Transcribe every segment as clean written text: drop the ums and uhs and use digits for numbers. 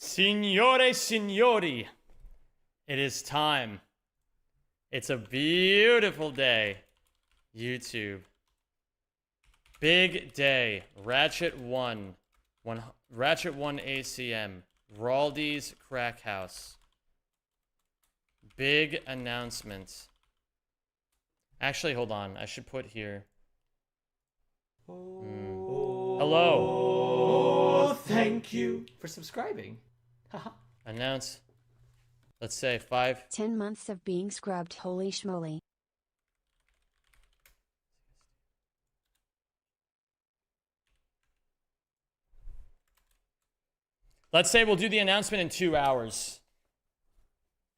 Signore, signori, it is time. It's a beautiful day, YouTube. Big day. Ratchet 1. Ratchet 1 ACM. Raldi's Crackhouse. Big announcement. Actually, hold on. I should put here. Hello. Oh, thank you for subscribing. Announce. Let's say 5. 10 months of being scrubbed, holy schmoly. Let's say we'll do the announcement in 2 hours.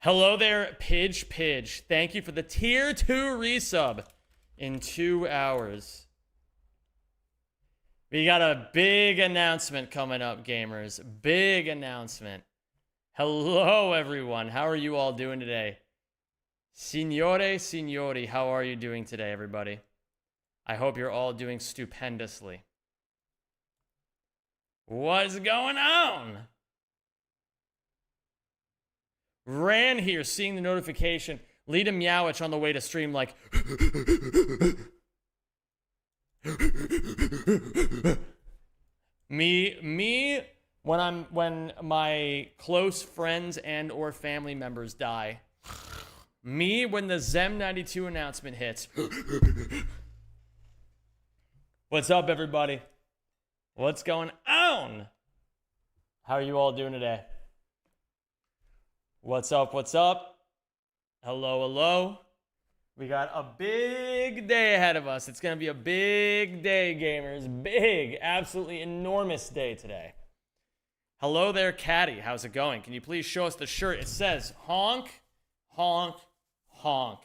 Hello there, Pidge. Thank you for the tier 2 resub in 2 hours. We got a big announcement coming up, gamers. Big announcement. Hello, everyone. How are you all doing today? Signore, signori, how are you doing today, everybody? I hope you're all doing stupendously. What's going on? Ran here, seeing the notification. Lead a Meowich on the way to stream like... Me, when my close friends and or family members die. Me, when the Zem 92 announcement hits. What's up, everybody? What's going on? How are you all doing today? What's up? Hello. We got a big day ahead of us. It's going to be a big day, gamers. Big, absolutely enormous day today. Hello there, Caddy. How's it going? Can you please show us the shirt? It says honk, honk, honk.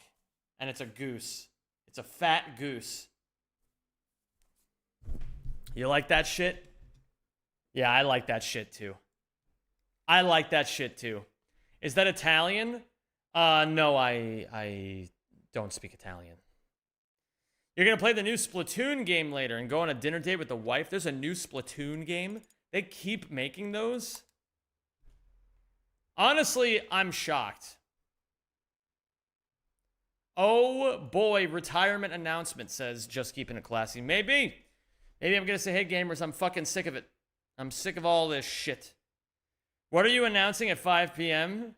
And it's a goose. It's a fat goose. You like that shit? Yeah, I like that shit too. Is that Italian? No, I don't speak Italian. You're gonna play the new Splatoon game later and go on a dinner date with the wife? There's a new Splatoon game? They keep making those? Honestly, I'm shocked. Oh boy, retirement announcement, says Just Keeping It Classy. Maybe I'm gonna say, hey gamers, I'm fucking sick of it. I'm sick of all this shit. What are you announcing at 5 p.m.?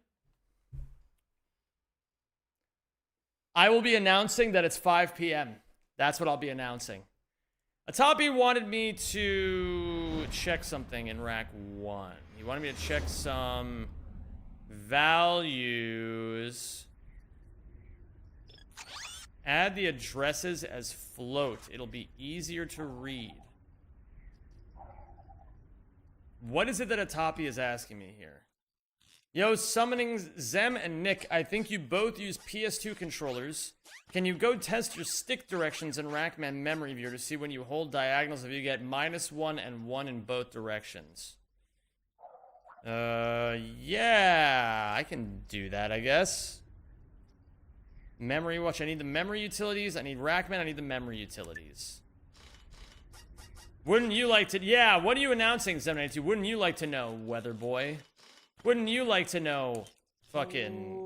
I will be announcing that it's 5 p.m. That's what I'll be announcing. Atapi wanted me to check something in Rack 1. He wanted me to check some values. Add the addresses as float. It'll be easier to read. What is it that Atapi is asking me here? Yo, summoning Zem and Nick, I think you both use PS2 controllers. Can you go test your stick directions in Rackman Memory Viewer to see when you hold diagonals if you get -1 and 1 in both directions? Yeah, I can do that, I guess. Memory watch, I need the memory utilities. I need Rackman, I need the memory utilities. Wouldn't you like to... Yeah, what are you announcing, 792? Wouldn't you like to know, Weather Boy? Wouldn't you like to know, fucking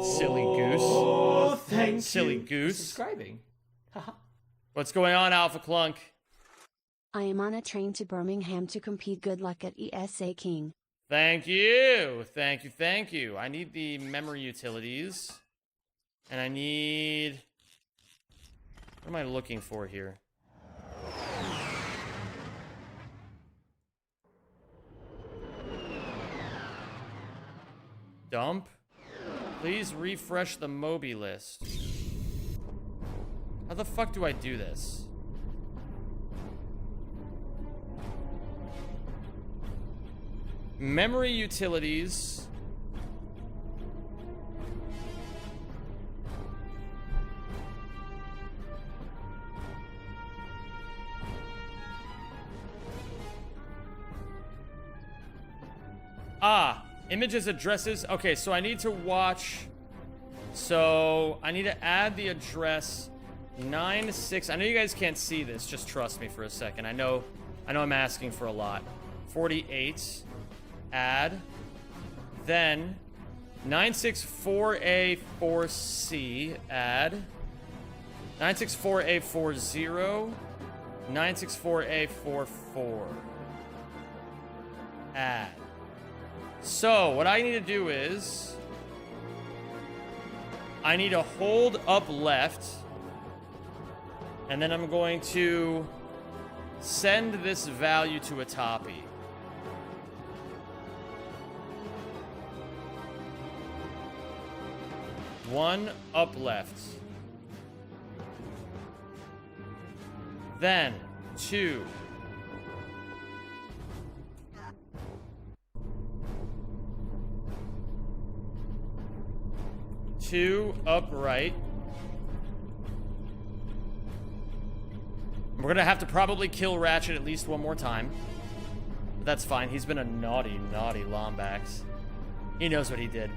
silly goose? Oh, thank silly you goose. for subscribing. What's going on, Alpha Clunk? I am on a train to Birmingham to compete. Good luck at ESA King. Thank you. I need the memory utilities. And I need... What am I looking for here? Dump. Please refresh the Moby list. How the fuck do I do this? Memory utilities. Images, addresses. Okay, so I need to watch. So I need to add the address 96. I know you guys can't see this. Just trust me for a second. I know I'm asking for a lot. 48. add. Then 964A4C, add. 964A40, 964A44, add. So what I need to do is I need to hold up left, and then I'm going to send this value to a toppy. One up left. Then 2. Two upright. We're gonna have to probably kill Ratchet at least one more time. But that's fine. He's been a naughty, naughty Lombax. He knows what he did.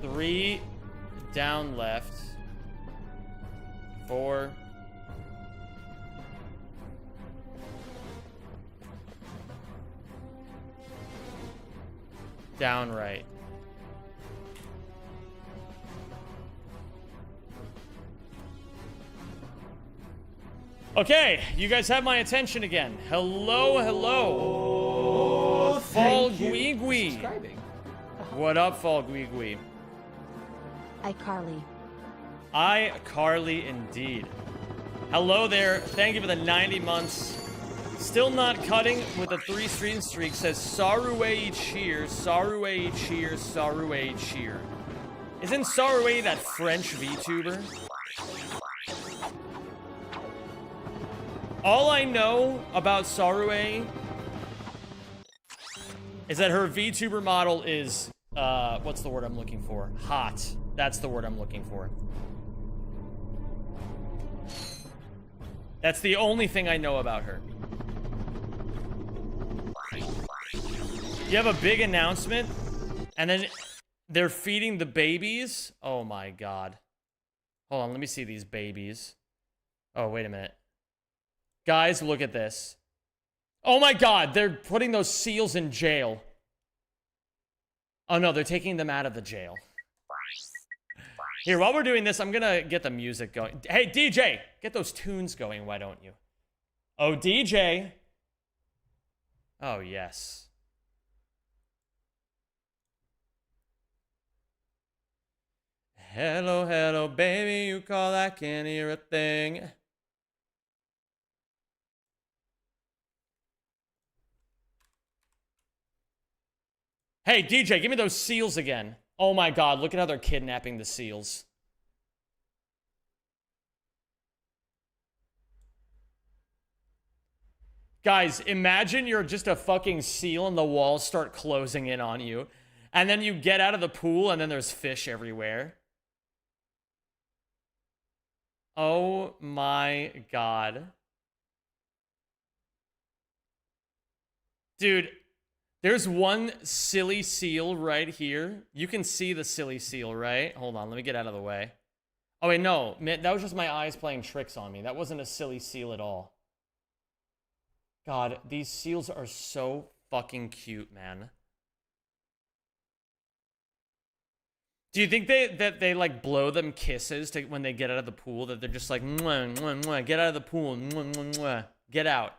3 down left. 4. Down right. Okay, you guys have my attention again. Hello, hello. Oh, Fall thank you Gui for Gui. subscribing. What up, Fall Gui Gui? iCarly. iCarly indeed. Hello there. Thank you for the 90 months. Still not cutting with a 3 stream streak. Says Saruei cheer, Saruei cheer, Saruei cheer. Isn't Saruei that French VTuber? All I know about Saruei is that her VTuber model is, what's the word I'm looking for? Hot. That's the word I'm looking for. That's the only thing I know about her. You have a big announcement, and then they're feeding the babies? Oh my god. Hold on, let me see these babies. Oh, wait a minute. Guys, look at this. Oh my god, they're putting those seals in jail. Oh no, they're taking them out of the jail. Here, while we're doing this, I'm gonna get the music going. Hey, DJ, get those tunes going, why don't you? Oh, DJ. Oh, yes. Hello, hello, baby, you call, I can't hear a thing. Hey, DJ, give me those seals again. Oh my god, look at how they're kidnapping the seals. Guys, imagine you're just a fucking seal and the walls start closing in on you. And then you get out of the pool and then there's fish everywhere. Oh my god. Dude, there's one silly seal right here. You can see the silly seal, right? Hold on, let me get out of the way. Oh wait, no, that was just my eyes playing tricks on me. That wasn't a silly seal at all. God, these seals are so fucking cute, man. Do you think they like blow them kisses to when they get out of the pool? That they're just like, mwah, mwah, mwah, get out of the pool, mwah, mwah, mwah, get out.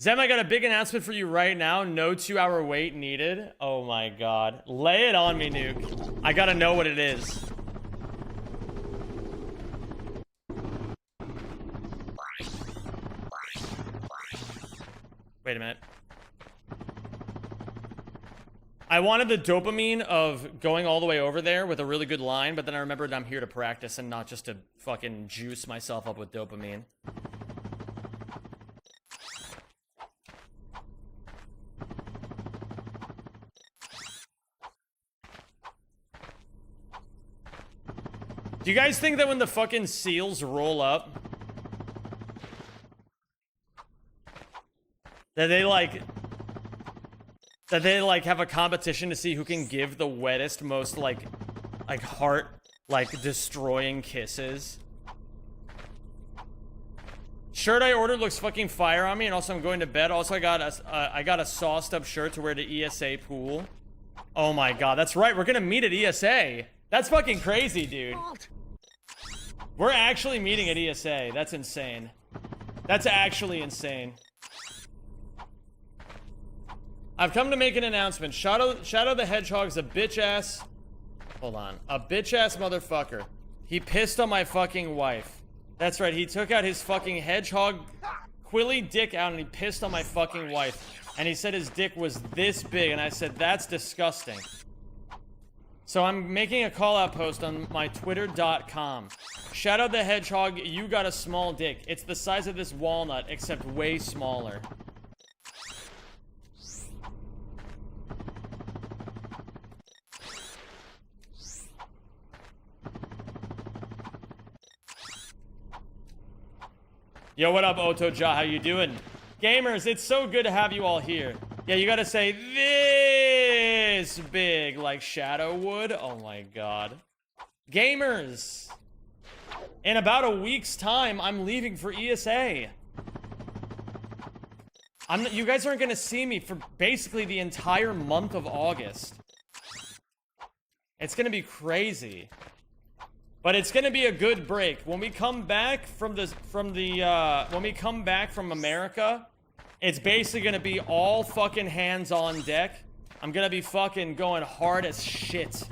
Zem, I got a big announcement for you right now. No 2-hour wait needed. Oh my god. Lay it on me, Nuke. I gotta know what it is. Wait a minute. I wanted the dopamine of going all the way over there with a really good line, but then I remembered I'm here to practice and not just to fucking juice myself up with dopamine. Do you guys think that when the fucking seals roll up, that they like That they like have a competition to see who can give the wettest, most like heart like destroying kisses. Shirt I ordered looks fucking fire on me, and also I'm going to bed. Also, I got a sauced up shirt to wear to ESA pool. Oh my god, that's right. We're gonna meet at ESA. That's fucking crazy, dude. We're actually meeting at ESA. That's insane. That's actually insane. I've come to make an announcement. Shadow the Hedgehog's a bitch ass. Hold on. A bitch ass motherfucker. He pissed on my fucking wife. That's right. He took out his fucking hedgehog quilly dick out and he pissed on my fucking wife. And he said his dick was this big. And I said, that's disgusting. So I'm making a call out post on my twitter.com. Shadow the Hedgehog, you got a small dick. It's the size of this walnut, except way smaller. Yo, what up, Otoja? How you doing? Gamers, it's so good to have you all here. Yeah, you gotta say this big like Shadow would. Oh my god. Gamers! In about a week's time, I'm leaving for ESA. You guys aren't gonna see me for basically the entire month of August. It's gonna be crazy. But it's gonna be a good break. When we come back from America, it's basically gonna be all fucking hands on deck. I'm gonna be fucking going hard as shit.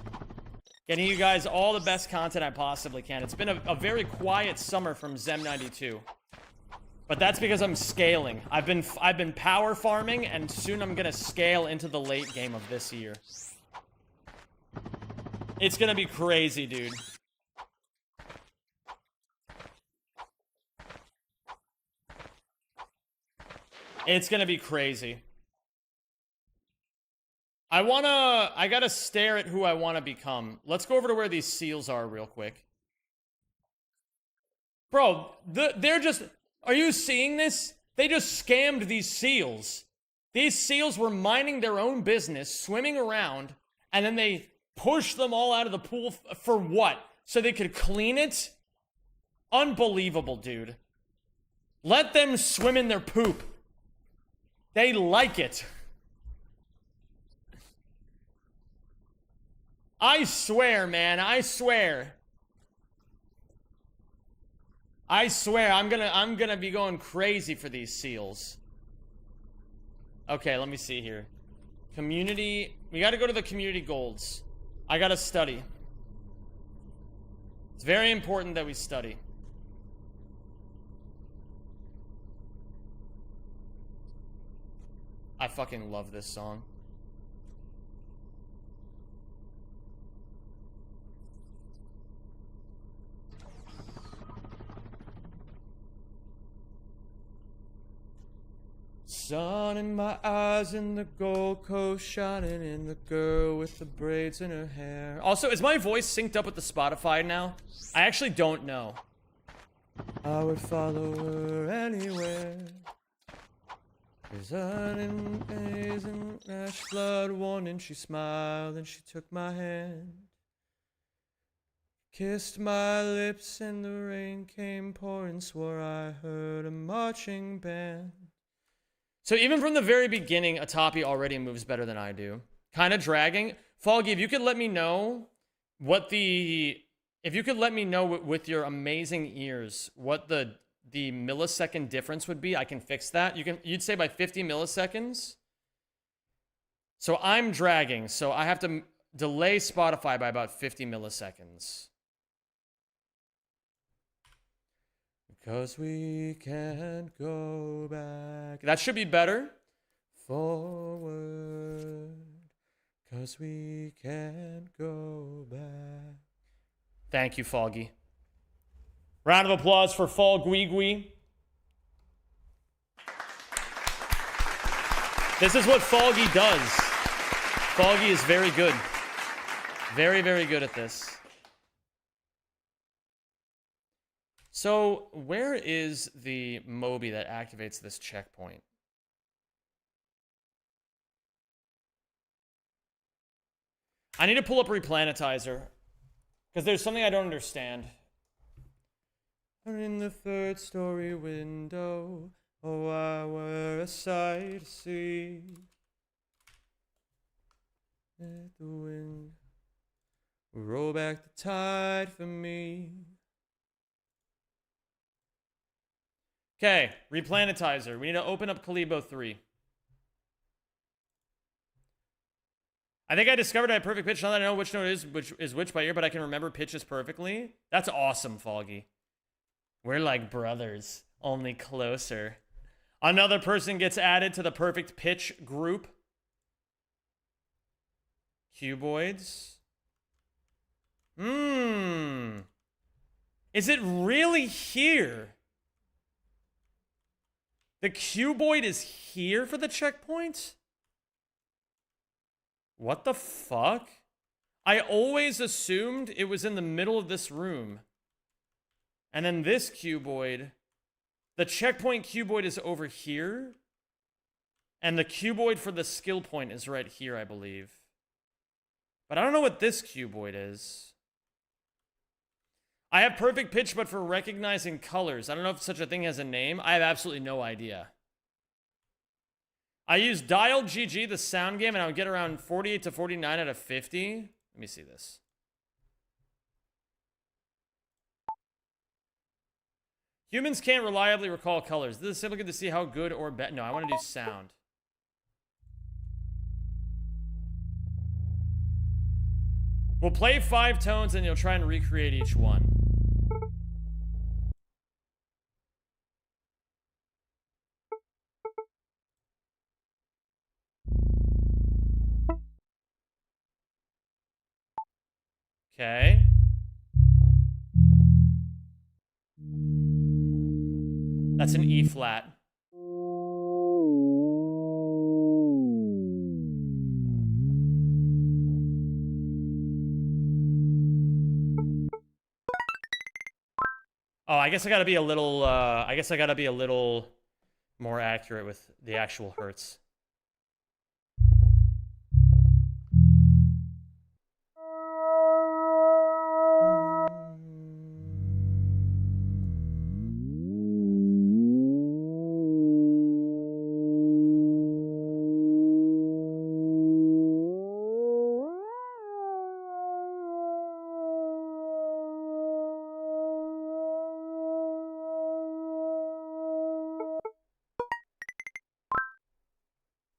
Getting you guys all the best content I possibly can. It's been a very quiet summer from Zem92. But that's because I'm scaling. I've been power farming, and soon I'm gonna scale into the late game of this year. It's gonna be crazy, dude. It's gonna be crazy. I gotta stare at who I wanna become. Let's go over to where these seals are real quick. Bro, they're just... Are you seeing this? They just scammed these seals. These seals were minding their own business, swimming around, and then they pushed them all out of the pool for what? So they could clean it? Unbelievable, dude. Let them swim in their poop. They like it. I swear, man. I swear. I swear, I'm gonna be going crazy for these seals. Okay, let me see here. Community. We gotta go to the community golds. I gotta study. It's very important that we study. I fucking love this song. Sun in my eyes and the Gold Coast shining in the girl with the braids in her hair. Also, is my voice synced up with the Spotify now? I actually don't know. I would follow her anywhere. Resigning days in ash flood warning, she smiled and she took my hand. Kissed my lips and the rain came pouring, swore I heard a marching band. So even from the very beginning, Atapi already moves better than I do. Kind of dragging. Foggy, if you could let me know what the... If you could let me know with your amazing ears what the millisecond difference would be, I can fix that. You'd say by 50 milliseconds. So I'm dragging, so I have to delay Spotify by about 50 milliseconds. Because we can't go back. That should be better. Forward. Because we can't go back. Thank you, Foggy. Round of applause for Fall Gwigwi. This is what Foggy does. Foggy is very good. Very, very good at this. So, where is the Moby that activates this checkpoint? I need to pull up Replanetizer. Because there's something I don't understand. In the third story window, oh, I were a sight to see. Let the wind roll back the tide for me. Okay, Replanetizer. We need to open up Kalibo 3. I think I discovered I had perfect pitch. Now that I know which note is which by ear, but I can remember pitches perfectly. That's awesome, Foggy. We're like brothers, only closer. Another person gets added to the perfect pitch group. Cuboids. Is it really here? The cuboid is here for the checkpoint? What the fuck? I always assumed it was in the middle of this room. And then this cuboid, the checkpoint cuboid is over here. And the cuboid for the skill point is right here, I believe. But I don't know what this cuboid is. I have perfect pitch, but for recognizing colors. I don't know if such a thing has a name. I have absolutely no idea. I use Dialed GG, the sound game, and I would get around 48 to 49 out of 50. Let me see this. Humans can't reliably recall colors. This is simply good to see how good or bad. No, I want to do sound. We'll play 5 tones and you'll try and recreate each one. Okay. That's an E flat. Oh, I guess I gotta be a little, more accurate with the actual hertz.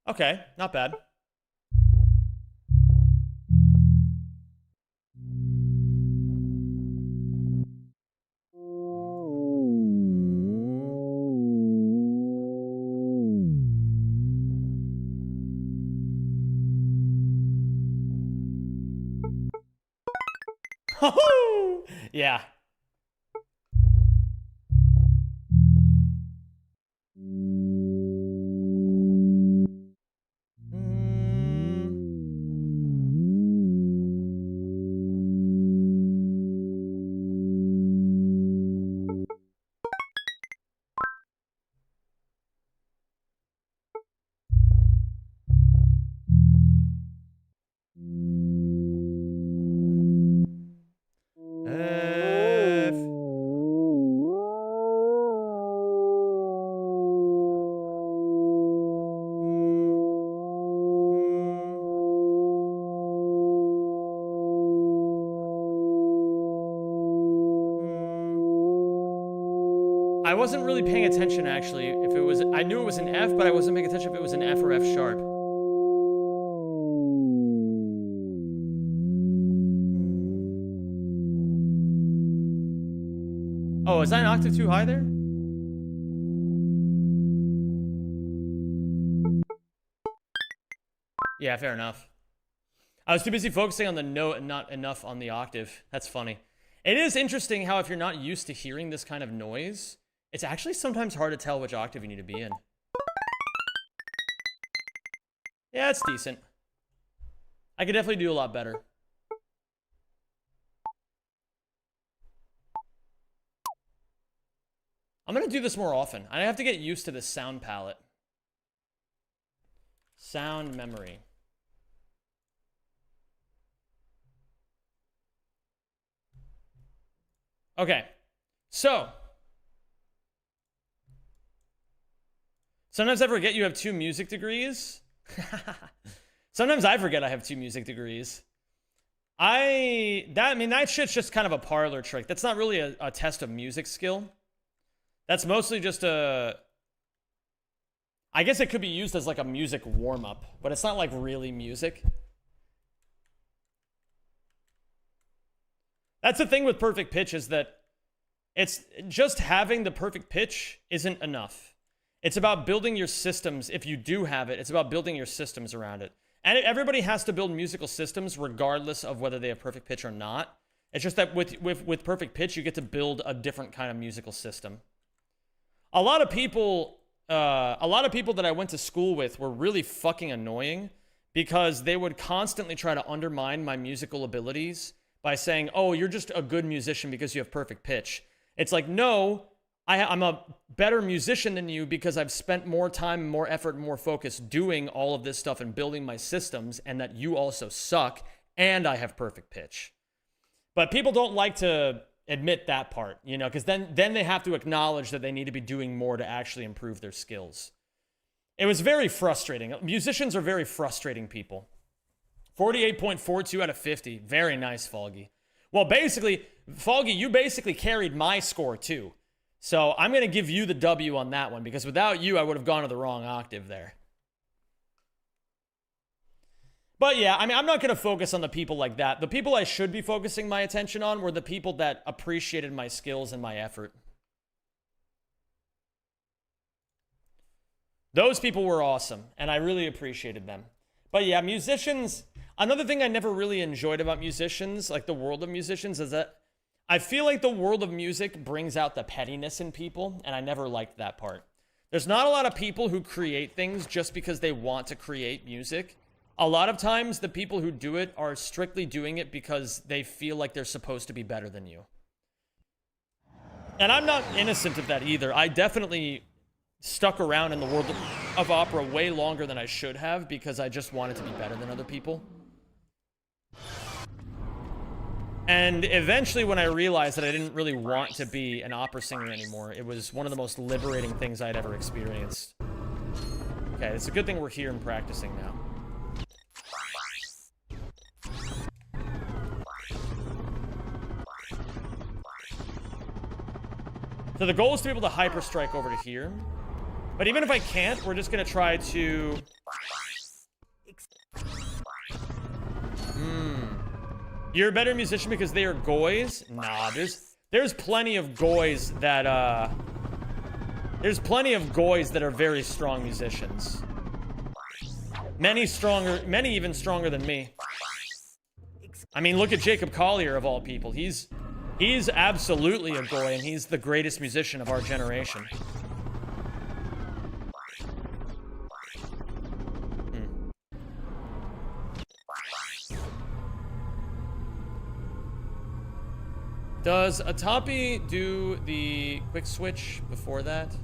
Okay, not bad. Yeah. F. I wasn't really paying attention actually. If it was, I knew it was an F, but I wasn't paying attention if it was an F or F sharp. Oh, is that an octave too high there? Yeah, fair enough. I was too busy focusing on the note and not enough on the octave. That's funny. It is interesting how if you're not used to hearing this kind of noise, it's actually sometimes hard to tell which octave you need to be in. Yeah, it's decent. I could definitely do a lot better. I'm gonna do this more often. I have to get used to this sound palette. Sound memory. Okay. So. Sometimes I forget you have 2 music degrees. Sometimes I forget I have 2 music degrees. That shit's just kind of a parlor trick. That's not really a test of music skill. That's mostly just I guess it could be used as like a music warm-up, but it's not like really music. That's the thing with perfect pitch, is that it's just having the perfect pitch isn't enough. It's about building your systems. If you do have it, it's about building your systems around it. And everybody has to build musical systems regardless of whether they have perfect pitch or not. It's just that with perfect pitch, you get to build a different kind of musical system. A lot of people that I went to school with were really fucking annoying because they would constantly try to undermine my musical abilities by saying, oh, you're just a good musician because you have perfect pitch. It's like, no, I'm a better musician than you because I've spent more time, more effort, and more focus doing all of this stuff and building my systems, and that you also suck, and I have perfect pitch. But people don't like to admit that part, you know, because then they have to acknowledge that they need to be doing more to actually improve their skills. It was very frustrating. Musicians are very frustrating people. 48.42 out of 50. Very nice, Foggy. Well, basically, Foggy, you basically carried my score too. So I'm going to give you the W on that one, because without you, I would have gone to the wrong octave there. But yeah, I mean, I'm not going to focus on the people like that. The people I should be focusing my attention on were the people that appreciated my skills and my effort. Those people were awesome, and I really appreciated them. But yeah, musicians, another thing I never really enjoyed about musicians, like the world of musicians, is that I feel like the world of music brings out the pettiness in people, and I never liked that part. There's not a lot of people who create things just because they want to create music. A lot of times, the people who do it are strictly doing it because they feel like they're supposed to be better than you. And I'm not innocent of that either. I definitely stuck around in the world of opera way longer than I should have because I just wanted to be better than other people. And eventually, when I realized that I didn't really want to be an opera singer anymore, it was one of the most liberating things I'd ever experienced. Okay, it's a good thing we're here and practicing now. So the goal is to be able to hyper strike over to here. But even if I can't, we're just going to try to... You're a better musician because they are goys? Nah, there's plenty of goys that, there's plenty of goys that are very strong musicians. Many even stronger than me. I mean, look at Jacob Collier, of all people. He's absolutely a goy, and he's the greatest musician of our generation. Does Atapi do the quick switch before that?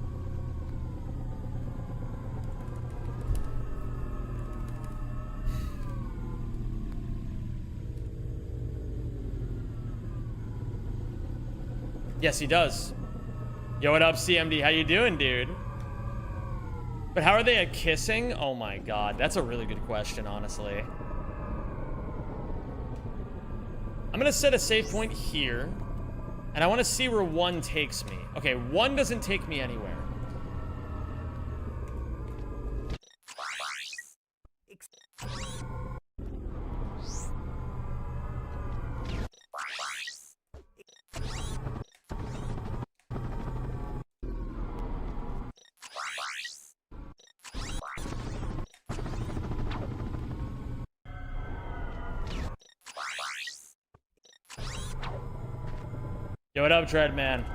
Yes, he does. Yo, what up, CMD? How you doing, dude? But how are they at kissing? Oh my god, that's a really good question, honestly. I'm gonna set a save point here. And I want to see where 1 takes me. Okay, 1 doesn't take me anywhere. Yo, what up, Dreadman?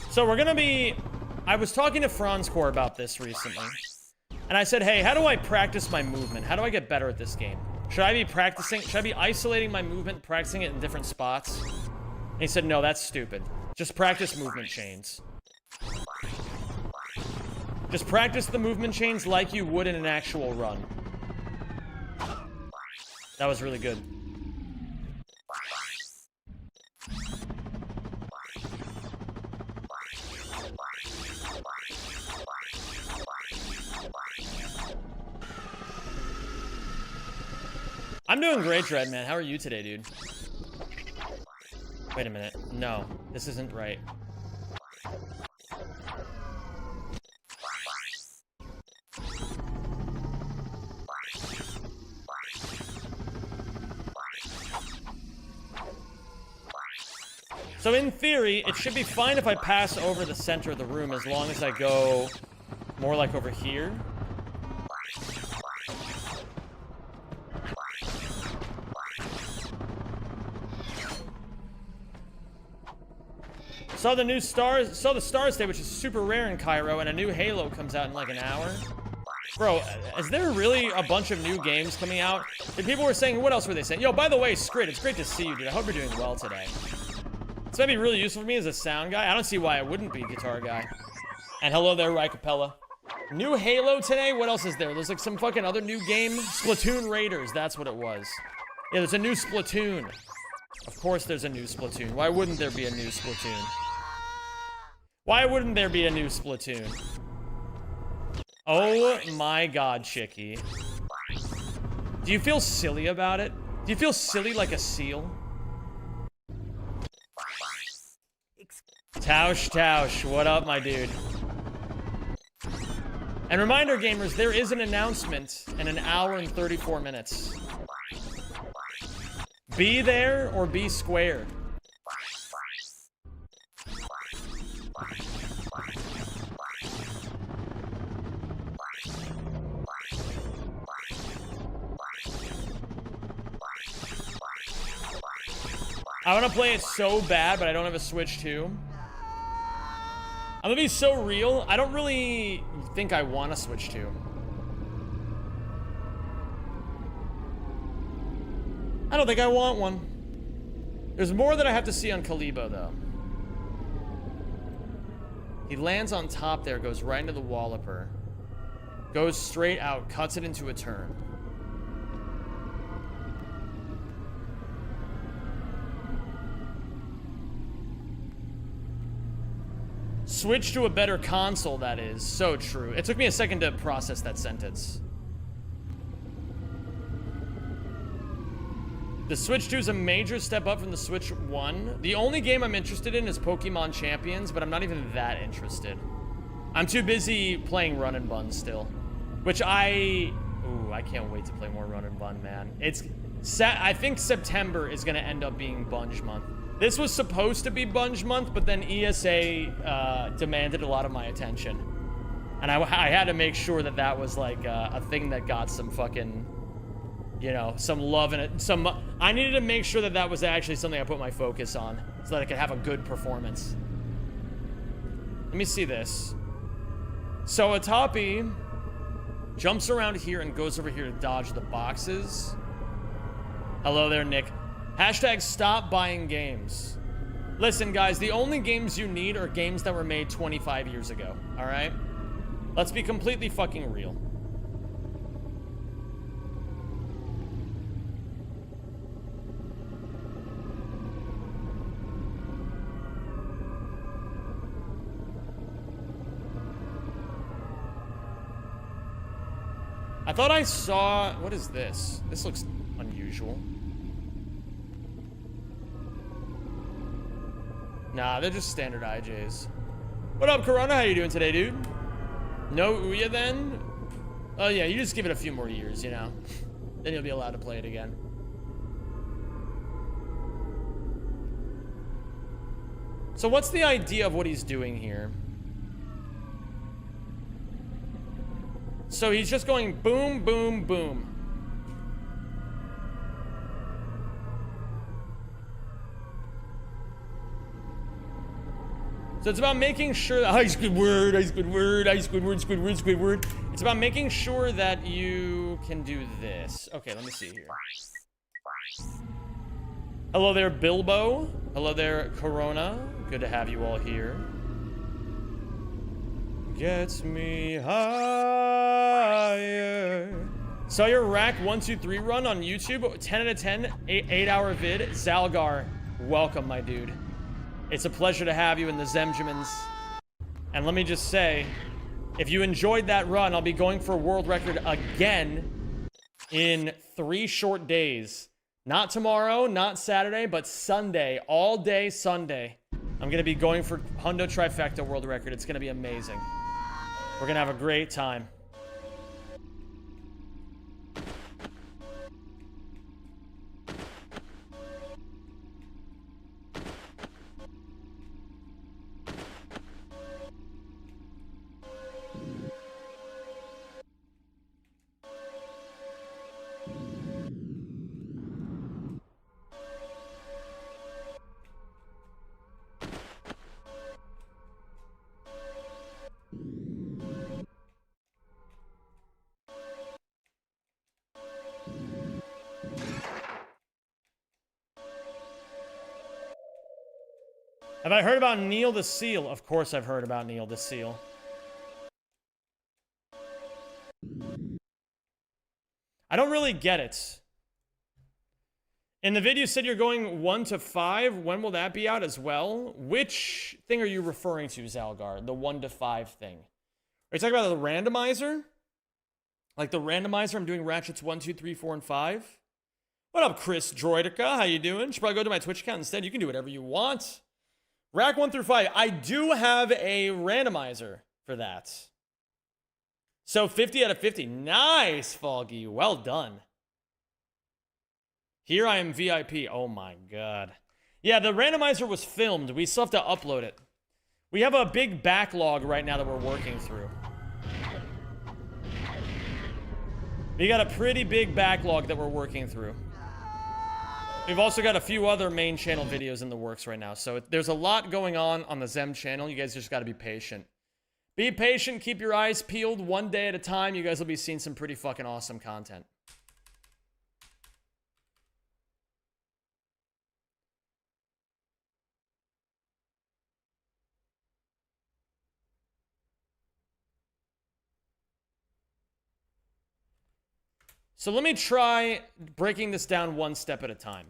So we're gonna be... I was talking to Franzcore about this recently. And I said, hey, how do I practice my movement? How do I get better at this game? Should I be isolating my movement, practicing it in different spots? And he said, no, that's stupid. Just practice movement chains. Just practice the movement chains like you would in an actual run. That was really good. I'm doing great, Dread, man. How are you today, dude? Wait a minute. No, this isn't right. So in theory, it should be fine if I pass over the center of the room as long as I go more like over here. Saw the Star State, which is super rare in Cairo, and a new Halo comes out in like an hour. Bro, is there really a bunch of new games coming out? And people were saying, what else were they saying? Yo, by the way, Skrit, it's great to see you, dude. I hope you're doing well today. This might be really useful for me as a sound guy. I don't see why I wouldn't be a guitar guy. And hello there, Ry Capella. New Halo today? What else is there? There's like some fucking other new game. Splatoon Raiders, that's what it was. Yeah, there's a new Splatoon. Of course there's a new Splatoon. Why wouldn't there be a new Splatoon? Why wouldn't there be a new Splatoon? Oh my god, Chicky. Do you feel silly about it? Do you feel silly like a seal? Tausch, what up, my dude? And reminder, gamers, there is an announcement in an hour and 34 minutes. Be there or be square. I want to play it so bad, but I don't have a Switch 2. I'm gonna be so real. I don't really think I want a Switch 2. I don't think I want one. There's more that I have to see on Kalibo, though. He lands on top there, goes right into the Walloper. Goes straight out, cuts it into a turn. Switch to a better console, that is. So true. It took me a second to process that sentence. The Switch 2 is a major step up from the Switch 1. The only game I'm interested in is Pokemon Champions, but I'm not even that interested. I'm too busy playing Run and Bun still. Which I can't wait to play more Run and Bun, man. I think September is going to end up being Bunge month. This was supposed to be Bunge month, but then ESA demanded a lot of my attention. And I had to make sure that that was like a thing that got some fucking, you know, some love in it. I needed to make sure that that was actually something I put my focus on so that I could have a good performance. Let me see this. So Atapi jumps around here and goes over here to dodge the boxes. Hello there, Nick. Hashtag stop buying games. Listen, guys, the only games you need are games that were made 25 years ago, all right? Let's be completely fucking real. I thought I saw... What is this? This looks unusual. Nah, they're just standard IJs. What up, Corona? How you doing today, dude? No Ouya, then? Oh, yeah, you just give it a few more years, you know? Then you'll be allowed to play it again. So what's the idea of what he's doing here? So he's just going boom, boom, boom. So it's about making sure that Squidward. It's about making sure that you can do this. Okay, let me see here. Hello there, Bilbo. Hello there, Corona. Good to have you all here. gets me higher. Saw your rack 123 run on YouTube, 10 out of 10, 8-hour vid. Zalgar, welcome, my dude. It's a pleasure to have you in the Zemjamins. And let me just say, if you enjoyed that run, I'll be going for a world record again in 3 short days. Not tomorrow, not Saturday, but Sunday, all day Sunday. I'm going to be going for Hundo Trifecta world record. It's going to be amazing. We're going to have a great time. Have I heard about Neil the Seal? Of course I've heard about Neil the Seal. I don't really get it. In the video you said you're going 1 to 5. When will that be out as well? Which thing are you referring to, Zalgar? The 1 to 5 thing. Are you talking about the randomizer? Like the randomizer, I'm doing Ratchets 1, 2, 3, 4, and 5. What up, Chris Droidica? How you doing? Should probably go to my Twitch account instead. You can do whatever you want. Rack 1 through 5. I do have a randomizer for that. So 50 out of 50. Nice, Foggy. Well done. Here I am VIP. Oh my god. Yeah, the randomizer was filmed. We still have to upload it. We have a big backlog right now that we're working through. We got a pretty big backlog that we're working through. We've also got a few other main channel videos in the works right now. So there's a lot going on the Zem channel. You guys just got to be patient. Be patient. Keep your eyes peeled one day at a time. You guys will be seeing some pretty fucking awesome content. So let me try breaking this down one step at a time.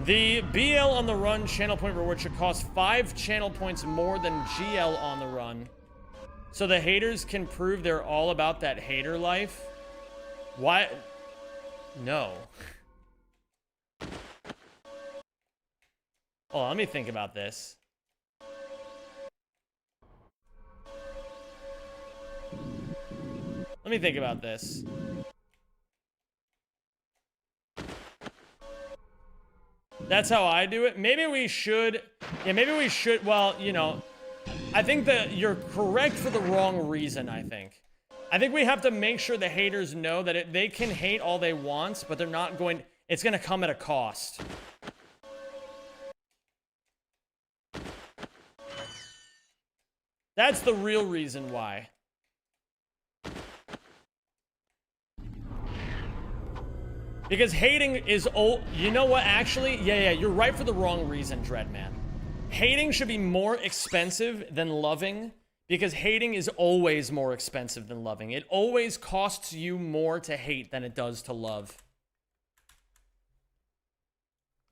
The BL on the run channel point reward should cost 5 channel points more than GL on the run. So the haters can prove they're all about that hater life. Why? No. Oh, let me think about this. Let me think about this. That's how I do it. Maybe we should... Yeah, maybe we should... Well, you know... I think that you're correct for the wrong reason, I think. I think we have to make sure the haters know that they can hate all they want, but they're not going... It's going to come at a cost. That's the real reason why. Because hating is old. You know what, actually? Yeah, you're right for the wrong reason, Dreadman. Hating should be more expensive than loving, because hating is always more expensive than loving. It always costs you more to hate than it does to love.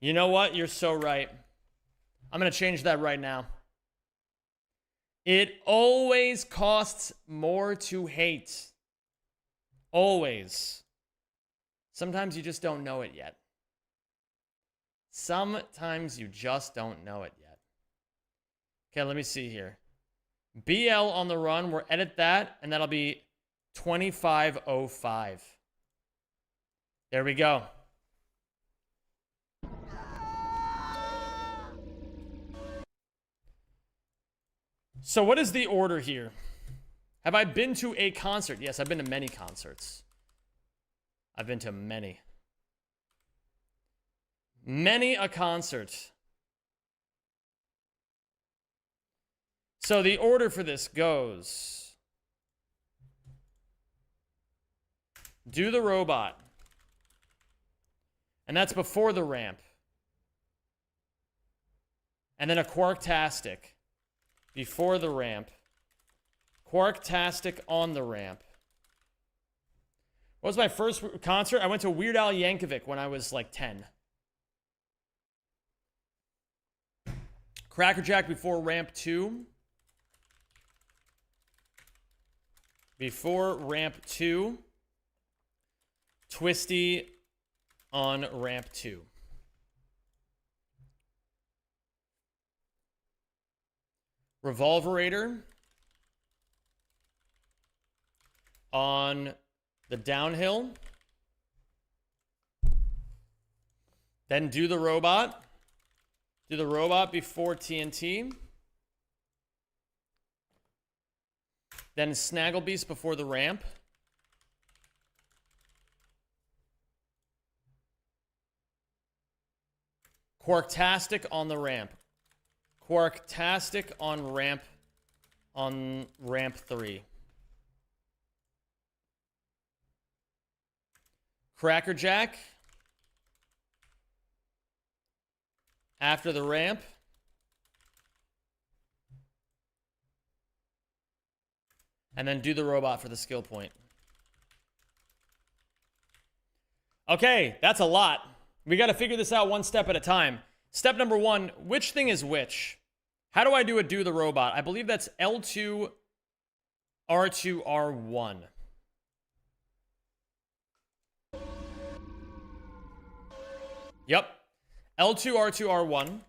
You know what? You're so right. I'm going to change that right now. It always costs more to hate. Always. Sometimes you just don't know it yet. Sometimes you just don't know it yet. Okay, let me see here. BL on the run, we'll edit that, and that'll be 2505. There we go. So what is the order here? Have I been to a concert? Yes, I've been to many concerts. I've been to many. Many a concert. So the order for this goes... Do the robot. And that's before the ramp. And then a Quarktastic before the ramp. Quarktastic on the ramp. What was my first concert? I went to Weird Al Yankovic when I was like 10. Crackerjack before ramp 2. Before ramp 2. Twisty on ramp 2. Revolverator on the downhill. Then do the robot. Do the robot before TNT. Then Snaggle Beast before the ramp. Quarktastic on the ramp. Quarktastic on ramp 3. Crackerjack after the ramp. And then do the robot for the skill point. Okay, that's a lot. We got to figure this out one step at a time. Step number 1, which thing is which? How do I do the robot? I believe that's L2, R2, R1. Yep. L2, R2, R1.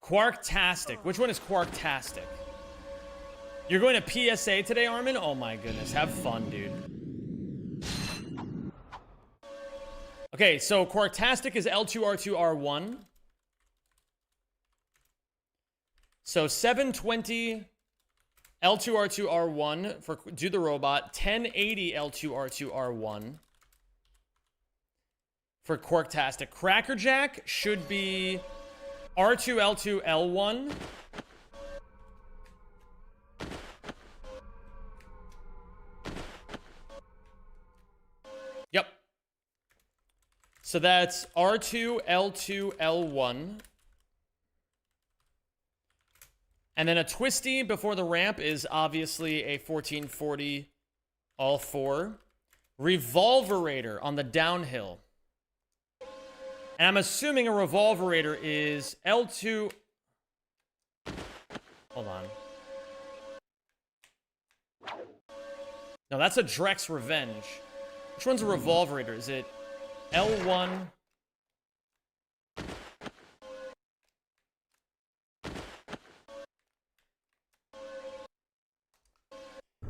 Quarktastic. Which one is Quarktastic? You're going to PSA today, Armin? Oh my goodness. Have fun, dude. Okay, so Quarktastic is L2, R2, R1. So 720 L2, R2, R1 for do the robot. 1080 L2, R2, R1 for Quarktastic. Crackerjack should be R2, L2, L1. Yep. So that's R2, L2, L1. And then a twisty before the ramp is obviously a 1440 all 4. Revolverator on the downhill. And I'm assuming a revolverator is L2. Hold on. No, that's a Drex Revenge. Which one's a revolverator? Is it L1?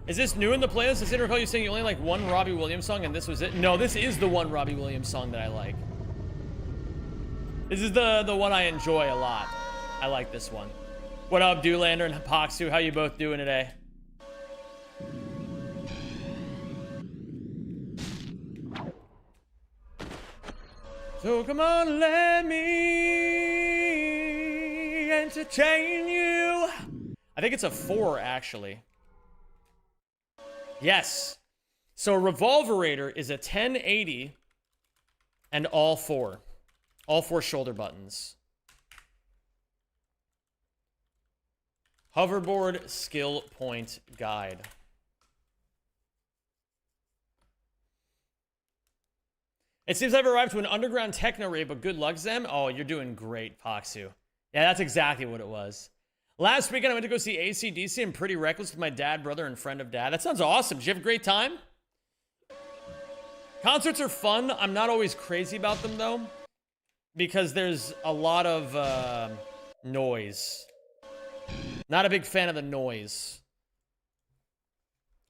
Is this new in the playlist? I seem to recall you saying you only like one Robbie Williams song and this was it. No, this is the one Robbie Williams song that I like. This is the one I enjoy a lot. I like this one. What up, Doolander and Hypoxu? How you both doing today? So come on, let me entertain you. I think it's a 4, actually. Yes. So Revolverator is a 1080 and all 4. All 4 shoulder buttons. Hoverboard skill point guide. It seems I've arrived to an underground techno rave, but good luck, Zem. Oh, you're doing great, Foxu. Yeah, that's exactly what it was. Last weekend, I went to go see AC/DC and Pretty Reckless with my dad, brother, and friend of dad. That sounds awesome. Did you have a great time? Concerts are fun. I'm not always crazy about them, though, because there's a lot of noise. Not a big fan of the noise.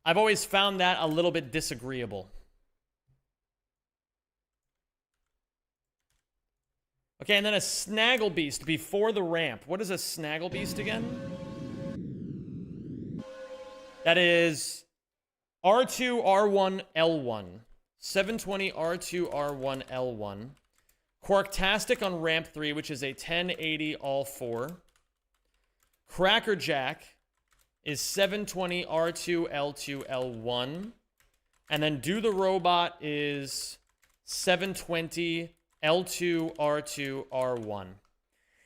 I've always found that a little bit disagreeable. Okay, and then a Snaggle Beast before the ramp. What is a Snaggle Beast again? That is R2, R1, L1. 720 R2, R1, L1. Quarktastic on ramp 3, which is a 1080 all 4. Crackerjack is 720 R2, L2, L1. And then Do the Robot is 720 L2 R2 R1.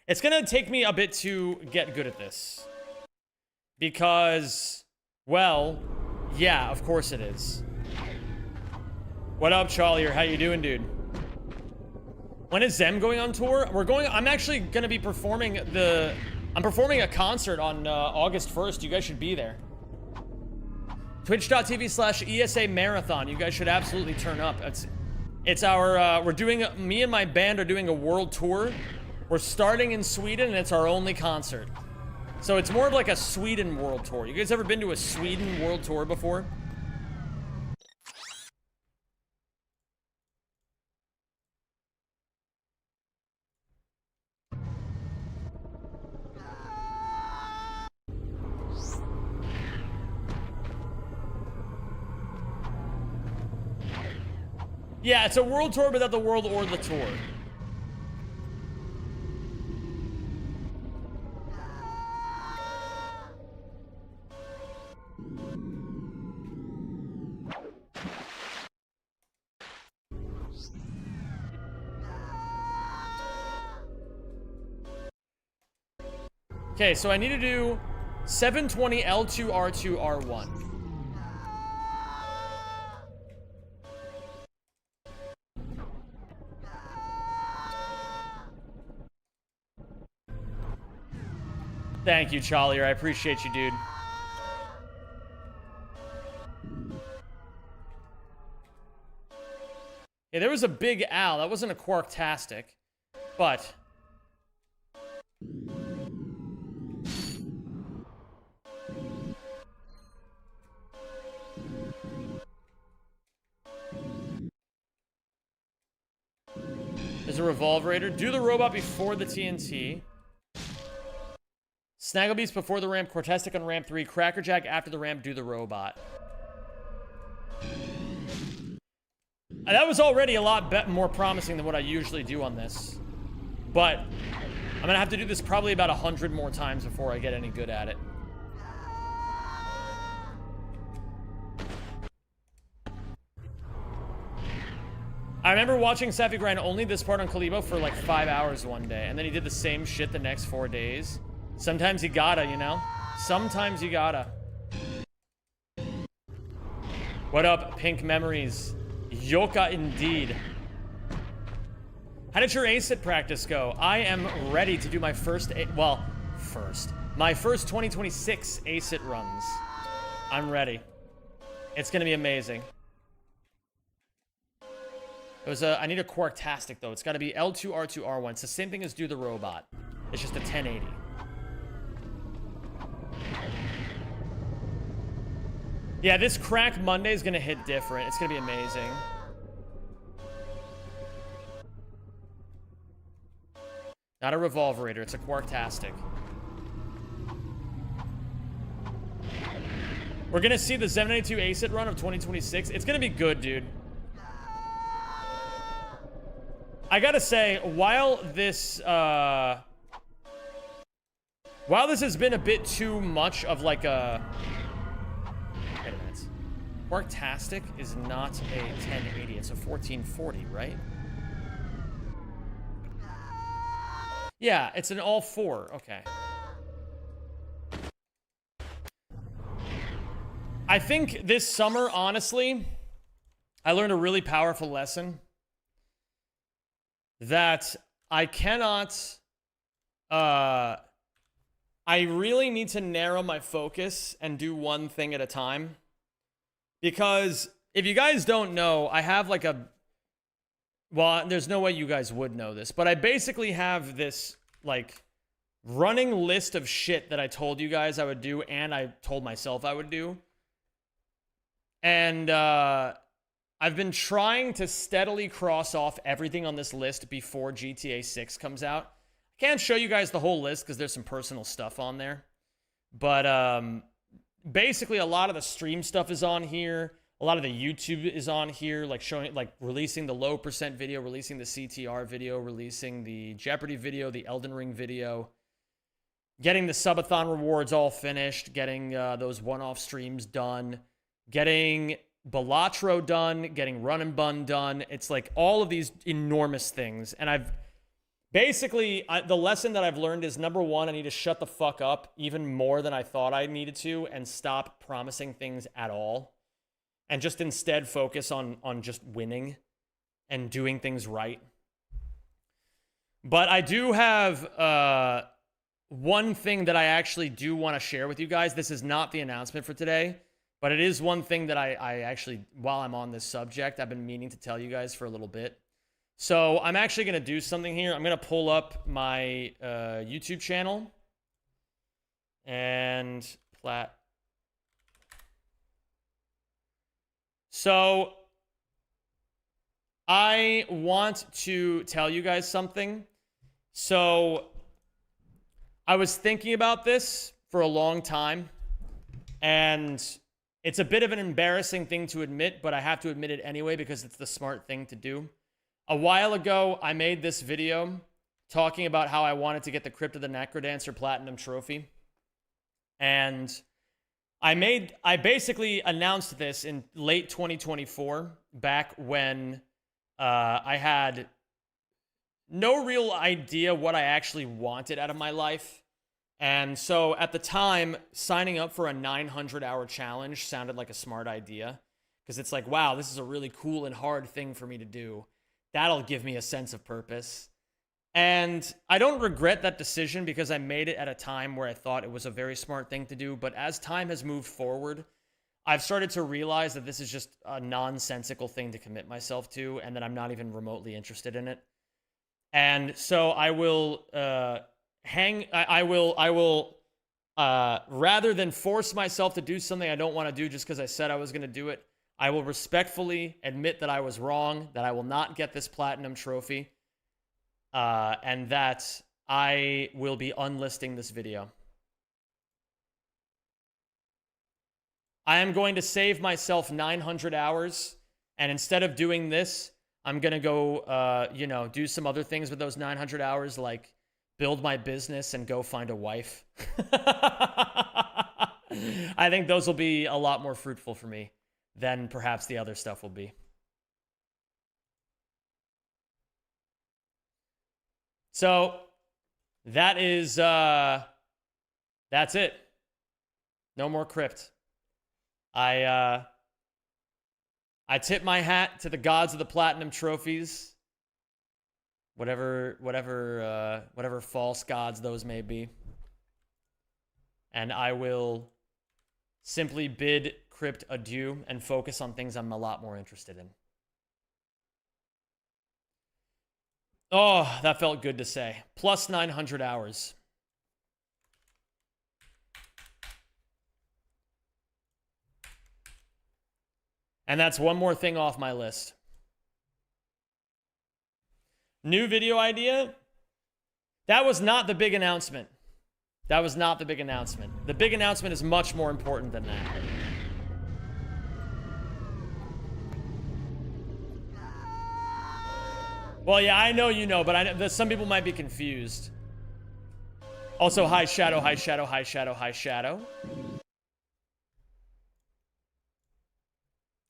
It's gonna take me a bit to get good at this. Because, well, yeah, of course it is. What up, Charlie? How you doing, dude? When is Zem going on tour? I'm actually gonna be performing I'm performing a concert on August 1st. You guys should be there. Twitch.tv/ESA Marathon. You guys should absolutely turn up. It's our, me and my band are doing a world tour. We're starting in Sweden, and it's our only concert. So it's more of like a Sweden world tour. You guys ever been to a Sweden world tour before? Yeah, it's a world tour without the world or the tour. Okay, so I need to do 720 L2 R2 R1. Thank you, Charlie. I appreciate you, dude. Yeah, there was a big owl. That wasn't a Quarktastic, but... There's a Revolverator. Do the robot before the TNT. Snagglebeast before the ramp. Quarktastic on ramp 3. Crackerjack after the ramp. Do the robot. That was already a lot more promising than what I usually do on this. But I'm gonna have to do this probably about 100 more times before I get any good at it. I remember watching Safi grind only this part on Kalibo for like 5 hours one day, and then he did the same shit the next 4 days. Sometimes you gotta, you know? Sometimes you gotta. What up, Pink Memories? Yoka indeed. How did your ACIT practice go? I am ready to do my my first 2026 ACIT runs. I'm ready. It's gonna be amazing. I need a Quarktastic though. It's gotta be L2, R2, R1. It's the same thing as Do the Robot. It's just a 1080. Yeah, this Crack Monday is gonna hit different. It's gonna be amazing. Not a Revolverator, it's a Quarktastic. We're gonna see the 792 ACIT run of 2026. It's gonna be good, dude. I gotta say, while this has been a bit too much of like a... Wait a minute. Quarktastic is not a 1080, it's a 1440, right? Yeah, it's an all 4, okay. I think this summer, honestly, I learned a really powerful lesson. That I cannot, I really need to narrow my focus and do one thing at a time. Because if you guys don't know, I have like well, there's no way you guys would know this, but I basically have this like running list of shit that I told you guys I would do and I told myself I would do. And, I've been trying to steadily cross off everything on this list before GTA 6 comes out. I can't show you guys the whole list because there's some personal stuff on there. But basically a lot of the stream stuff is on here. A lot of the YouTube is on here, like releasing the low percent video, releasing the CTR video, releasing the Jeopardy video, the Elden Ring video. Getting the subathon rewards all finished, getting those one-off streams done. Getting Balatro done, getting Run and Bun done. It's like all of these enormous things. And I've basically, the lesson that I've learned is, number one, I need to shut the fuck up even more than I thought I needed to and stop promising things at all. And just instead focus on just winning and doing things right. But I do have one thing that I actually do want to share with you guys. This is not the announcement for today, but it is one thing that I actually, while I'm on this subject, I've been meaning to tell you guys for a little bit. So I'm actually going to do something here. I'm going to pull up my YouTube channel and So I want to tell you guys something. So I was thinking about this for a long time, and it's a bit of an embarrassing thing to admit, but I have to admit it anyway because it's the smart thing to do. A while ago, I made this video talking about how I wanted to get the Crypt of the Necrodancer Platinum Trophy. And I basically announced this in late 2024, back when I had no real idea what I actually wanted out of my life. And so at the time, signing up for a 900-hour challenge sounded like a smart idea, because it's like, wow, this is a really cool and hard thing for me to do. That'll give me a sense of purpose. And I don't regret that decision because I made it at a time where I thought it was a very smart thing to do. But as time has moved forward, I've started to realize that this is just a nonsensical thing to commit myself to, and that I'm not even remotely interested in it. And so I will rather than force myself to do something I don't want to do just because I said I was going to do it, I will respectfully admit that I was wrong, that I will not get this platinum trophy, and that I will be unlisting this video. I am going to save myself 900 hours, and instead of doing this, I'm going to go, do some other things with those 900 hours, like build my business and go find a wife. I think those will be a lot more fruitful for me than perhaps the other stuff will be. So that is, that's it. No more crypt. I tip my hat to the gods of the platinum trophies. Whatever false gods those may be. And I will simply bid crypt adieu and focus on things I'm a lot more interested in. Oh, that felt good to say. Plus 900 hours. And that's one more thing off my list. New video idea? That was not the big announcement. That was not the big announcement. The big announcement is much more important than that. Well, yeah, I know you know, but some people might be confused. Also, hi Shadow, hi Shadow, hi Shadow, hi Shadow.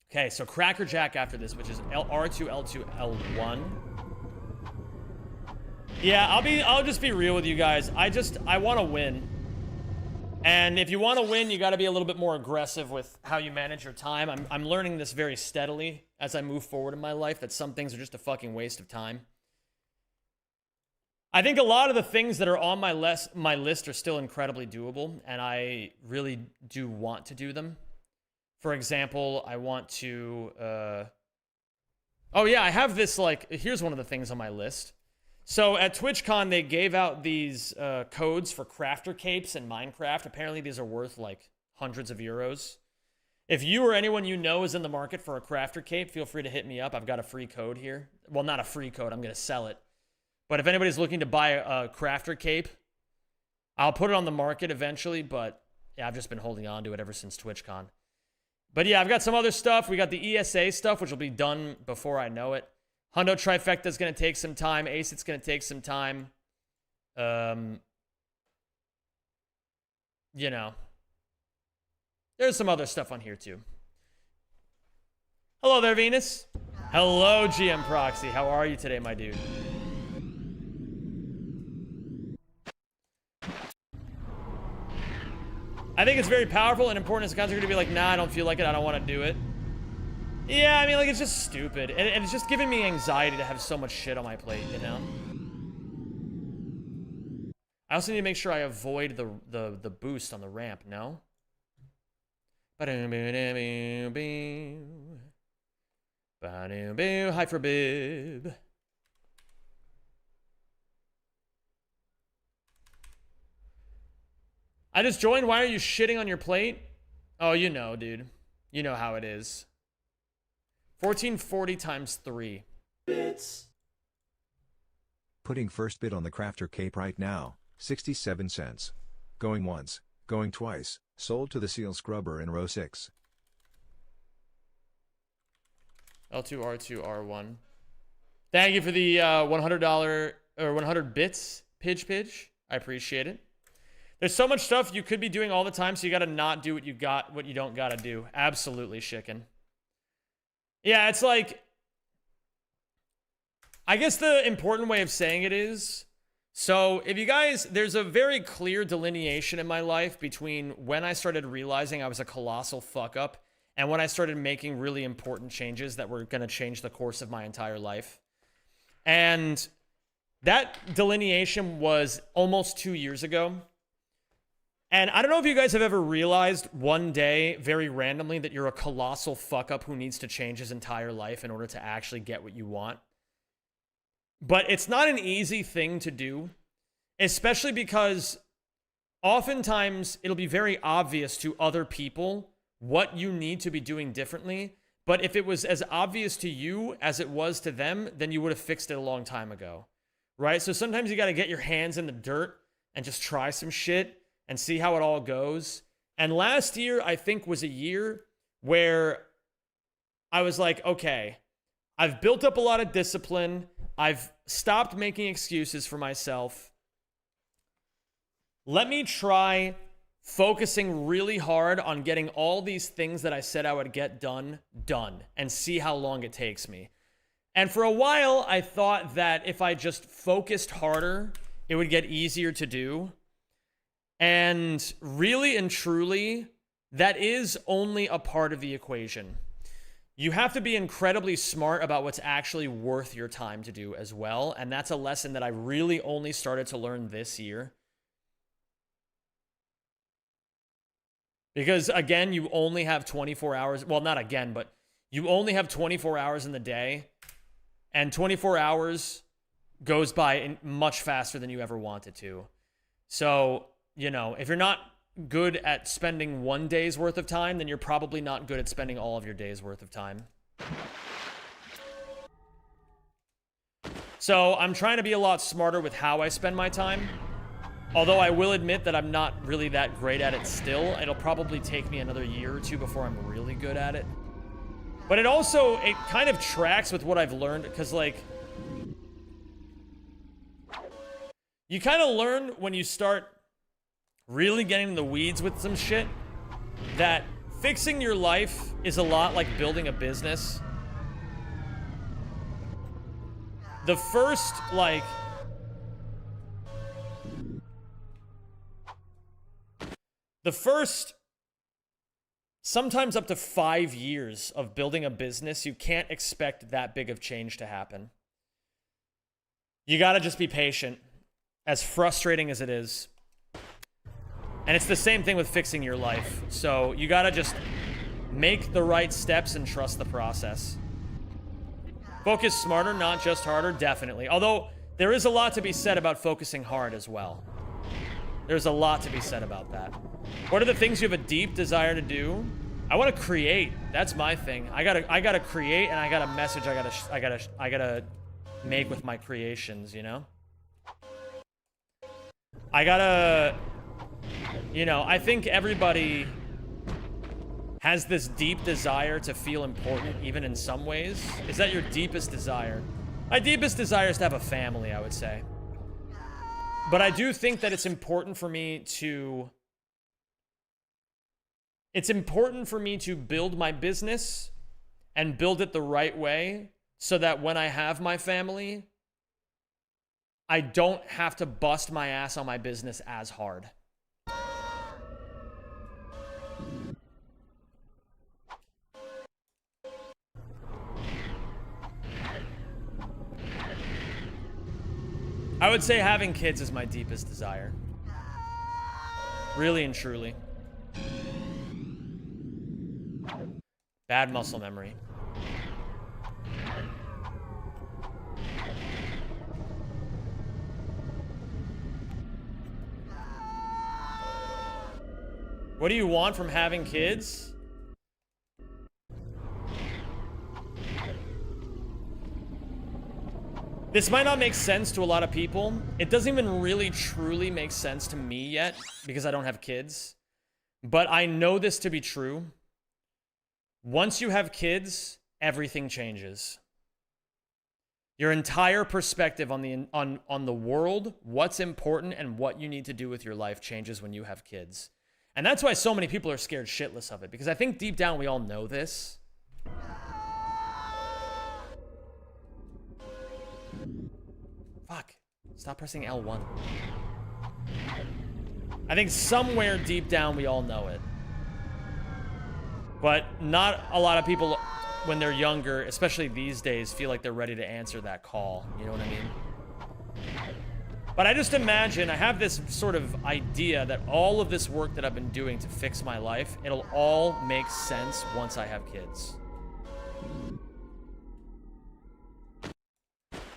Okay, so Cracker Jack after this, which is R2, L2, L1. Yeah, I'll just be real with you guys. I want to win. And if you want to win, you got to be a little bit more aggressive with how you manage your time. I'm learning this very steadily as I move forward in my life, that some things are just a fucking waste of time. I think a lot of the things that are on my list are still incredibly doable, and I really do want to do them. For example, I want to... Oh yeah, I have this, here's one of the things on my list. So at TwitchCon, they gave out these codes for crafter capes in Minecraft. Apparently, these are worth, hundreds of euros. If you or anyone you know is in the market for a crafter cape, feel free to hit me up. I've got a free code here. Well, not a free code. I'm going to sell it. But if anybody's looking to buy a crafter cape, I'll put it on the market eventually. But yeah, I've just been holding on to it ever since TwitchCon. But yeah, I've got some other stuff. We got the ESA stuff, which will be done before I know it. Hundo Trifecta is going to take some time. Ace, it's going to take some time. There's some other stuff on here too. Hello there, Venus. Hello, GM Proxy. How are you today, my dude? I think it's very powerful and important as a content to be like, nah, I don't feel like it. I don't want to do it. Yeah, I mean, like, it's just stupid. And it's just giving me anxiety to have so much shit on my plate, you know? I also need to make sure I avoid the boost on the ramp, no? Hi for bib. I just joined. Why are you shitting on your plate? Oh, you know, dude. You know how it is. 1440 times 3. Bits. Putting first bid on the crafter cape right now, 67 cents. Going once, going twice, sold to the seal scrubber in row 6. L2, R2, R1. Thank you for the $100 or 100 bits, Pidge. I appreciate it. There's so much stuff you could be doing all the time, so you gotta not do what you don't gotta do. Absolutely, chicken. Yeah, it's like, I guess the important way of saying it is, so if you guys, there's a very clear delineation in my life between when I started realizing I was a colossal fuck up and when I started making really important changes that were gonna change the course of my entire life. And that delineation was almost 2 years ago. And I don't know if you guys have ever realized one day, very randomly, that you're a colossal fuck up who needs to change his entire life in order to actually get what you want. But it's not an easy thing to do, especially because oftentimes it'll be very obvious to other people what you need to be doing differently. But if it was as obvious to you as it was to them, then you would have fixed it a long time ago, right? So sometimes you got to get your hands in the dirt and just try some shit and see how it all goes. And last year, I think, was a year where I was like, okay, I've built up a lot of discipline. I've stopped making excuses for myself. Let me try focusing really hard on getting all these things that I said I would get done, and see how long it takes me. And for a while, I thought that if I just focused harder, it would get easier to do. And really and truly, that is only a part of the equation. You have to be incredibly smart about what's actually worth your time to do as well. And that's a lesson that I really only started to learn this year. Because again, you only have 24 hours. Well, not again, but you only have 24 hours in the day. And 24 hours goes by much faster than you ever wanted to. So, you know, if you're not good at spending one day's worth of time, then you're probably not good at spending all of your days worth of time. So I'm trying to be a lot smarter with how I spend my time. Although I will admit that I'm not really that great at it still. It'll probably take me another year or two before I'm really good at it. But it kind of tracks with what I've learned, because like, you kind of learn when you start really getting in the weeds with some shit that fixing your life is a lot like building a business. The first, sometimes up to 5 years of building a business, you can't expect that big of change to happen. You gotta just be patient, as frustrating as it is. And it's the same thing with fixing your life. So you gotta just make the right steps and trust the process. Focus smarter, not just harder, definitely. Although there is a lot to be said about focusing hard as well. There's a lot to be said about that. What are the things you have a deep desire to do? I want to create. That's my thing. I gotta create, and I got a message I gotta make with my creations, you know? You know, I think everybody has this deep desire to feel important, even in some ways. Is that your deepest desire? My deepest desire is to have a family, I would say. But I do think that it's important for me to build my business and build it the right way so that when I have my family, I don't have to bust my ass on my business as hard. I would say having kids is my deepest desire. Really and truly. Bad muscle memory. What do you want from having kids? This might not make sense to a lot of people. It doesn't even really truly make sense to me yet because I don't have kids. But I know this to be true. Once you have kids, everything changes. Your entire perspective on the world, what's important, and what you need to do with your life changes when you have kids. And that's why so many people are scared shitless of it, because I think deep down we all know this. Fuck. Stop pressing L1. I think somewhere deep down we all know it. But not a lot of people, when they're younger, especially these days, feel like they're ready to answer that call. You know what I mean? But I just imagine, I have this sort of idea that all of this work that I've been doing to fix my life, it'll all make sense once I have kids.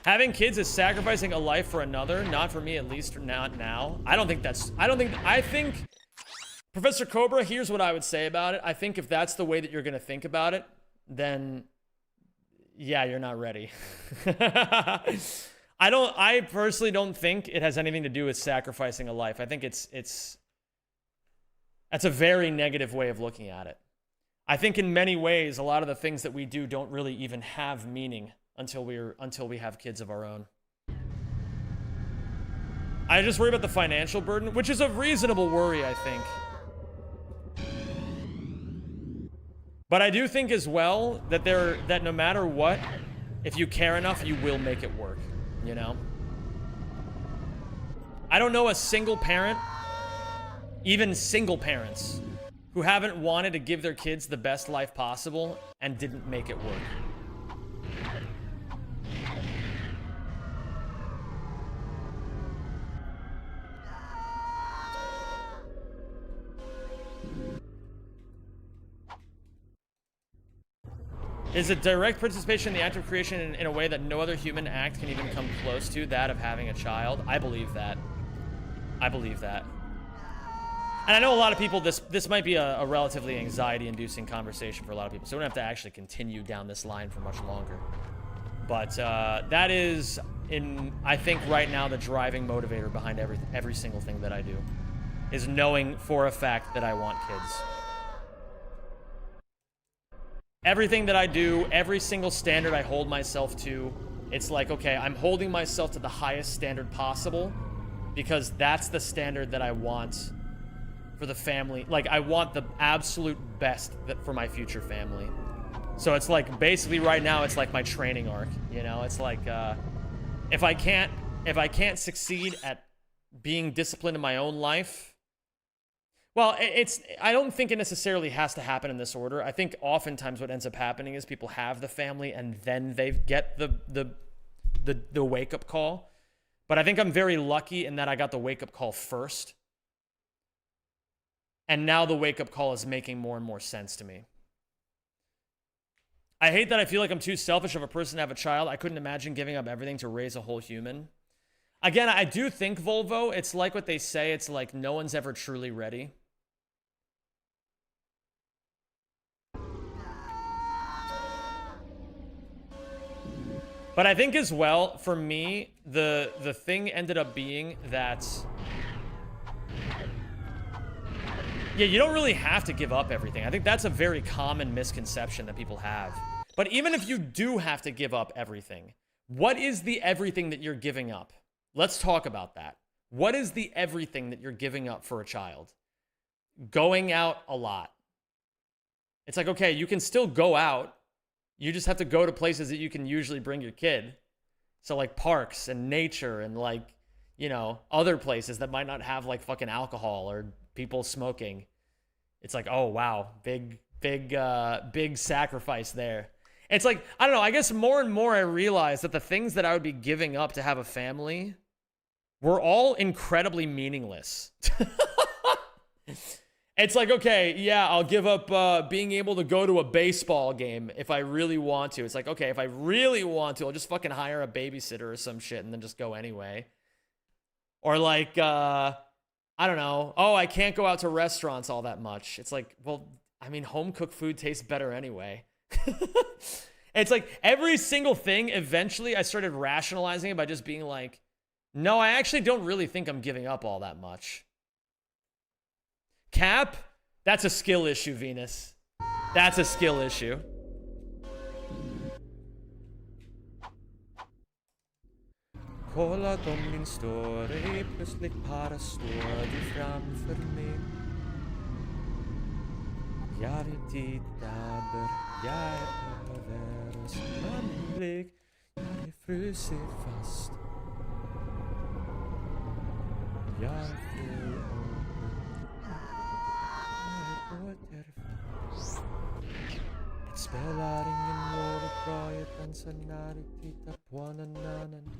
Having kids is sacrificing a life for another, not for me, at least not now. I think, Professor Cobra, here's what I would say about it. I think if that's the way that you're going to think about it, then yeah, you're not ready. I personally don't think it has anything to do with sacrificing a life. I think that's a very negative way of looking at it. I think in many ways, a lot of the things that we do don't really even have meaning until we have kids of our own. I just worry about the financial burden, which is a reasonable worry, I think. But I do think as well that that no matter what, if you care enough, you will make it work, you know? I don't know a single parent, even single parents, who haven't wanted to give their kids the best life possible and didn't make it work. Is a direct participation in the act of creation in a way that no other human act can even come close to, that of having a child? I believe that. I believe that. And I know a lot of people, this might be a relatively anxiety-inducing conversation for a lot of people, so we don't have to actually continue down this line for much longer. But that is, I think right now, the driving motivator behind every single thing that I do, is knowing for a fact that I want kids. Everything that I do, every single standard I hold myself to, it's like, okay, I'm holding myself to the highest standard possible because that's the standard that I want for the family. Like, I want the absolute best for my future family. So it's like, basically right now, it's like my training arc, you know? It's like, if I can't succeed at being disciplined in my own life, well, I don't think it necessarily has to happen in this order. I think oftentimes what ends up happening is people have the family and then they get the wake-up call. But I think I'm very lucky in that I got the wake-up call first. And now the wake-up call is making more and more sense to me. I hate that I feel like I'm too selfish of a person to have a child. I couldn't imagine giving up everything to raise a whole human. Again, I do think, Volvo, it's like what they say. It's like no one's ever truly ready. But I think as well, for me, the thing ended up being that, yeah, you don't really have to give up everything. I think that's a very common misconception that people have. But even if you do have to give up everything, what is the everything that you're giving up? Let's talk about that. What is the everything that you're giving up for a child? Going out a lot. It's like, okay, you can still go out. you just have to go to places that you can usually bring your kid. So like parks and nature and like, you know, other places that might not have like fucking alcohol or people smoking. It's like, oh wow, big sacrifice there. It's like, I don't know, I guess more and more I realize that the things that I would be giving up to have a family were all incredibly meaningless. It's like, okay, yeah, I'll give up being able to go to a baseball game if I really want to. It's like, okay, if I really want to, I'll just fucking hire a babysitter or some shit and then just go anyway. Or like, I don't know. Oh, I can't go out to restaurants all that much. It's like, well, I mean, home-cooked food tastes better anyway. It's like every single thing, eventually I started rationalizing it by just being like, no, I actually don't really think I'm giving up all that much. Cap? That's a skill issue, Venus. That's a skill issue. Kolla om min story, plötsligt bara står du framför mig. Jag vill titta, börjar över oss med blick. Jag är frusit fast. Jag är full det spelar ingen roll hur bra jag dansar när du tittar på nanan.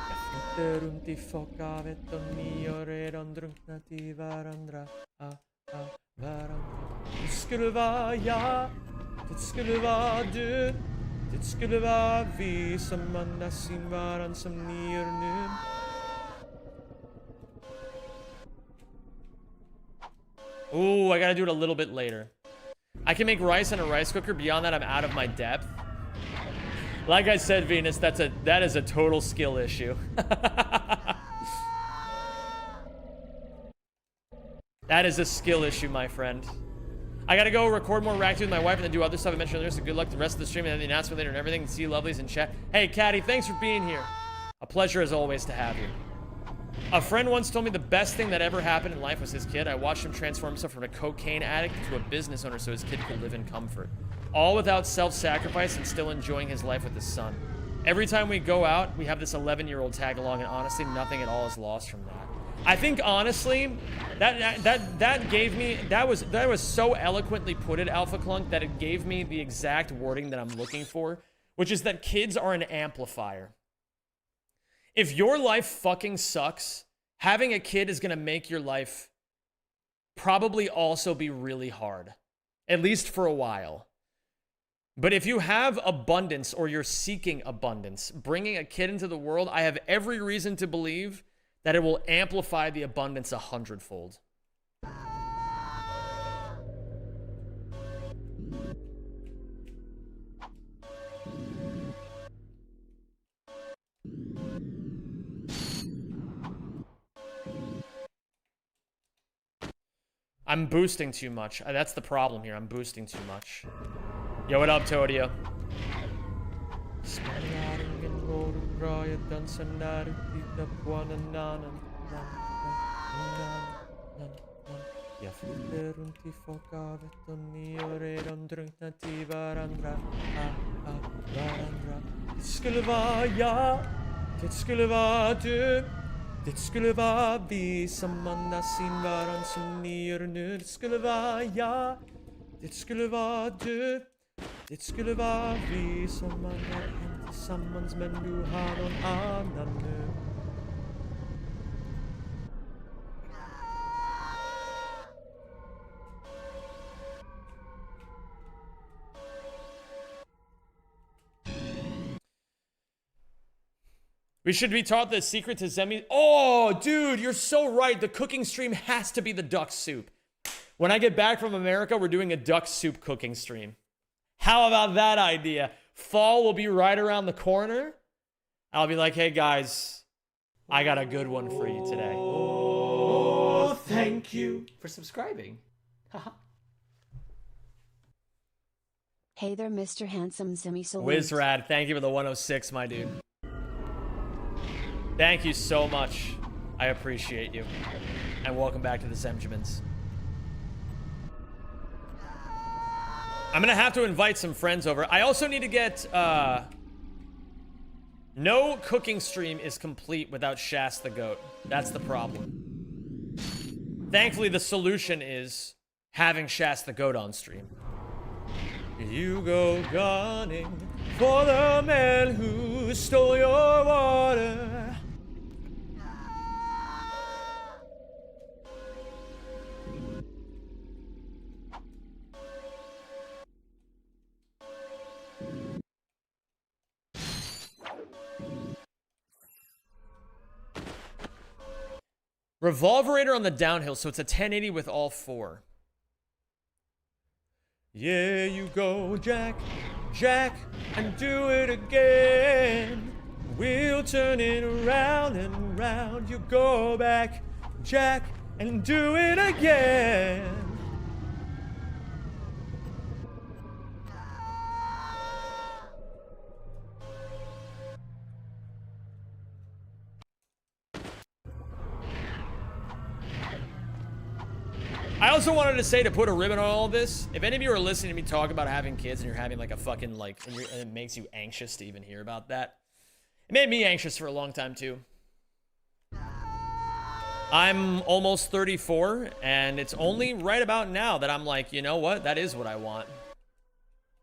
Jag flyter runt i folkhavet och ni har redan drunknat i varandra. Varandra. Det skulle vara jag, det skulle vara du, det skulle vara vi som andas in varann som ni gör nu. Ooh, I gotta do it a little bit later. I can make rice in a rice cooker. Beyond that, I'm out of my depth. Like I said, Venus, that is a total skill issue. That is a skill issue, my friend. I gotta go record more Ratchet with my wife and then do other stuff I mentioned earlier, so good luck the rest of the stream and then the announcement later and everything. See you lovelies in chat. Hey, Caddy, thanks for being here. A pleasure as always to have you. A friend once told me the best thing that ever happened in life was his kid. I watched him transform himself from a cocaine addict to a business owner so his kid could live in comfort. All without self-sacrifice and still enjoying his life with his son. Every time we go out, we have this 11-year-old tag along, and honestly, nothing at all is lost from that. I think honestly, that gave me, that was so eloquently put at Alpha Clunk that it gave me the exact wording that I'm looking for, which is that kids are an amplifier. If your life fucking sucks, having a kid is gonna make your life probably also be really hard, at least for a while. But if you have abundance or you're seeking abundance, bringing a kid into the world, I have every reason to believe that it will amplify the abundance 100-fold. I'm boosting too much. That's the problem here. I'm boosting too much. Yo, what up, Todio? Jag flyter runt i folkhavet och ni har redan drunknat i varandra. Varandra. Det skulle vara jag, det skulle vara du, det skulle vara vi som andas in varann som ni gör nu. Det skulle vara jag, det skulle vara du, det skulle vara vi som andar hem tillsammans, men du har någon annan nu. We should be taught the secret to Zemi. Oh, dude, you're so right. The cooking stream has to be the duck soup. When I get back from America, we're doing a duck soup cooking stream. How about that idea? Fall will be right around the corner. I'll be like, hey, guys, I got a good one for you today. Oh, thank you for subscribing. Hey there, Mr. Handsome Zimmy Salute. Wizrad, thank you for the 106, my dude. Thank you so much. I appreciate you. And welcome back to the Semjamins. I'm gonna have to invite some friends over. I also need to get, no cooking stream is complete without Shas the goat. That's the problem. Thankfully, the solution is having Shas the goat on stream. You go gunning for the man who stole your water. Revolverator on the downhill, so it's a 1080 with all four. Yeah, you go, Jack, Jack, and do it again. We'll turn it around and around. You go back, Jack, and do it again. I also wanted to say, to put a ribbon on all this, if any of you are listening to me talk about having kids and you're having like a fucking like, and it makes you anxious to even hear about that. It made me anxious for a long time too. I'm almost 34 and it's only right about now that I'm like, you know what? That is what I want.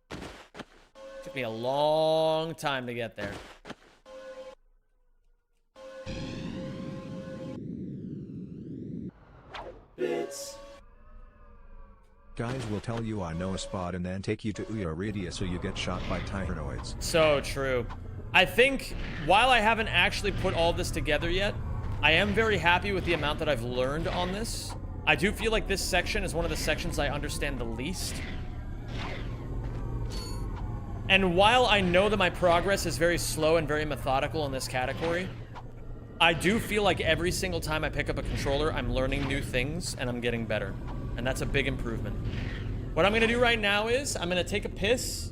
Took me a long time to get there. Bits. Guys will tell you I know a spot and then take you to Uyaridia so you get shot by tyrannoids. So true. I think while I haven't actually put all this together yet, I am very happy with the amount that I've learned on this. I do feel like this section is one of the sections I understand the least. And while I know that my progress is very slow and very methodical in this category, I do feel like every single time I pick up a controller, I'm learning new things and I'm getting better. And that's a big improvement. What I'm gonna do right now is, I'm gonna take a piss.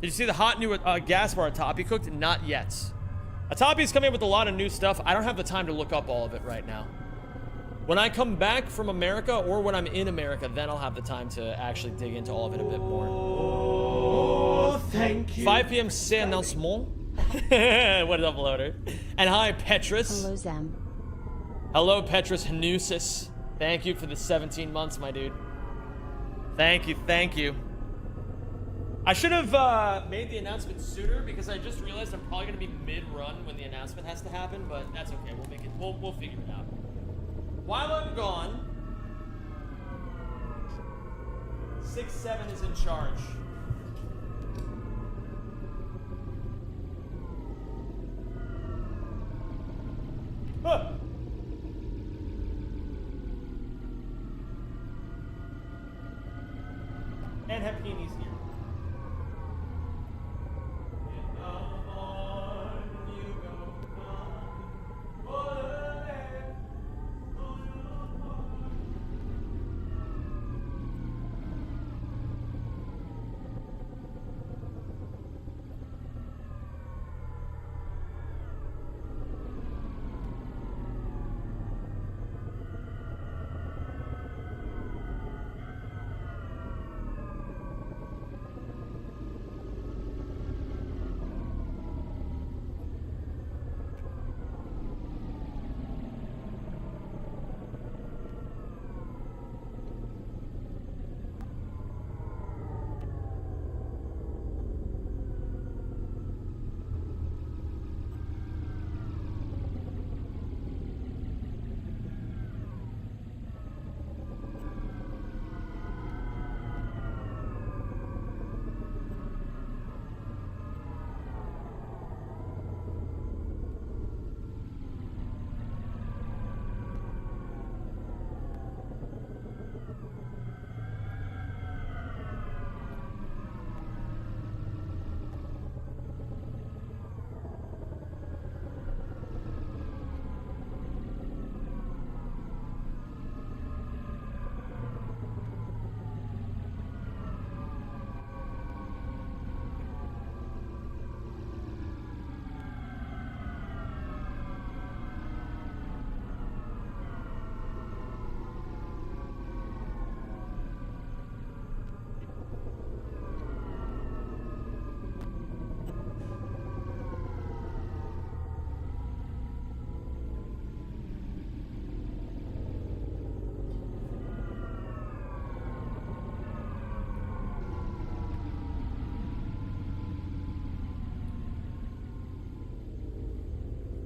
Did you see the hot new gas bar Atapi cooked? Not yet. Atapi's coming up with a lot of new stuff. I don't have the time to look up all of it right now. When I come back from America, or when I'm in America, then I'll have the time to actually dig into all of it a bit more. Oh, thank you. 5 p.m. c'est announcement. What is up, loader? And hi, Petrus. Hello, Zem. Hello, Petrus Hanusis. Thank you for the 17 months, my dude. Thank you, thank you. I should have made the announcement sooner because I just realized I'm probably gonna be mid-run when the announcement has to happen, but that's okay. We'll make it. We'll figure it out. While I'm gone, 6-7 is in charge. Huh. And Hepini's here.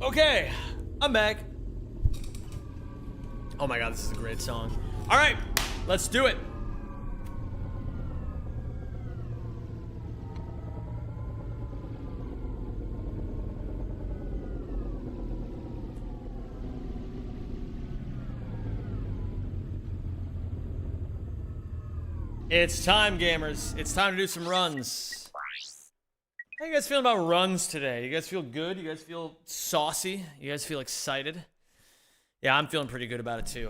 Okay, I'm back. Oh my god, this is a great song. All right, let's do it. It's time, gamers. It's time to do some runs. How you guys feeling about runs today? You guys feel good? You guys feel saucy? You guys feel excited? Yeah, I'm feeling pretty good about it too.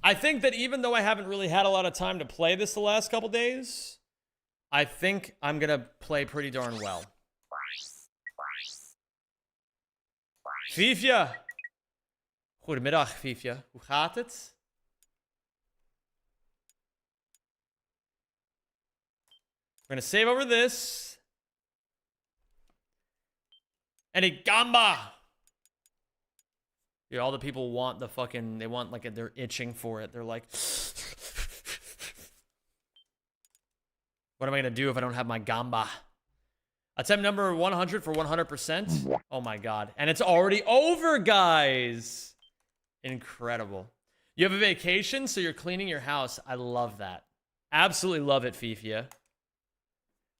I think that even though I haven't really had a lot of time to play this the last couple days, I think I'm gonna play pretty darn well. Fiefje. Goedemiddag, Fiefje. Hoe gaat het? We're gonna save over this. And a gamba. Yeah, all the people want the fucking, they want like they're itching for it. They're like, what am I gonna do if I don't have my gamba? Attempt number 100 for 100%. Oh my god. And it's already over, guys. Incredible. You have a vacation, so you're cleaning your house. I love that. Absolutely love it, Fifia.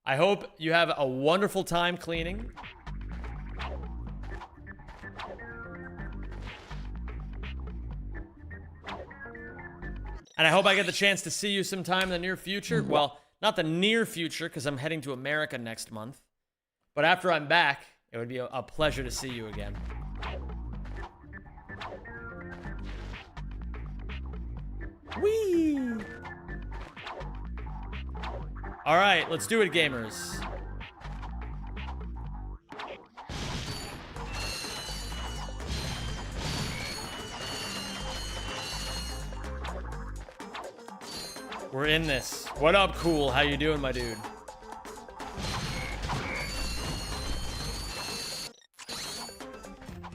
I hope you have a wonderful time cleaning. And I hope I get the chance to see you sometime in the near future. Well, not the near future, because I'm heading to America next month. But after I'm back, it would be a pleasure to see you again. Whee! All right, let's do it, gamers. We're in this. What up, Cool? How you doing, my dude?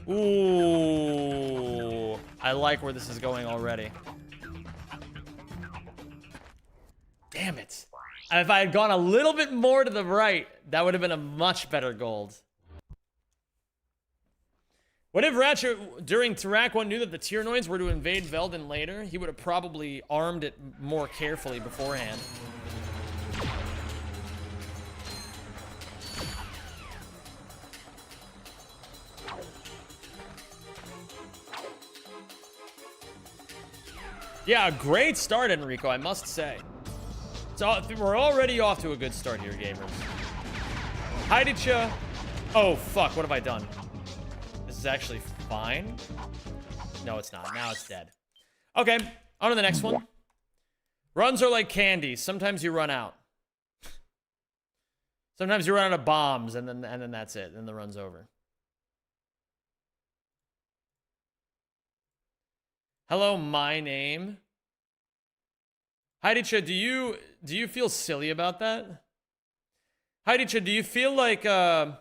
Ooh. I like where this is going already. Damn it. If I had gone a little bit more to the right, that would have been a much better gold. What if Ratchet, during Tarak 1, knew that the Tyranoids were to invade Velden later? He would have probably armed it more carefully beforehand. Yeah, great start, Enrico, I must say. So we're already off to a good start here, gamers. Heidicha. Oh, fuck, what have I done? This is actually fine. No, it's not. Now it's dead. Okay, on to the next one. Runs are like candy. Sometimes you run out. Sometimes you run out of bombs, and then that's it. Then the run's over. Hello, my name. Heidicha, do you feel silly about that? Heidicha, do you feel like I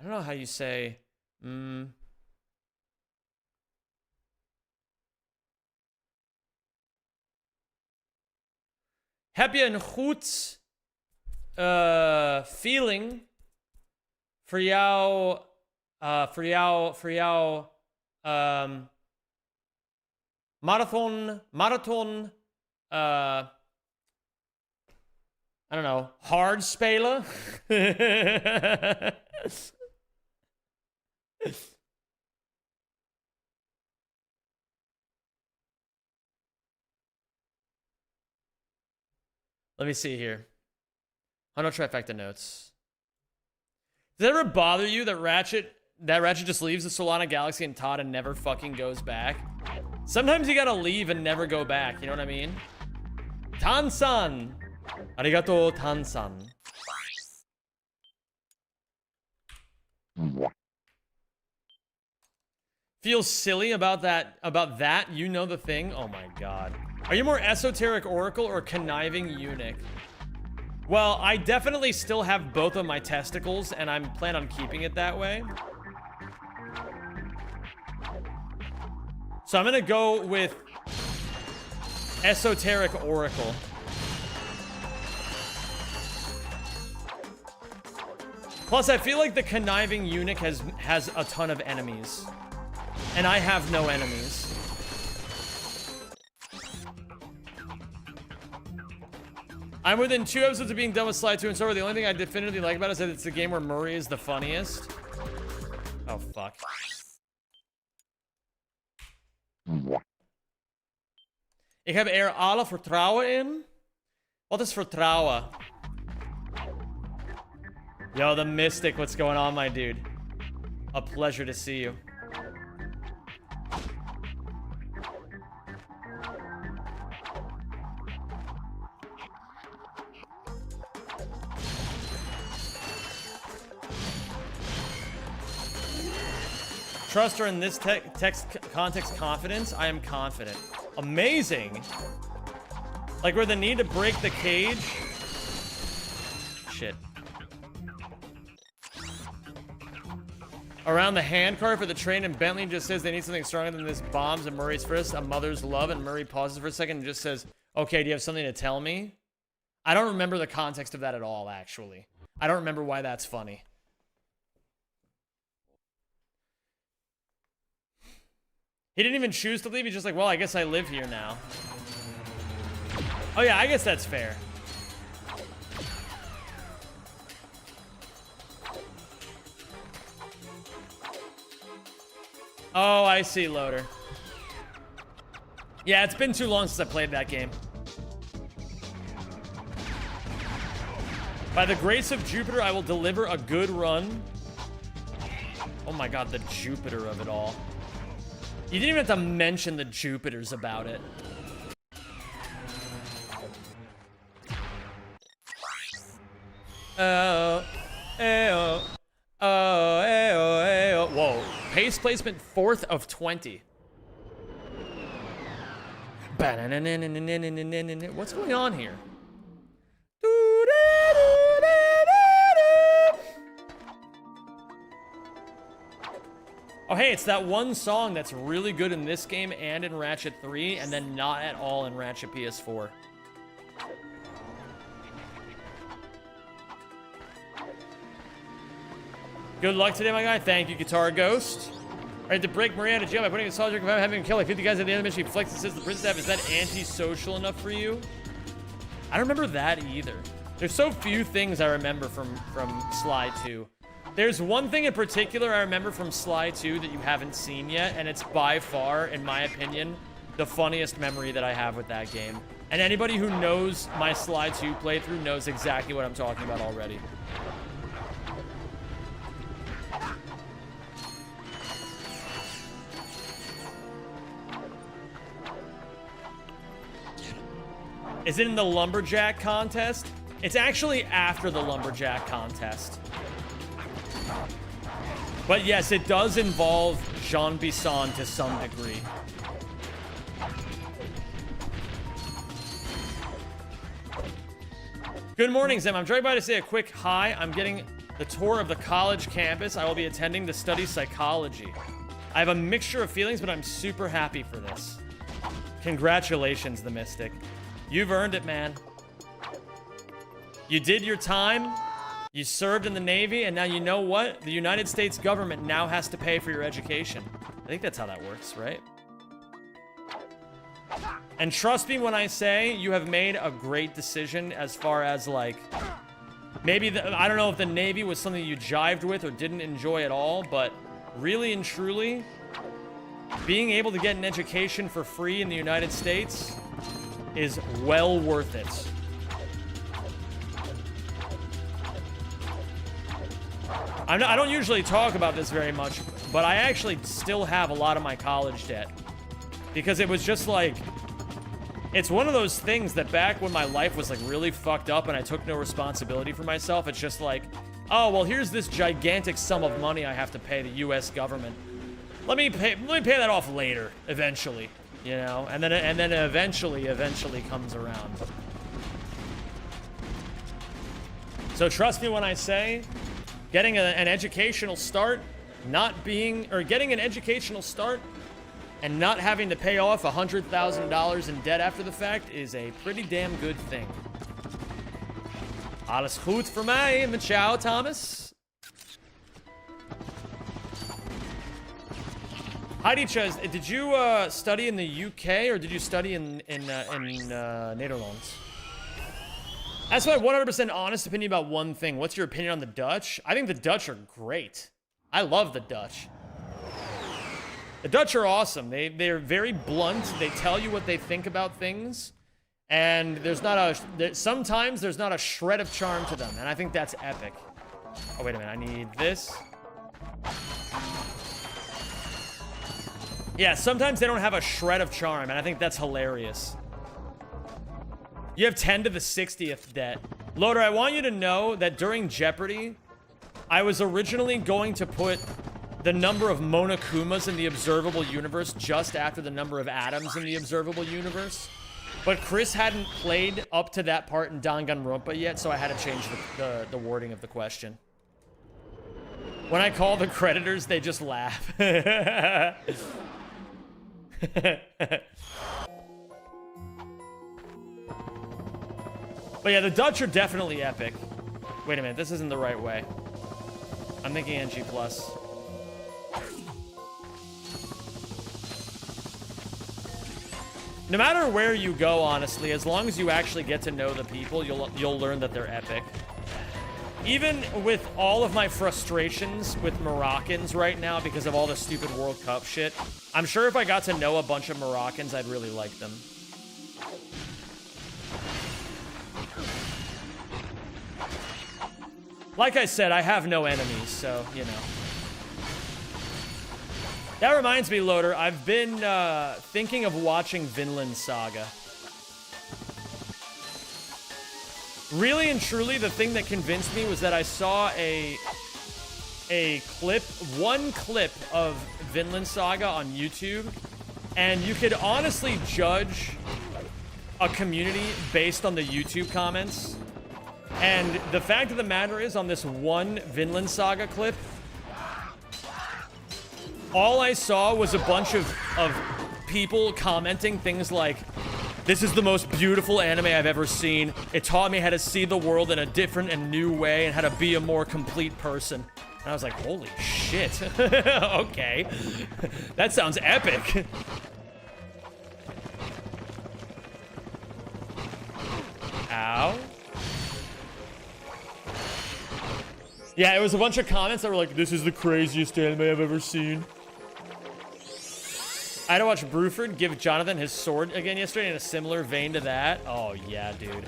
don't know how you say Heb je een goed feeling voor jou marathon I don't know, hard spelen? Let me see here. Hundo trifecta notes. Does it ever bother you that Ratchet just leaves the Solana Galaxy and Todd and never fucking goes back? Sometimes you gotta leave and never go back, you know what I mean? Tan-san! Arigato, Tan-san. Feels silly about that? You know the thing? Oh my god. Are you more esoteric oracle or conniving eunuch? Well, I definitely still have both of my testicles, and I'm plan on keeping it that way. So I'm gonna go with esoteric oracle. Plus, I feel like the conniving eunuch has a ton of enemies. And I have no enemies. I'm within 2 episodes of being done with Sly 2 and so the only thing I definitively like about it is that it's the game where Murray is the funniest. Oh, fuck. Ik heb alle vertrouwen in. Wat is vertrouwen? Yo, the Mystic, what's going on, my dude? A pleasure to see you. Trust her in this text context confidence. I am confident. Amazing. Like where the need to break the cage. Shit. Around the handcart for the train, and Bentley just says they need something stronger than this bombs and Murray's first. A mother's love, and Murray pauses for a second and just says, okay, do you have something to tell me? I don't remember the context of that at all, actually. I don't remember why that's funny. He didn't even choose to leave. He's just like, well, I guess I live here now. Oh, yeah, I guess that's fair. Oh, I see, Loader. Yeah, it's been too long since I played that game. By the grace of Jupiter, I will deliver a good run. Oh my god, the Jupiter of it all. You didn't even have to mention the Jupiters about it. Whoa. Pace placement 4th of 20. What's going on here? Oh, hey, it's that one song that's really good in this game and in Ratchet 3, and then not at all in Ratchet PS4. Good luck today, my guy. Thank you, Guitar Ghost. All right, to break Maria out of jail by putting a soldier without having him kill like 50 guys at the end of the mission. He flexes and says the prison staff, is that anti-social enough for you? I don't remember that either. There's so few things I remember from Sly 2. There's one thing in particular I remember from Sly 2 that you haven't seen yet, and it's by far, in my opinion, the funniest memory that I have with that game. And anybody who knows my Sly 2 playthrough knows exactly what I'm talking about already. Is it in the Lumberjack contest? It's actually after the Lumberjack contest. But yes, it does involve Jean Bisson to some degree. Good morning, Zem. I'm driving by to say a quick hi. I'm getting the tour of the college campus. I will be attending to study psychology. I have a mixture of feelings, but I'm super happy for this. Congratulations, the Mystic. You've earned it, man. You did your time. You served in the Navy, and now you know what? The United States government now has to pay for your education. I think that's how that works, right? And trust me when I say you have made a great decision as far as, like, maybe, I don't know if the Navy was something you jived with or didn't enjoy at all, but really and truly, being able to get an education for free in the United States is well worth it. I don't usually talk about this very much, but I actually still have a lot of my college debt. Because it was just like, it's one of those things that back when my life was like really fucked up and I took no responsibility for myself, it's just like, oh, well, here's this gigantic sum of money I have to pay the US government. Let me pay that off later, eventually, you know? And then eventually comes around. So trust me when I say, getting an educational start, getting an educational start and not having to pay off $100,000 in debt after the fact is a pretty damn good thing. Alles goed voor mij, ciao, Thomas. Heidi Ches, did you study in the UK or did you study in Netherlands? That's my 100% honest opinion about one thing. What's your opinion on the Dutch? I think the Dutch are great. I love the Dutch. The Dutch are awesome. They're very blunt. They tell you what they think about things. And sometimes there's not a shred of charm to them. And I think that's epic. Oh, wait a minute. I need this. Yeah, sometimes they don't have a shred of charm. And I think that's hilarious. You have 10 to the 60th debt. Loader, I want you to know that during Jeopardy, I was originally going to put the number of Monokumas in the observable universe just after the number of atoms in the observable universe. But Chris hadn't played up to that part in Danganronpa yet, so I had to change the wording of the question. When I call the creditors, they just laugh. But yeah, the Dutch are definitely epic. Wait a minute, this isn't the right way. I'm thinking NG+. No matter where you go, honestly, as long as you actually get to know the people, you'll learn that they're epic. Even with all of my frustrations with Moroccans right now because of all the stupid World Cup shit, I'm sure if I got to know a bunch of Moroccans, I'd really like them. Like I said, I have no enemies, so, you know. That reminds me, Loader, I've been thinking of watching Vinland Saga. Really and truly, the thing that convinced me was that I saw one clip of Vinland Saga on YouTube, and you could honestly judge a community based on the YouTube comments. And the fact of the matter is, on this one Vinland Saga clip, all I saw was a bunch of people commenting things like, "This is the most beautiful anime I've ever seen. It taught me how to see the world in a different and new way and how to be a more complete person." And I was like, holy shit. Okay. That sounds epic. Ow. Yeah, it was a bunch of comments that were like, "This is the craziest anime I've ever seen." I had to watch Bruford give Jonathan his sword again yesterday in a similar vein to that. Oh, yeah, dude.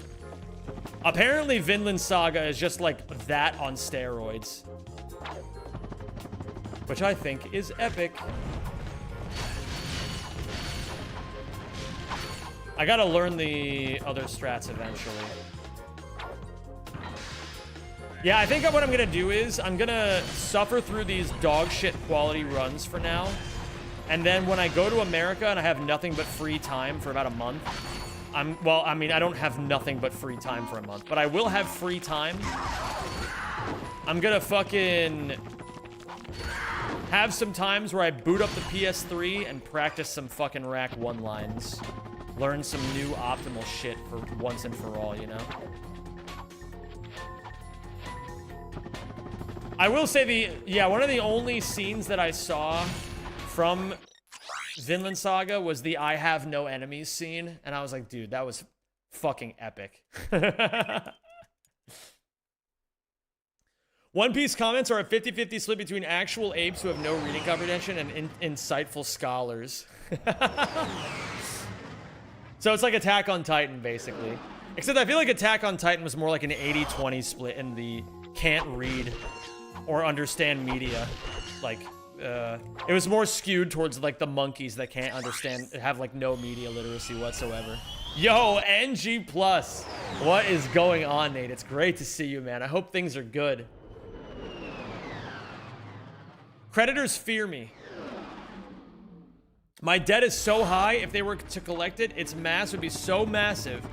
Apparently, Vinland Saga is just like that on steroids. Which I think is epic. I gotta learn the other strats eventually. Yeah, I think what I'm gonna do is I'm gonna suffer through these dog shit quality runs for now. And then when I go to America and I have nothing but free time for about a month, I don't have nothing but free time for a month, but I will have free time. I'm gonna fucking have some times where I boot up the PS3 and practice some fucking rack one lines. Learn some new optimal shit for once and for all, you know? I will say one of the only scenes that I saw from Vinland Saga was the "I have no enemies" scene, and I was like, dude, that was fucking epic. One Piece comments are a 50-50 split between actual apes who have no reading comprehension and insightful scholars. So it's like Attack on Titan, basically. Except I feel like Attack on Titan was more like an 80-20 split in the can't read or understand media. Like, it was more skewed towards like the monkeys that can't understand, have like no media literacy whatsoever. Yo, NG+. What is going on, Nate? It's great to see you, man. I hope things are good. Creditors fear me. My debt is so high, if they were to collect it, its mass would be so massive,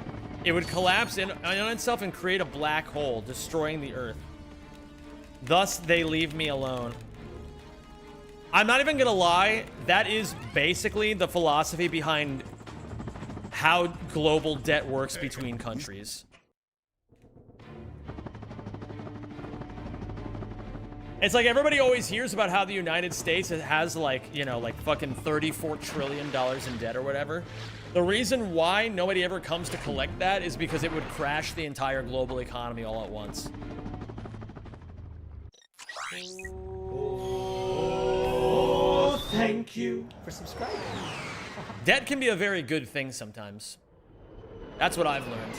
it would collapse in on itself and create a black hole, destroying the Earth. Thus, they leave me alone. I'm not even gonna lie, that is basically the philosophy behind how global debt works between countries. It's like everybody always hears about how the United States has like, you know, like fucking $34 trillion in debt or whatever. The reason why nobody ever comes to collect that is because it would crash the entire global economy all at once. Oh, thank you for subscribing. Debt can be a very good thing sometimes. That's what I've learned.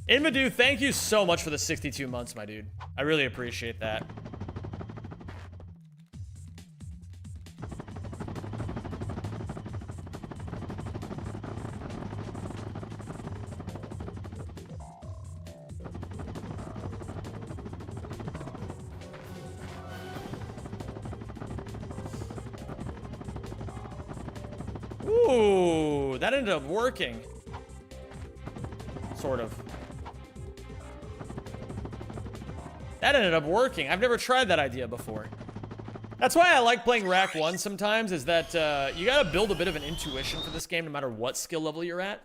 Inmadu, thank you so much for the 62 months, my dude. I really appreciate that. Ooh, that ended up working. Sort of. That ended up working. I've never tried that idea before. That's why I like playing Rack 1 sometimes, is that you gotta build a bit of an intuition for this game no matter what skill level you're at.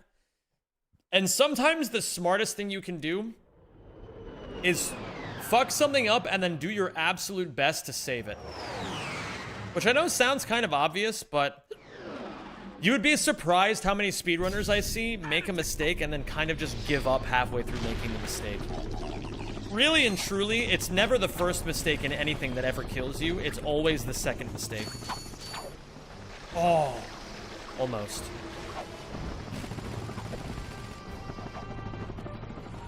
And sometimes the smartest thing you can do is fuck something up and then do your absolute best to save it. Which I know sounds kind of obvious, but you would be surprised how many speedrunners I see make a mistake and then kind of just give up halfway through making the mistake. Really and truly, it's never the first mistake in anything that ever kills you. It's always the second mistake. Oh, almost.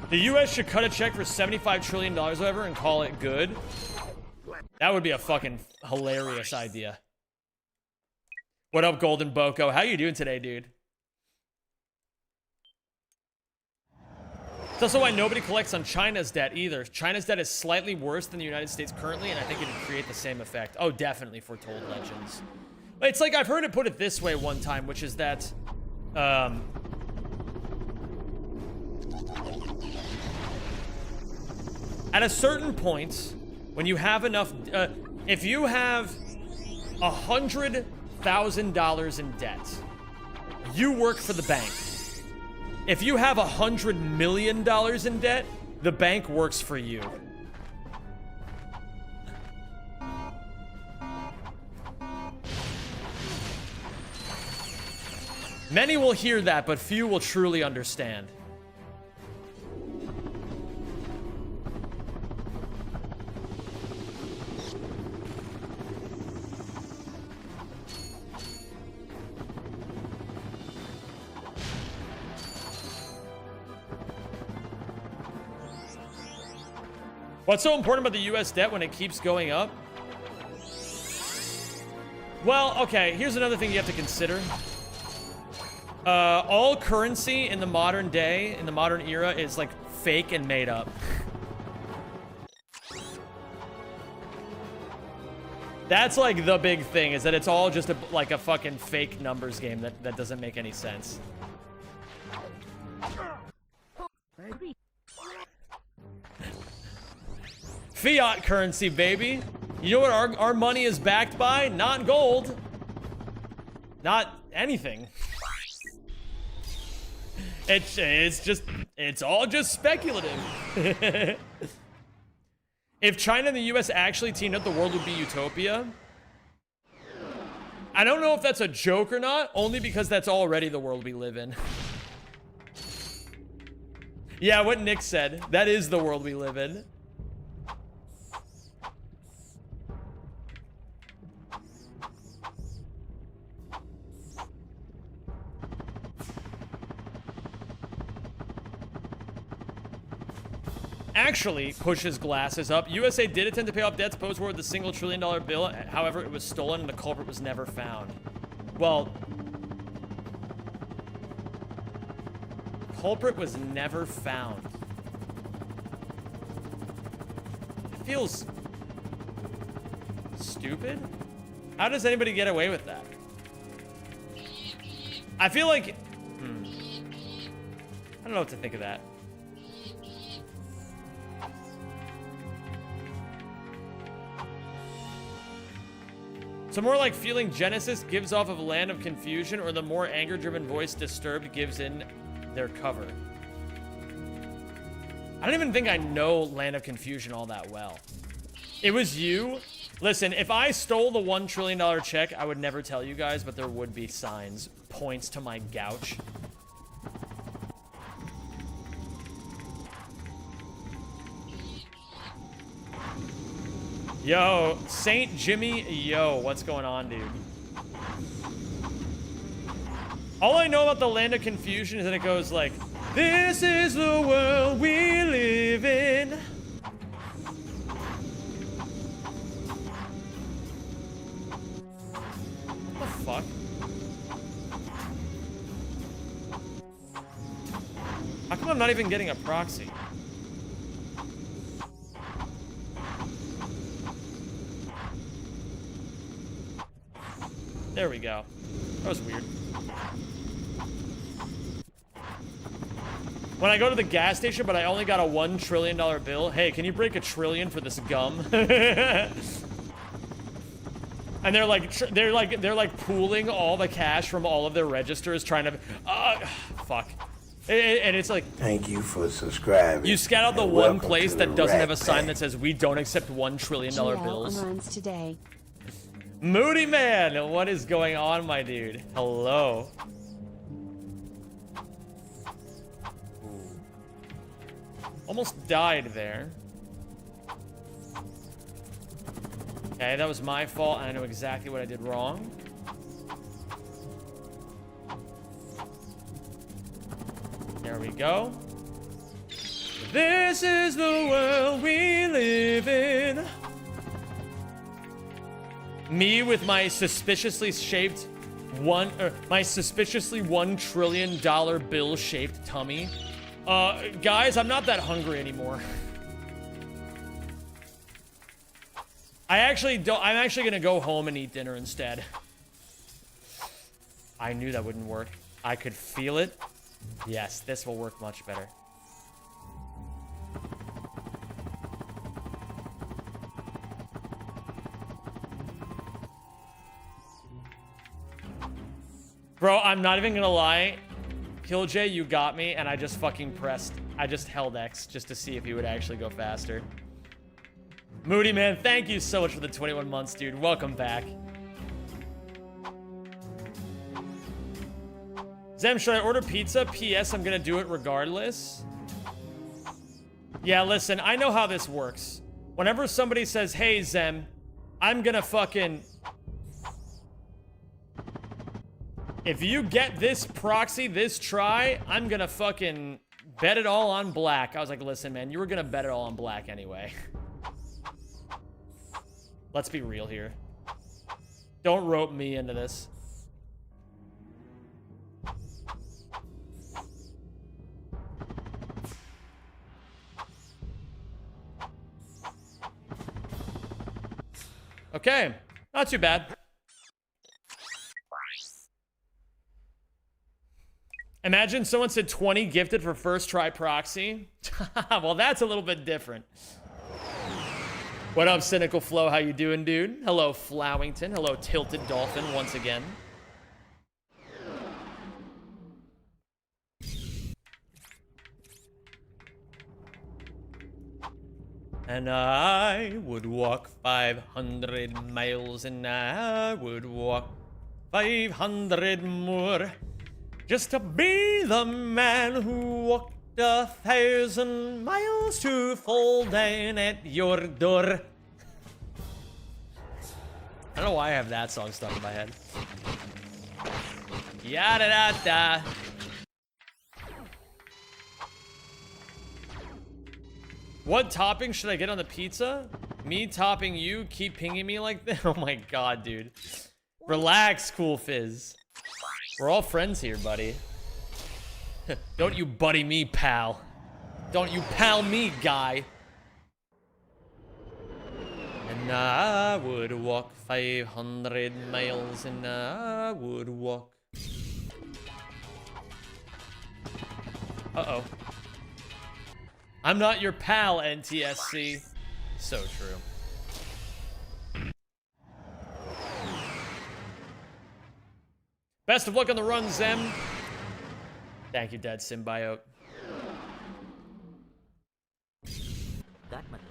The US should cut a check for $75 trillion or whatever and call it good. That would be a fucking hilarious idea. What up, Golden Boko? How you doing today, dude? It's also why nobody collects on China's debt either. China's debt is slightly worse than the United States currently, and I think it would create the same effect. Oh, definitely, Foretold Legends. It's like, I've heard it put it this way one time, which is that, at a certain point, when you have enough, if you have $100,000 in debt, you work for the bank. If you have $100 million in debt, the bank works for you. Many will hear that, but few will truly understand. What's so important about the US debt when it keeps going up? Well, okay, here's another thing you have to consider. All currency in the modern day, in the modern era, is like fake and made up. That's like the big thing, is that it's all just like a fucking fake numbers game that doesn't make any sense. Fiat currency, baby. You know what our money is backed by? Not gold. Not anything. It's all just speculative. If China and the US actually teamed up, the world would be utopia. I don't know if that's a joke or not, only because that's already the world we live in. Yeah, what Nick said. That is the world we live in. Actually pushes glasses up. USA did attempt to pay off debts post-war with the single $1 trillion bill. However, it was stolen and the culprit was never found. Well, culprit was never found. It feels stupid. How does anybody get away with that? I feel like, I don't know what to think of that. So more like feeling Genesis gives off of Land of Confusion, or the more anger-driven voice Disturbed gives in their cover. I don't even think I know Land of Confusion all that well. It was you? Listen, if I stole the $1 trillion check, I would never tell you guys, but there would be signs. Points to my gouch. Yo, Saint Jimmy, yo, what's going on, dude? All I know about the Land of Confusion is that it goes like, this is the world we live in. What the fuck? How come I'm not even getting a proxy? There we go. That was weird. When I go to the gas station, but I only got a $1 trillion bill. Hey, can you break $1 trillion for this gum? And they're like pooling all the cash from all of their registers, trying to. Fuck. And it's like. Thank you for subscribing. You scout out the one place that doesn't have a sign that says we don't accept $1 trillion bills. Today. Moody man, what is going on, my dude? Hello. Almost died there. Okay, that was my fault, and I know exactly what I did wrong. There we go. This is the world we live in. Me with my suspiciously shaped $1 trillion bill shaped tummy. Guys, I'm not that hungry anymore. I'm actually gonna go home and eat dinner instead. I knew that wouldn't work. I could feel it. Yes, this will work much better. Bro, I'm not even gonna lie. Killj, you got me, and I just fucking I just held X just to see if he would actually go faster. Moody man, thank you so much for the 21 months, dude. Welcome back. Zem, should I order pizza? P.S. I'm gonna do it regardless. Yeah, listen, I know how this works. Whenever somebody says, hey, Zem, I'm gonna fucking... If you get this proxy, this try, I'm gonna fucking bet it all on black. I was like, listen, man, you were gonna bet it all on black anyway. Let's be real here. Don't rope me into this. Okay, not too bad. Imagine someone said 20 gifted for first try proxy. Well, that's a little bit different. What up, Cynical Flow? How you doing, dude? Hello, Flowington. Hello, Tilted Dolphin, once again. And I would walk 500 miles, and I would walk 500 more, just to be the man who walked 1,000 miles to fall down at your door. I don't know why I have that song stuck in my head. Yada da da. What topping should I get on the pizza? Me topping you? Keep pinging me like that? Oh my god, dude. Relax, Cool Fizz. We're all friends here, buddy. Don't you buddy me, pal. Don't you pal me, guy. And I would walk 500 miles, and I would walk. Uh-oh. I'm not your pal, NTSC. So true. Best of luck on the run, Zem. Thank you, Dead Symbiote. That much.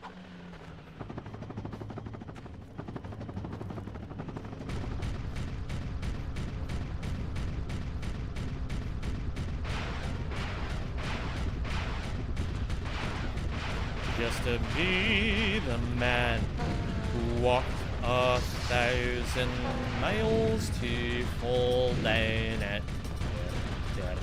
Just to be the man who walked 1,000 miles to fall down at dead.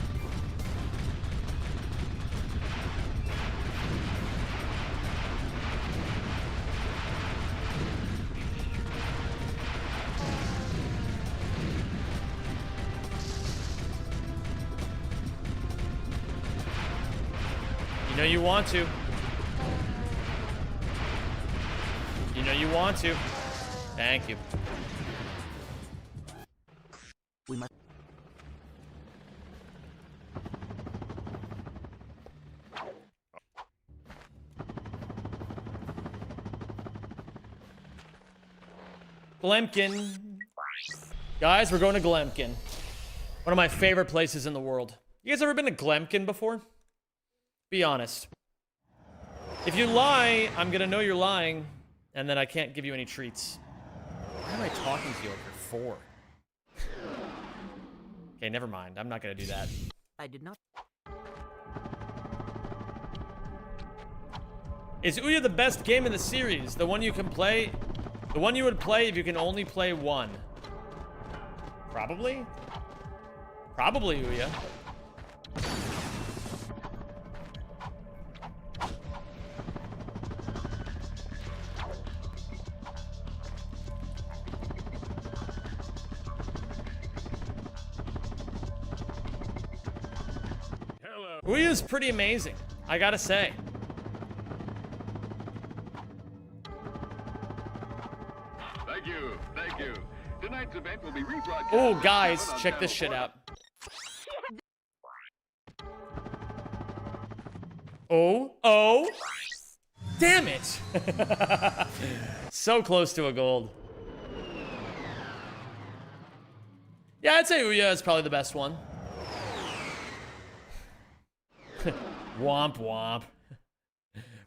You know you want to. You know you want to. Thank you. We must. Glemkin. Guys, we're going to Glemkin. One of my favorite places in the world. You guys ever been to Glemkin before? Be honest. If you lie, I'm gonna know you're lying, and then I can't give you any treats. Why am I talking to you like you're 4? Okay, never mind. I'm not gonna do that. I did not. Is Ouya the best game in the series? The one you can play? The one you would play if you can only play one? Probably? Probably Ouya. Ouya's pretty amazing, I gotta say. Thank you, thank you. Tonight's event will be rebroadcast. Oh, guys, check this shit out. Oh. Damn it. So close to a gold. Yeah, I'd say Ouya is probably the best one. Womp womp.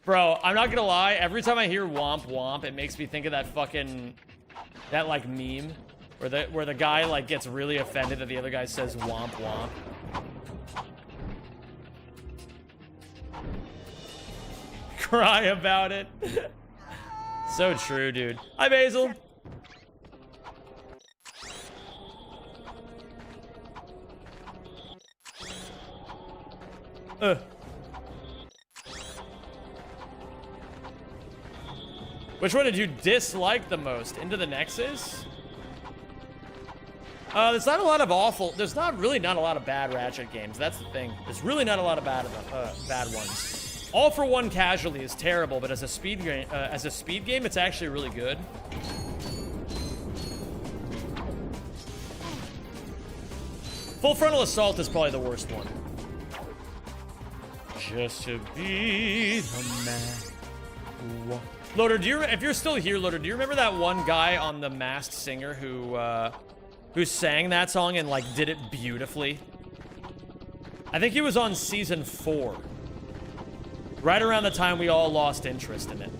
Bro, I'm not gonna lie, every time I hear womp womp, it makes me think of that fucking, that like meme where the guy like gets really offended that the other guy says womp womp. Cry about it. So true, dude. Hi, Basil. Which one did you dislike the most? Into the Nexus? There's not a lot of awful. There's really not a lot of bad Ratchet games. That's the thing. There's really not a lot of bad ones. All for One Casualty is terrible, but as a speed game, it's actually really good. Full Frontal Assault is probably the worst one. Just to be the man. Loader, if you're still here, Loader, do you remember that one guy on The Masked Singer who sang that song and like did it beautifully? I think he was on season 4. Right around the time we all lost interest in it.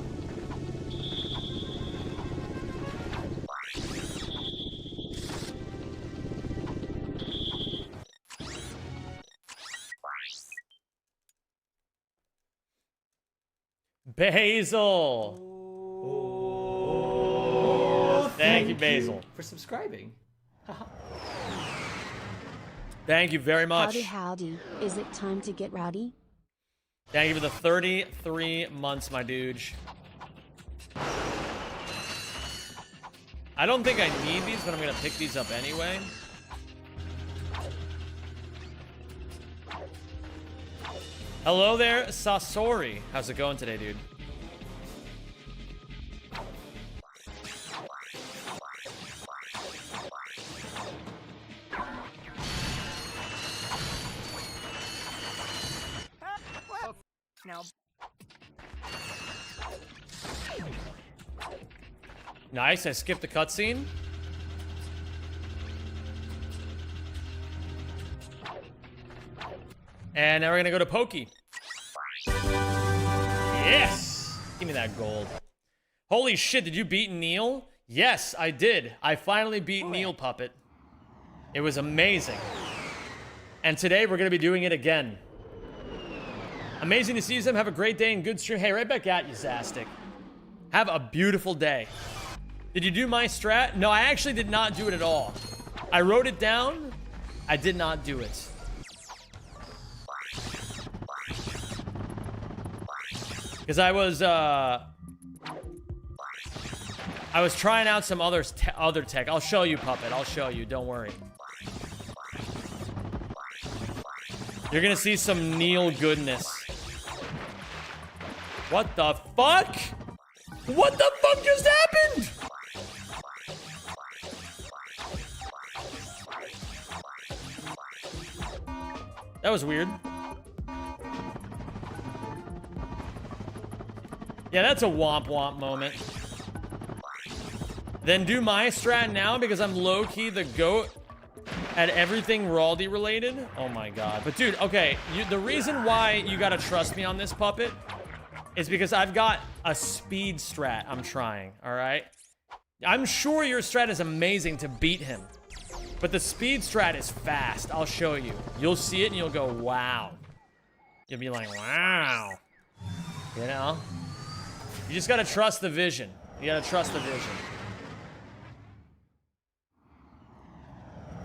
Basil. Oh, Thank you, Basil. For subscribing. Thank you very much. Howdy. Is it time to get rowdy? Thank you for the 33 months, my dude. I don't think I need these, but I'm gonna pick these up anyway. Hello there, Sasori. How's it going today, dude? Now. Nice, I skipped the cutscene. And now we're gonna go to Pokey. Yes! Give me that gold. Holy shit, did you beat Neil? Yes, I did. I finally beat Neil Puppet. It was amazing. And today we're gonna be doing it again. Amazing to see you, Zim. Have a great day and good stream. Hey, right back at you, Zastic. Have a beautiful day. Did you do my strat? No, I actually did not do it at all. I wrote it down. I did not do it. Because I was trying out some other tech. I'll show you, Puppet. I'll show you. Don't worry. You're gonna see some Neil goodness. What the fuck? What the fuck just happened? That was weird. Yeah, that's a womp womp moment. Then do my strat now because I'm low-key the GOAT at everything Raldi related. Oh my god. But dude, okay, the reason why you gotta trust me on this, Puppet, is because I've got a speed strat I'm trying, alright? I'm sure your strat is amazing to beat him. But the speed strat is fast. I'll show you. You'll see it and you'll go, wow. You'll be like, wow. You know? You just gotta trust the vision. You gotta trust the vision.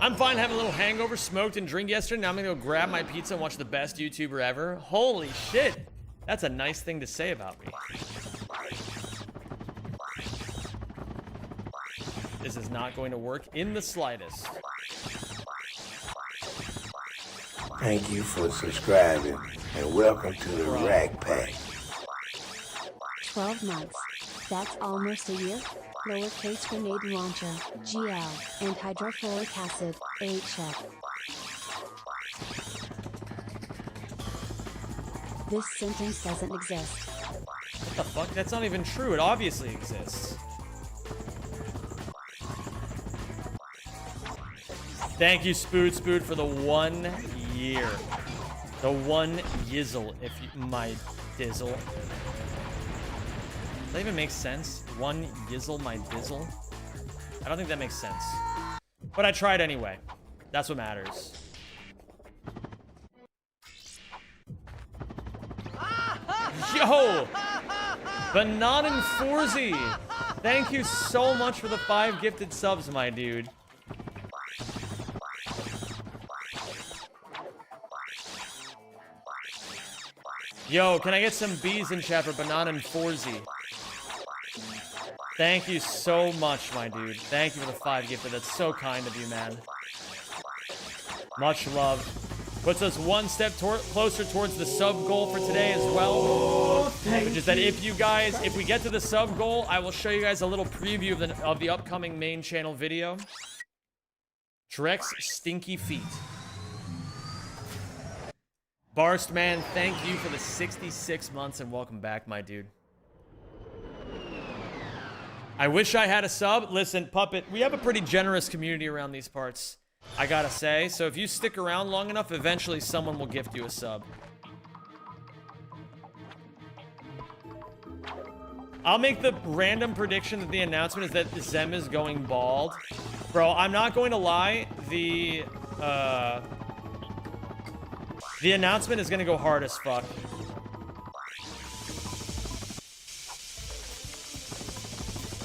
I'm fine having a little hangover, smoked and drink yesterday. Now I'm gonna go grab my pizza and watch the best YouTuber ever. Holy shit. That's a nice thing to say about me. This is not going to work in the slightest. Thank you for subscribing and welcome to the Rack Pack. 12 months. That's almost a year. Lowercase grenade launcher, GL, and hydrofluoric acid, HF. This sentence doesn't exist. What the fuck? That's not even true. It obviously exists. Thank you, Spood, for the 1 year. The 1 yizzle, if you, my dizzle. Does that even make sense? 1 yizzle, my dizzle? I don't think that makes sense. But I tried anyway. That's what matters. Yo! Bananan Forzy! Thank you so much for the 5 gifted subs, my dude. Yo, can I get some B's in chat for Bananan Forzy? Thank you so much, my dude. Thank you for the 5 gifted. That's so kind of you, man. Much love. Puts us one step closer towards the sub goal for today as well. Which is that if we get to the sub goal, I will show you guys a little preview of the upcoming main channel video. Drek's Stinky Feet. Barstman, thank you for the 66 months and welcome back, my dude. I wish I had a sub. Listen, Puppet, we have a pretty generous community around these parts, I gotta say. So if you stick around long enough, eventually someone will gift you a sub. I'll make the random prediction that the announcement is that Zem is going bald. Bro, I'm not going to lie. The announcement is gonna go hard as fuck.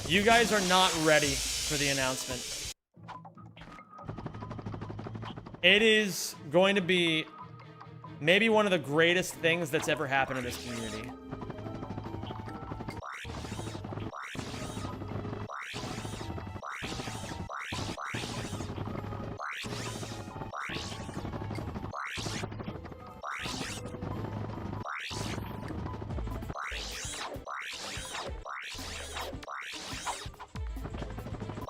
You guys are not ready for the announcement. It is going to be maybe one of the greatest things that's ever happened in this community.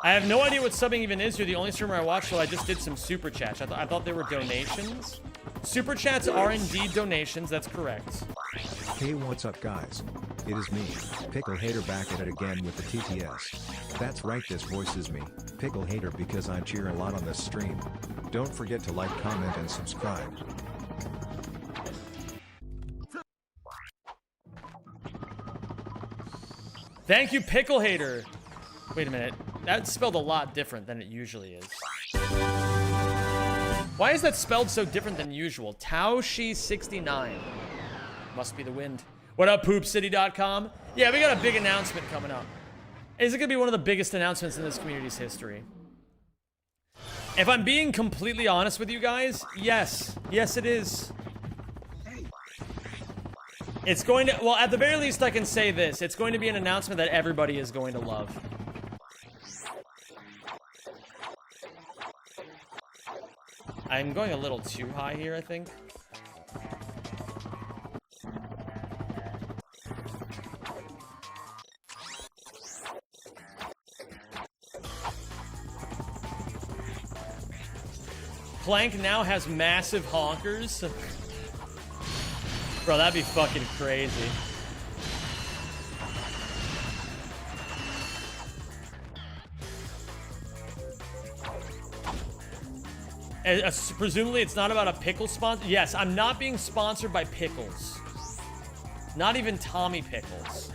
I have no idea what subbing even is. You're the only streamer I watch, so I just did some super chats. I thought they were donations. Super chats are indeed donations. That's correct. Hey, what's up, guys? It is me, Pickle Hater, back at it again with the TTS. That's right, this voice is me, Pickle Hater, because I cheer a lot on this stream. Don't forget to like, comment, and subscribe. Thank you, Pickle Hater. Wait a minute. That's spelled a lot different than it usually is. Why is that spelled so different than usual? Taoshi69. Must be the wind. What up, poopcity.com? Yeah, we got a big announcement coming up. Is it going to be one of the biggest announcements in this community's history? If I'm being completely honest with you guys, yes. Yes, it is. It's going to... Well, at the very least, I can say this. It's going to be an announcement that everybody is going to love. I'm going a little too high here, I think. Plank now has massive honkers. Bro, that'd be fucking crazy. Presumably it's not about a pickle sponsor. Yes, I'm not being sponsored by Pickles. Not even Tommy Pickles.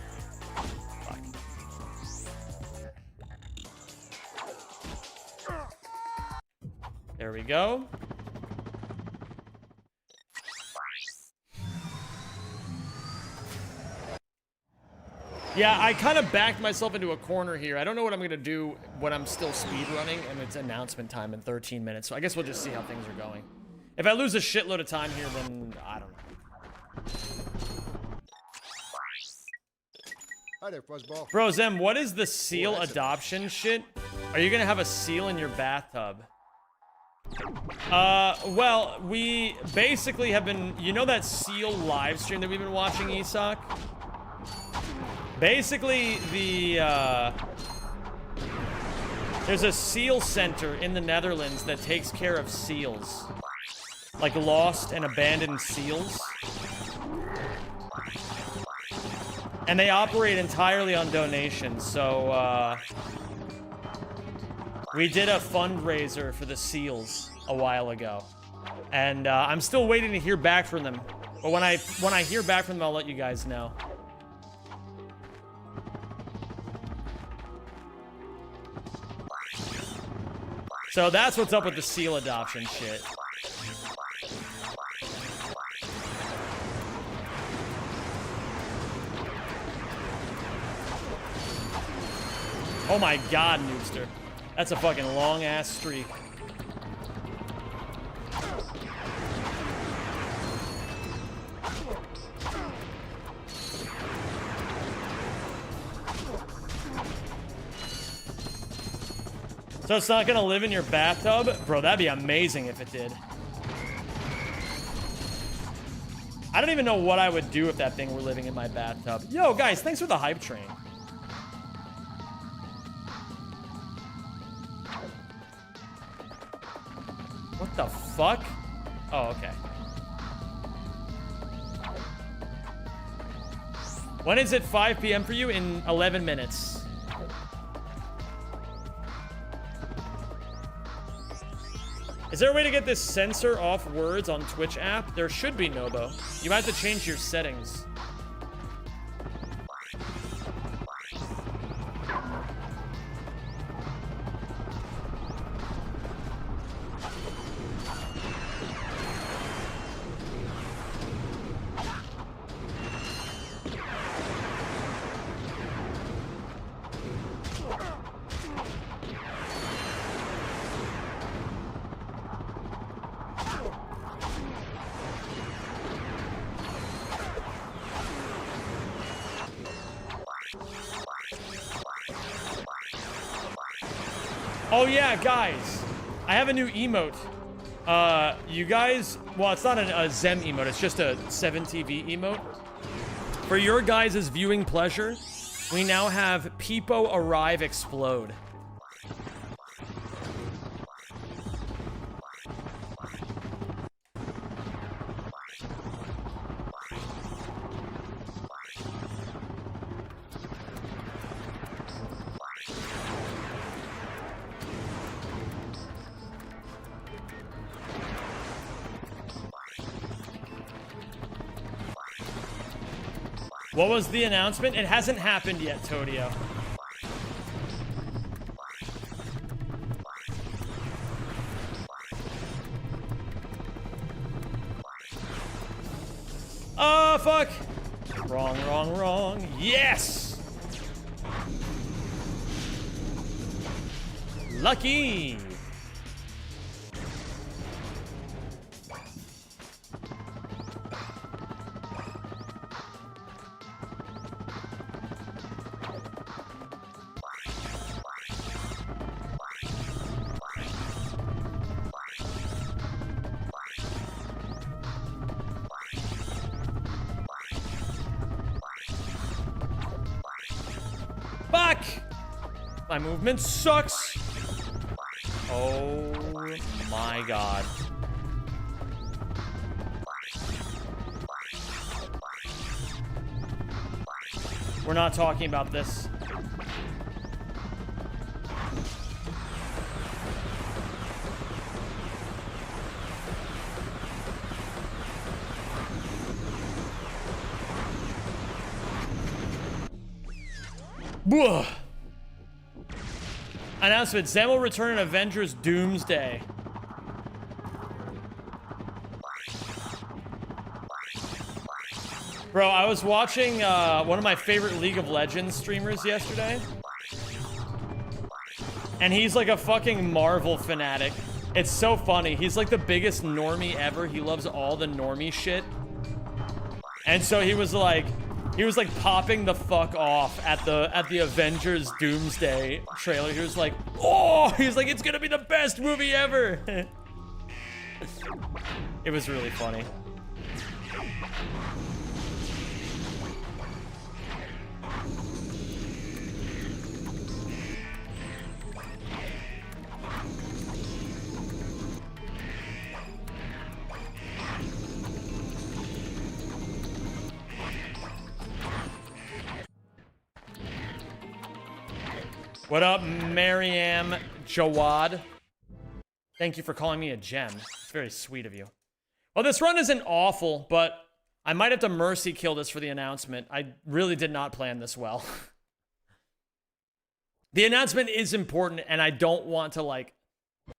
Fuck. There we go. Yeah, I kind of backed myself into a corner here. I don't know what I'm going to do when I'm still speedrunning, and it's announcement time in 13 minutes. So I guess we'll just see how things are going. If I lose a shitload of time here, then I don't know. Hi there, Fuzzball. Bro, Zem, what is the seal adoption shit? Are you going to have a seal in your bathtub? Well, we basically have been... You know that seal live stream that we've been watching, Isak? Basically, there's a seal center in the Netherlands that takes care of seals. Like lost and abandoned seals. And they operate entirely on donations, so, we did a fundraiser for the seals a while ago. And, I'm still waiting to hear back from them. But when I hear back from them, I'll let you guys know. So that's what's up with the seal adoption shit. Oh my god, Noobster. That's a fucking long-ass streak. So it's not gonna live in your bathtub? Bro, that'd be amazing if it did. I don't even know what I would do if that thing were living in my bathtub. Yo, guys, thanks for the hype train. What the fuck? Oh, okay. When is it 5 p.m. for you? In 11 minutes. Is there a way to get this censor off words on Twitch app? There should be, Nobo. You might have to change your settings. Oh yeah, guys, I have a new emote. You guys, well, it's not a Zem emote, it's just a 7TV emote. For your guys' viewing pleasure, we now have Peepo Arrive Explode. What was the announcement? It hasn't happened yet, Todio. Oh, fuck. Wrong, wrong, wrong. Yes! Lucky! Fuck! My movement sucks. Oh my god. We're not talking about this. Bwah. Announcement: Zem will return in Avengers Doomsday. Bro, I was watching one of my favorite League of Legends streamers yesterday. And he's like a fucking Marvel fanatic. It's so funny. He's like the biggest normie ever. He loves all the normie shit. And so he was like popping the fuck off at the Avengers Doomsday trailer. He was like, oh, he's like, it's gonna be the best movie ever. It was really funny. What up, Mariam Jawad? Thank you for calling me a gem. It's very sweet of you. Well, this run isn't awful, but I might have to mercy kill this for the announcement. I really did not plan this well. The announcement is important, and I don't want to, like...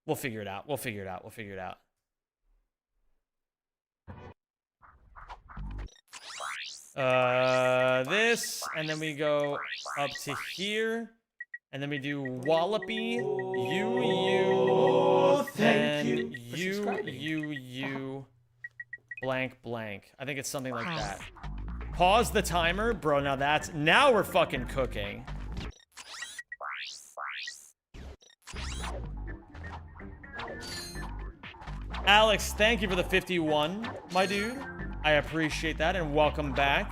We'll figure it out. We'll figure it out. We'll figure it out. This, and then we go up to here. And then we do Wallopy, and you, blank, blank. I think it's something like that. Pause the timer. Bro, now we're fucking cooking. Alex, thank you for the 51, my dude. I appreciate that, and welcome back.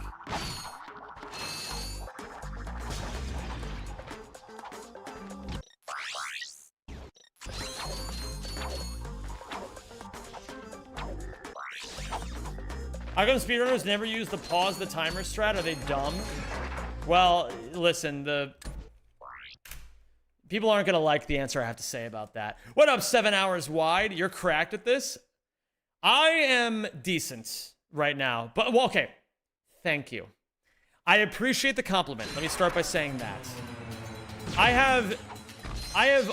How come speedrunners never use the pause the timer strat? Are they dumb? Well, listen, people aren't gonna like the answer I have to say about that. What up, 7 hours wide? You're cracked at this? I am decent right now, but, well, okay. Thank you. I appreciate the compliment. Let me start by saying that. I have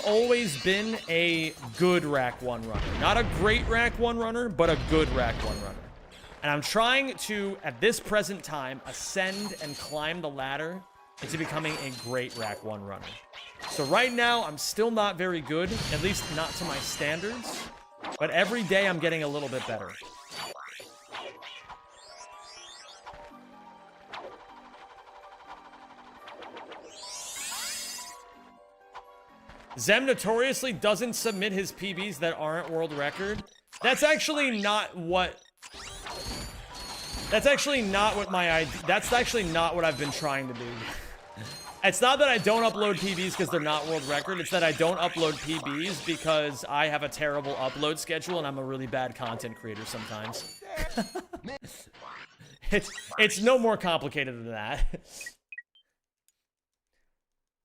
always been a good Rack 1 runner. Not a great Rack 1 runner, but a good Rack 1 runner. And I'm trying to, at this present time, ascend and climb the ladder into becoming a great Rack 1 runner. So right now, I'm still not very good, at least not to my standards. But every day, I'm getting a little bit better. Zem notoriously doesn't submit his PBs that aren't world record. That's actually not what... That's actually not what I've been trying to do. It's not that I don't upload PBs because they're not world record. It's that I don't upload PBs because I have a terrible upload schedule and I'm a really bad content creator sometimes. It's no more complicated than that.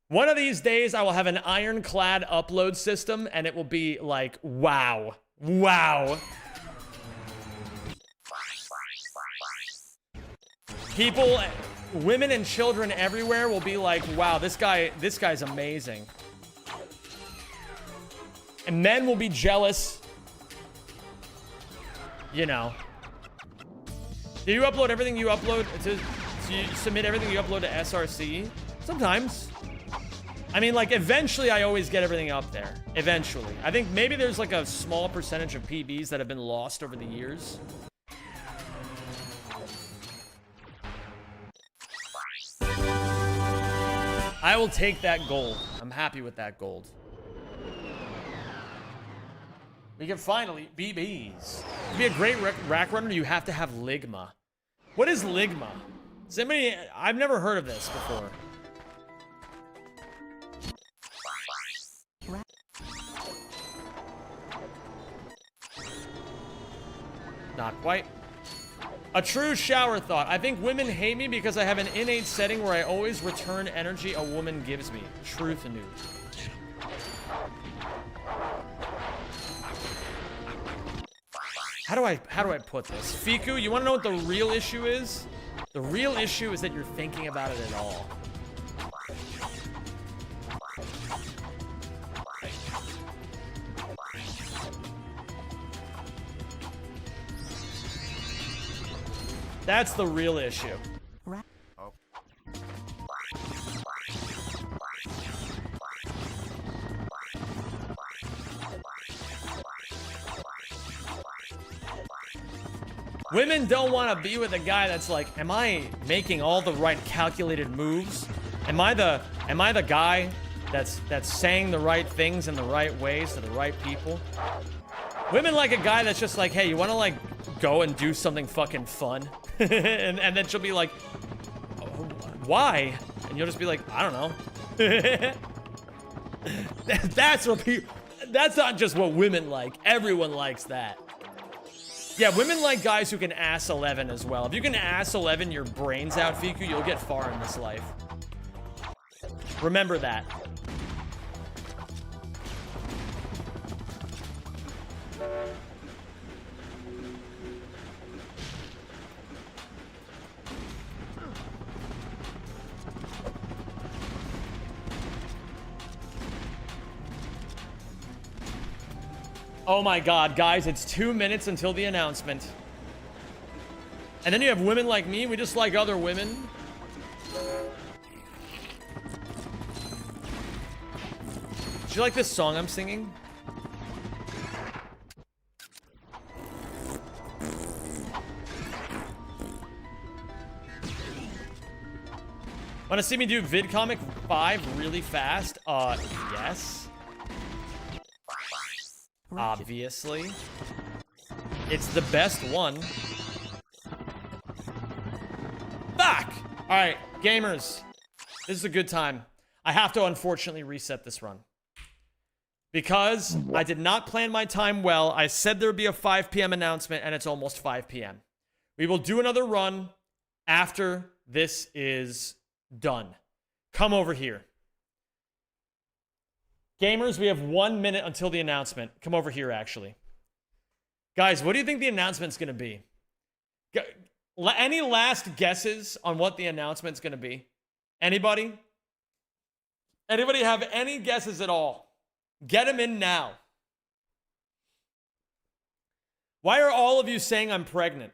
One of these days, I will have an ironclad upload system and it will be like, wow. Wow. women and children everywhere will be like, wow, this guy's amazing. And men will be jealous. You know. Do you upload everything you upload to you submit everything you upload to SRC? Sometimes. I mean, like, eventually I always get everything up there. Eventually. I think maybe there's like a small percentage of PBs that have been lost over the years. I will take that gold. I'm happy with that gold. We can finally BBs. To be a great rack runner, you have to have Ligma. What is Ligma? Does anybody? I've never heard of this before. Not quite. A true shower thought. I think women hate me because I have an innate setting where I always return energy a woman gives me. Truth and news. How do I put this? Fiku, you want to know what the real issue is? The real issue is that you're thinking about it at all. That's the real issue. Women don't want to be with a guy that's like, am I making all the right calculated moves? Am I the guy that's saying the right things in the right ways to the right people? Women like a guy that's just like, hey, you want to like go and do something fucking fun? and then she'll be like, oh, why? And you'll just be like, I don't know. That's what people, that's not just what women like. Everyone likes that. Yeah, women like guys who can ass 11 as well. If you can ass 11 your brains out, Fiku, you'll get far in this life. Remember that. Oh my god, guys, it's 2 minutes until the announcement. And then you have women like me, we just like other women. Do you like this song I'm singing? Wanna see me do VidComic 5 really fast? Yes. Obviously. It's the best one. Fuck! Alright, gamers. This is a good time. I have to unfortunately reset this run. Because I did not plan my time well. I said there would be a 5 p.m. announcement, and it's almost 5 p.m. We will do another run after this is done. Come over here. Gamers, we have 1 minute until the announcement. Come over here, actually. Guys, what do you think the announcement's going to be? Any last guesses on what the announcement's going to be? Anybody? Anybody have any guesses at all? Get them in now. Why are all of you saying I'm pregnant?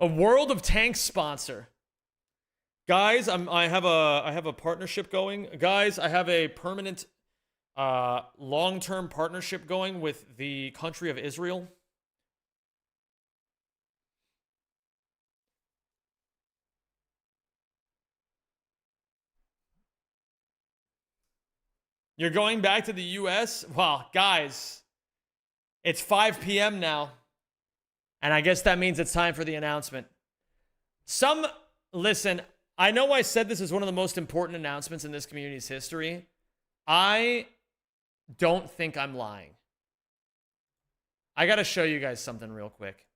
A World of Tanks sponsor. Guys, I have a partnership going. Guys, I have a permanent long-term partnership going with the country of Israel. You're going back to the US? Well, guys, it's 5 p.m. now. And I guess that means it's time for the announcement. Listen, I know I said this is one of the most important announcements in this community's history. I don't think I'm lying. I got to show you guys something real quick.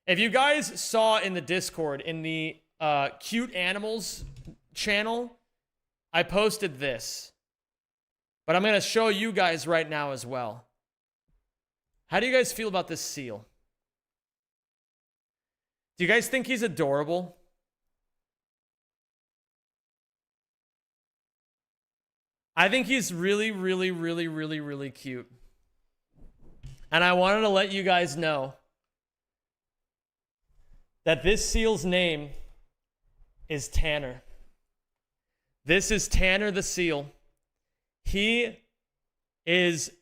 If you guys saw in the Discord, in the Cute Animals channel, I posted this. But I'm going to show you guys right now as well. How do you guys feel about this seal? Do you guys think he's adorable? I think he's really, really, really, really, really cute. And I wanted to let you guys know that this seal's name is Tanner. This is Tanner the seal. He is,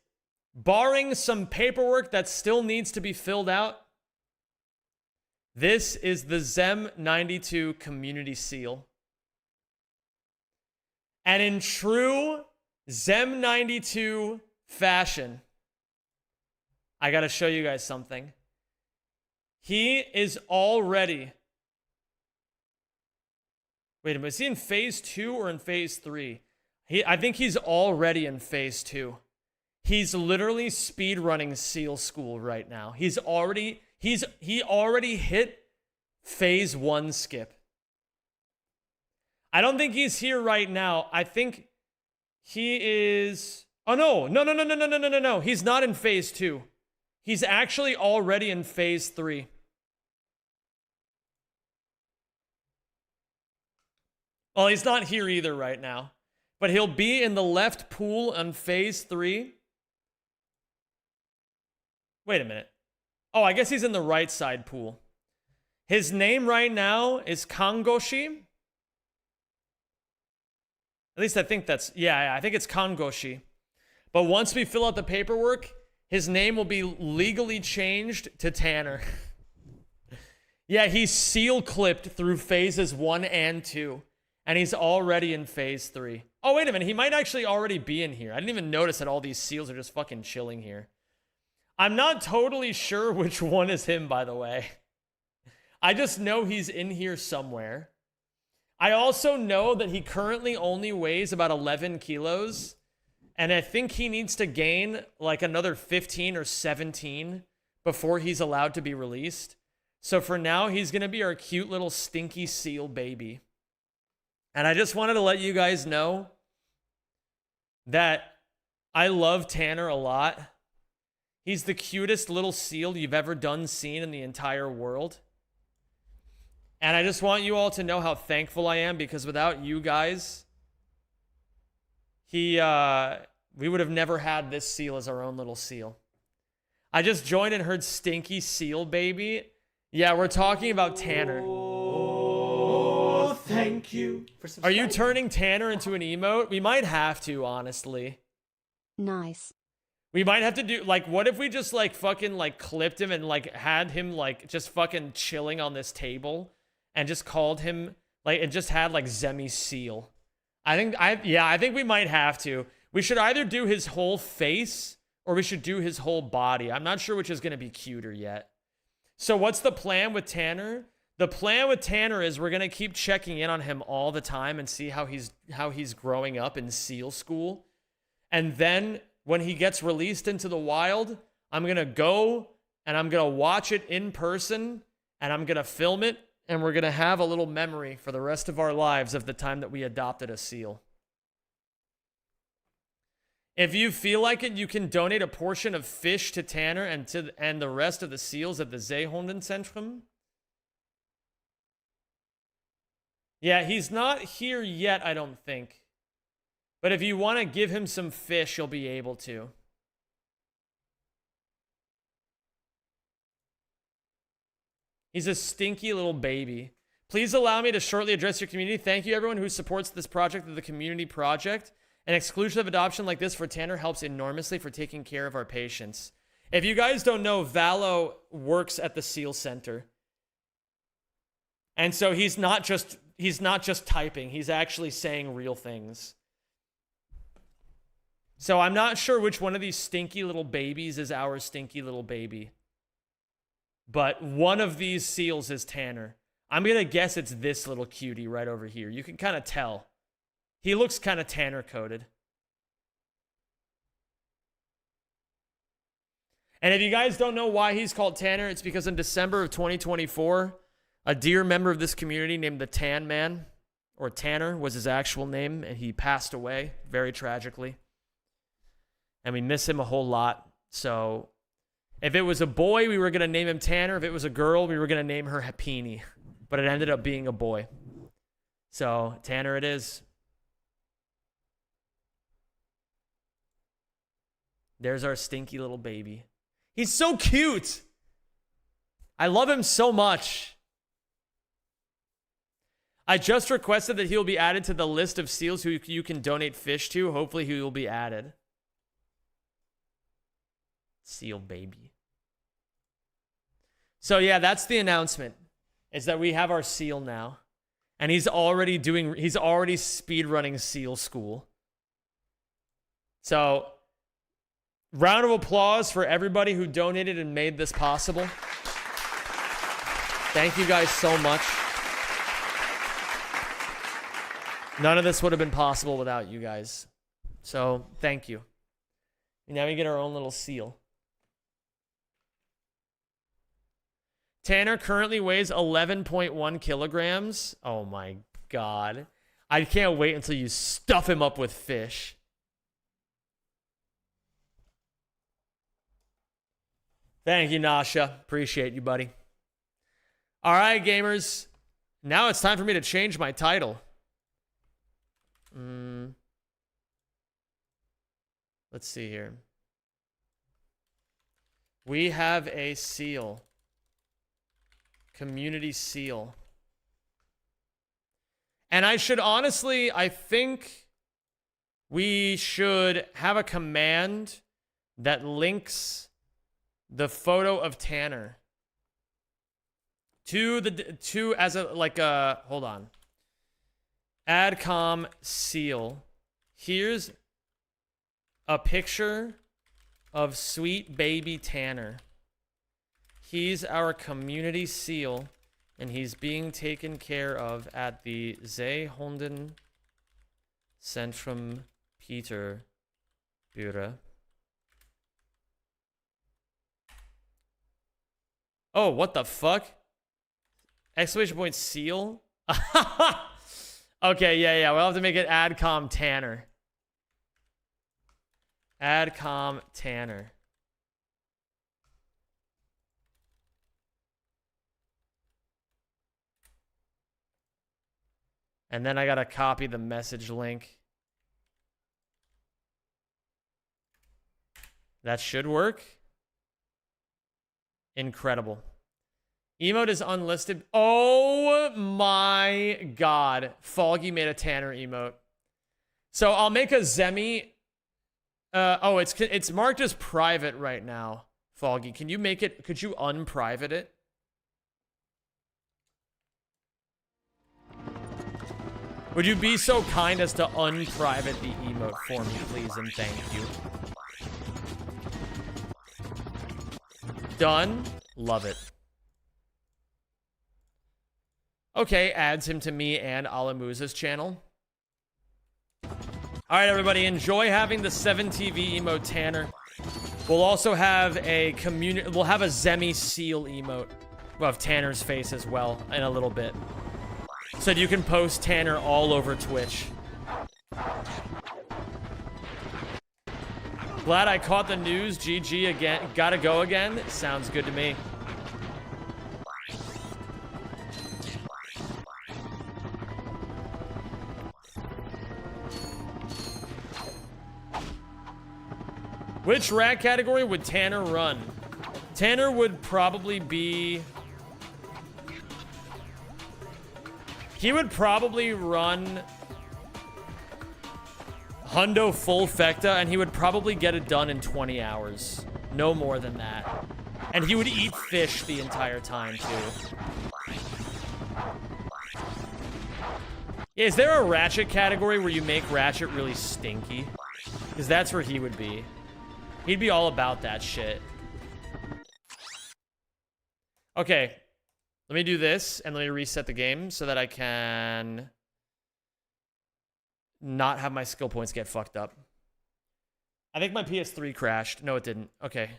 barring some paperwork that still needs to be filled out, this is the Zem 92 community seal. And in true Zem 92 fashion, I got to show you guys something. He is already... Wait a minute, is he in phase 2 or in phase 3? I think he's already in phase 2. He's literally speedrunning seal school right now. He already hit phase 1 skip. I don't think he's here right now. I think he is... Oh, no. He's not in phase 2. He's actually already in phase 3. Well, he's not here either right now. But he'll be in the left pool on phase 3. Wait a minute. Oh, I guess he's in the right side pool. His name right now is Kangoshi. At least I think that's... Yeah, I think it's Kangoshi. But once we fill out the paperwork, his name will be legally changed to Tanner. Yeah, he's seal clipped through phases 1 and 2. And he's already in phase 3. Oh, wait a minute. He might actually already be in here. I didn't even notice that all these seals are just fucking chilling here. I'm not totally sure which one is him, by the way. I just know he's in here somewhere. I also know that he currently only weighs about 11 kilos. And I think he needs to gain like another 15 or 17 before he's allowed to be released. So for now, he's going to be our cute little stinky seal baby. And I just wanted to let you guys know that I love Tanner a lot. He's the cutest little seal you've ever seen in the entire world. And I just want you all to know how thankful I am, because without you guys, we would have never had this seal as our own little seal. I just joined and heard stinky seal baby. Yeah, we're talking about Tanner. Oh, thank you for Are subscribing. you turning Tanner into an emote? We might have to, honestly. Nice. We might have to do, like, what if we just, like, fucking, like, clipped him and, like, had him, like, just fucking chilling on this table and just called him, like, and just had, like, Zemi Seal. I think we might have to. We should either do his whole face or we should do his whole body. I'm not sure which is going to be cuter yet. So what's the plan with Tanner? The plan with Tanner is we're going to keep checking in on him all the time and see how he's growing up in SEAL school. And then when he gets released into the wild, I'm going to go and I'm going to watch it in person and I'm going to film it, and we're going to have a little memory for the rest of our lives of the time that we adopted a seal. If you feel like it, you can donate a portion of fish to Tanner and the rest of the seals at the Seehundenzentrum. Yeah, he's not here yet, I don't think. But if you want to give him some fish, you'll be able to. He's a stinky little baby. Please allow me to shortly address your community. Thank you, everyone who supports this project of the community project. An exclusive adoption like this for Tanner helps enormously for taking care of our patients. If you guys don't know, Valo works at the SEAL Center. And so he's not just typing. He's actually saying real things. So I'm not sure which one of these stinky little babies is our stinky little baby. But one of these seals is Tanner. I'm going to guess it's this little cutie right over here. You can kind of tell. He looks kind of Tanner-coded. And if you guys don't know why he's called Tanner, it's because in December of 2024, a dear member of this community named the Tan Man, or Tanner was his actual name, and he passed away very tragically. And we miss him a whole lot. So If it was a boy, we were going to name him Tanner. If it was a girl, we were going to name her Hapini. But it ended up being a boy. So, Tanner it is. There's our stinky little baby. He's so cute. I love him so much. I just requested that he will be added to the list of seals who you can donate fish to. Hopefully he will be added. Seal baby. So yeah, that's the announcement. Is that we have our seal now. And he's already speedrunning seal school. So, round of applause for everybody who donated and made this possible. Thank you guys so much. None of this would have been possible without you guys. So, thank you. And now we get our own little seal. Tanner currently weighs 11.1 kilograms. Oh my God. I can't wait until you stuff him up with fish. Thank you, Nasha. Appreciate you, buddy. All right, gamers. Now it's time for me to change my title. Let's see here. We have a seal. Community seal. And I think we should have a command that links the photo of Tanner hold on. Adcom seal. Here's a picture of sweet baby Tanner. He's our community seal, and he's being taken care of at the Zeehonden Centrum Peter Bure. Oh, what the fuck? Exclamation point seal? Okay, yeah. We'll have to make it Adcom Tanner. Adcom Tanner. And then I gotta copy the message link. That should work. Incredible. Emote is unlisted. Oh my God. Foggy made a Tanner emote. So I'll make a Zemi. It's marked as private right now. Foggy, can you make it? Could you unprivate it? Would you be so kind as to unprivate the emote for me, please, and thank you. Done. Love it. Okay, adds him to me and Alamuza's channel. All right, everybody, enjoy having the 7TV emote Tanner. We'll also have a we'll have a Zemi seal emote of Tanner's face as well in a little bit. So you can post Tanner all over Twitch. Glad I caught the news. GG again. Gotta go again. Sounds good to me. Which rat category would Tanner run? Tanner would probably be... He would probably run Hundo full Fecta, and he would probably get it done in 20 hours. No more than that. And he would eat fish the entire time, too. Is there a Ratchet category where you make Ratchet really stinky? Because that's where he would be. He'd be all about that shit. Okay. Let me do this, and let me reset the game so that I can not have my skill points get fucked up. I think my PS3 crashed. No, it didn't. Okay.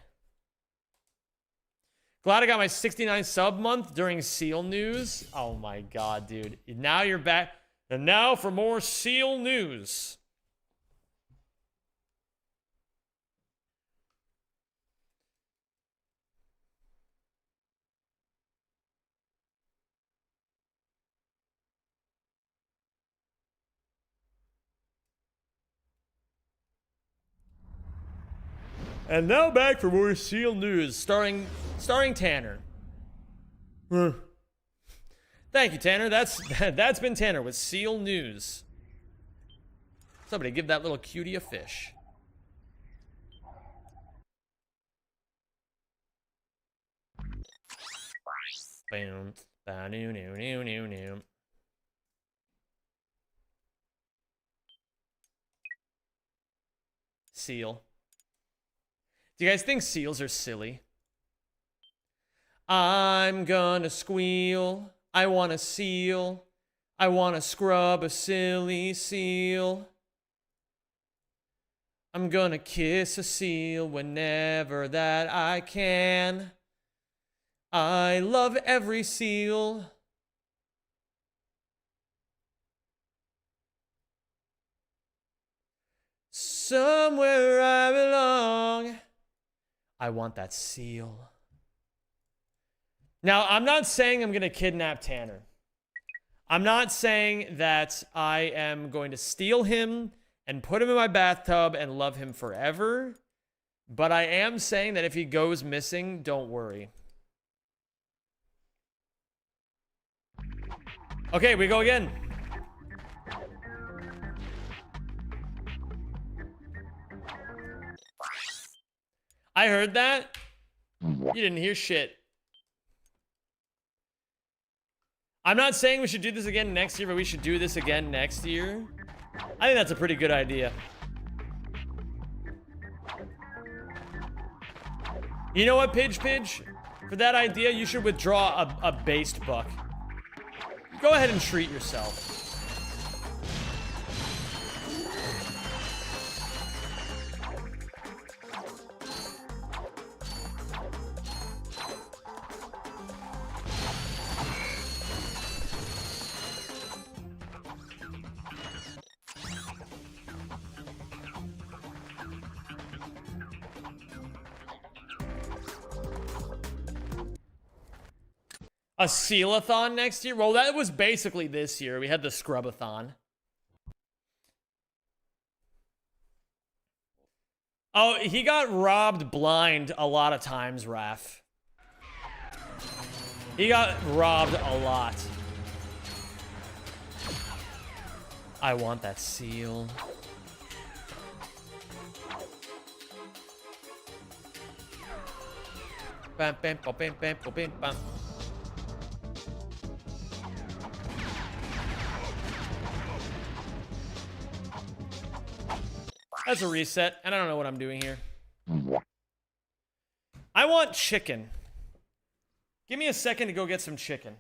Glad I got my 69 sub month during Seal news. Oh my god, dude. Now you're back. And now for more Seal news. And now back for more Seal News, starring Tanner. Thank you, Tanner. That's been Tanner with Seal News. Somebody give that little cutie a fish. Boom. Ba-new-new-new-new-new. Seal. Do you guys think seals are silly? I'm gonna squeal. I want a seal. I want to scrub a silly seal. I'm gonna kiss a seal whenever that I can. I love every seal. Somewhere I belong. I want that seal. Now, I'm not saying I'm gonna kidnap Tanner. I'm not saying that I am going to steal him and put him in my bathtub and love him forever. But I am saying that if he goes missing, don't worry. Okay, we go again. I heard that. You didn't hear shit. I'm not saying we should do this again next year, but we should do this again next year. I think that's a pretty good idea. You know what, Pidge? For that idea, you should withdraw a based buck. Go ahead and treat yourself. A sealathon next year? Well, that was basically this year. We had the scrubathon. Oh, he got robbed blind a lot of times, Raph. He got robbed a lot. I want that seal. Bam, bam, bam, bam, bam, bam, bam. That's a reset, and I don't know what I'm doing here. I want chicken. Give me a second to go get some chicken.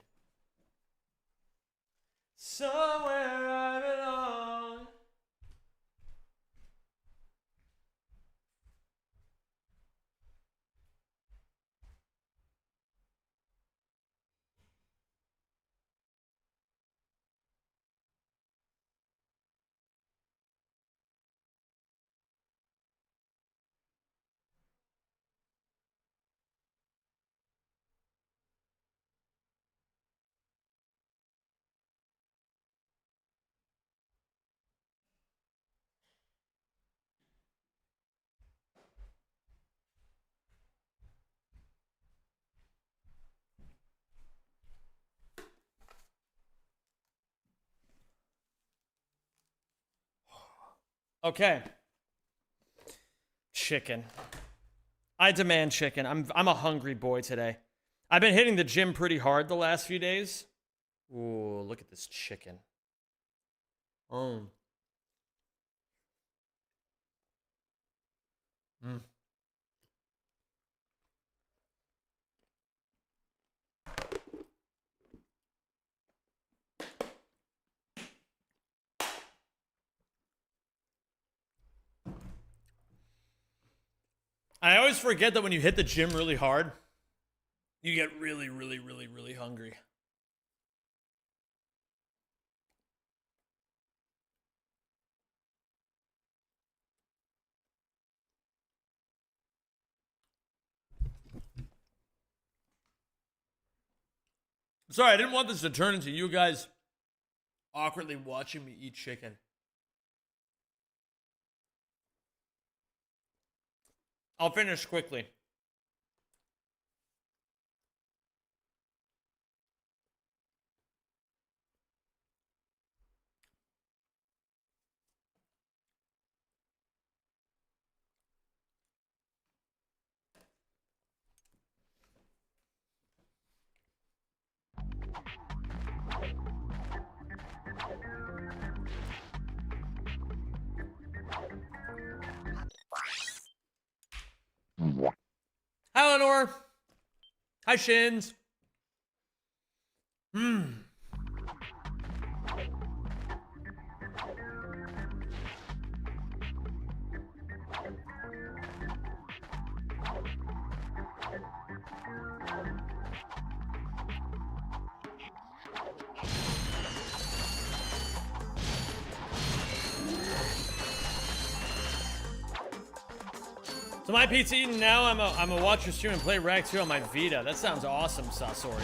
Somewhere I belong. Okay. Chicken. I demand chicken. I'm a hungry boy today. I've been hitting the gym pretty hard the last few days. Ooh, look at this chicken. Mm. I always forget that when you hit the gym really hard, you get really, really, really, really hungry. Sorry, I didn't want this to turn into you guys awkwardly watching me eat chicken. I'll finish quickly. Hi, Lenore. Hi, Shins. So my PT now, I'm a watch your stream and play Rack 2 on my Vita. That sounds awesome, Sasori.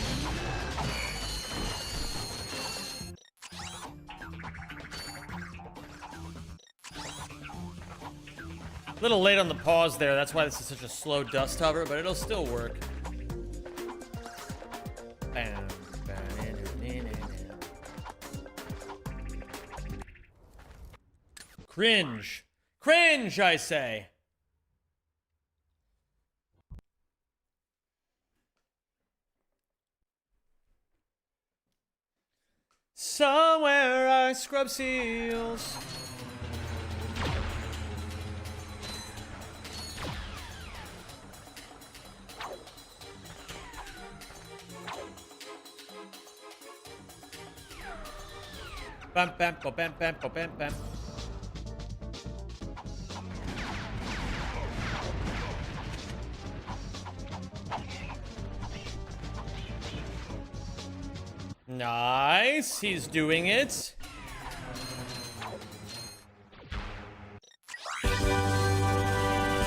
A little late on the pause there. That's why this is such a slow dust hover, but it'll still work. Bam, cringe. Cringe, I say. Somewhere I scrub seals. Bam bam bam bam bam bam bam. Nice, he's doing it.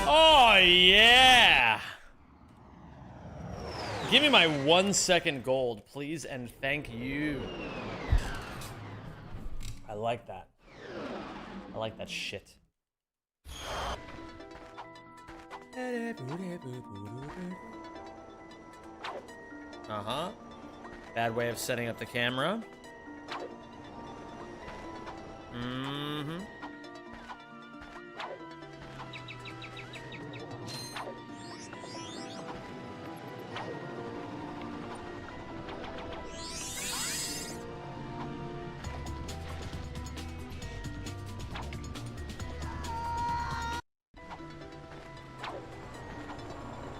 Oh yeah. Give me my 1 second gold, please, and thank you. I like that. I like that shit. Uh-huh. Bad way of setting up the camera. Mm-hmm.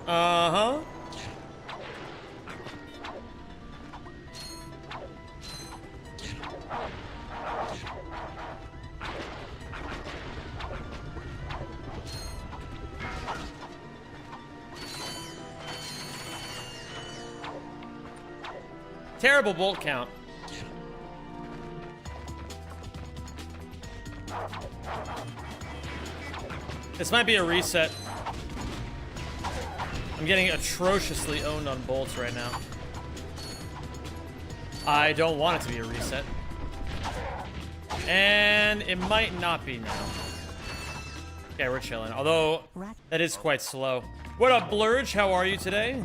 Uh-huh. Terrible bolt count. This might be a reset. I'm getting atrociously owned on bolts right now. I don't want it to be a reset. And it might not be now. Okay, we're chilling. Although, that is quite slow. What up, Blurge? How are you today?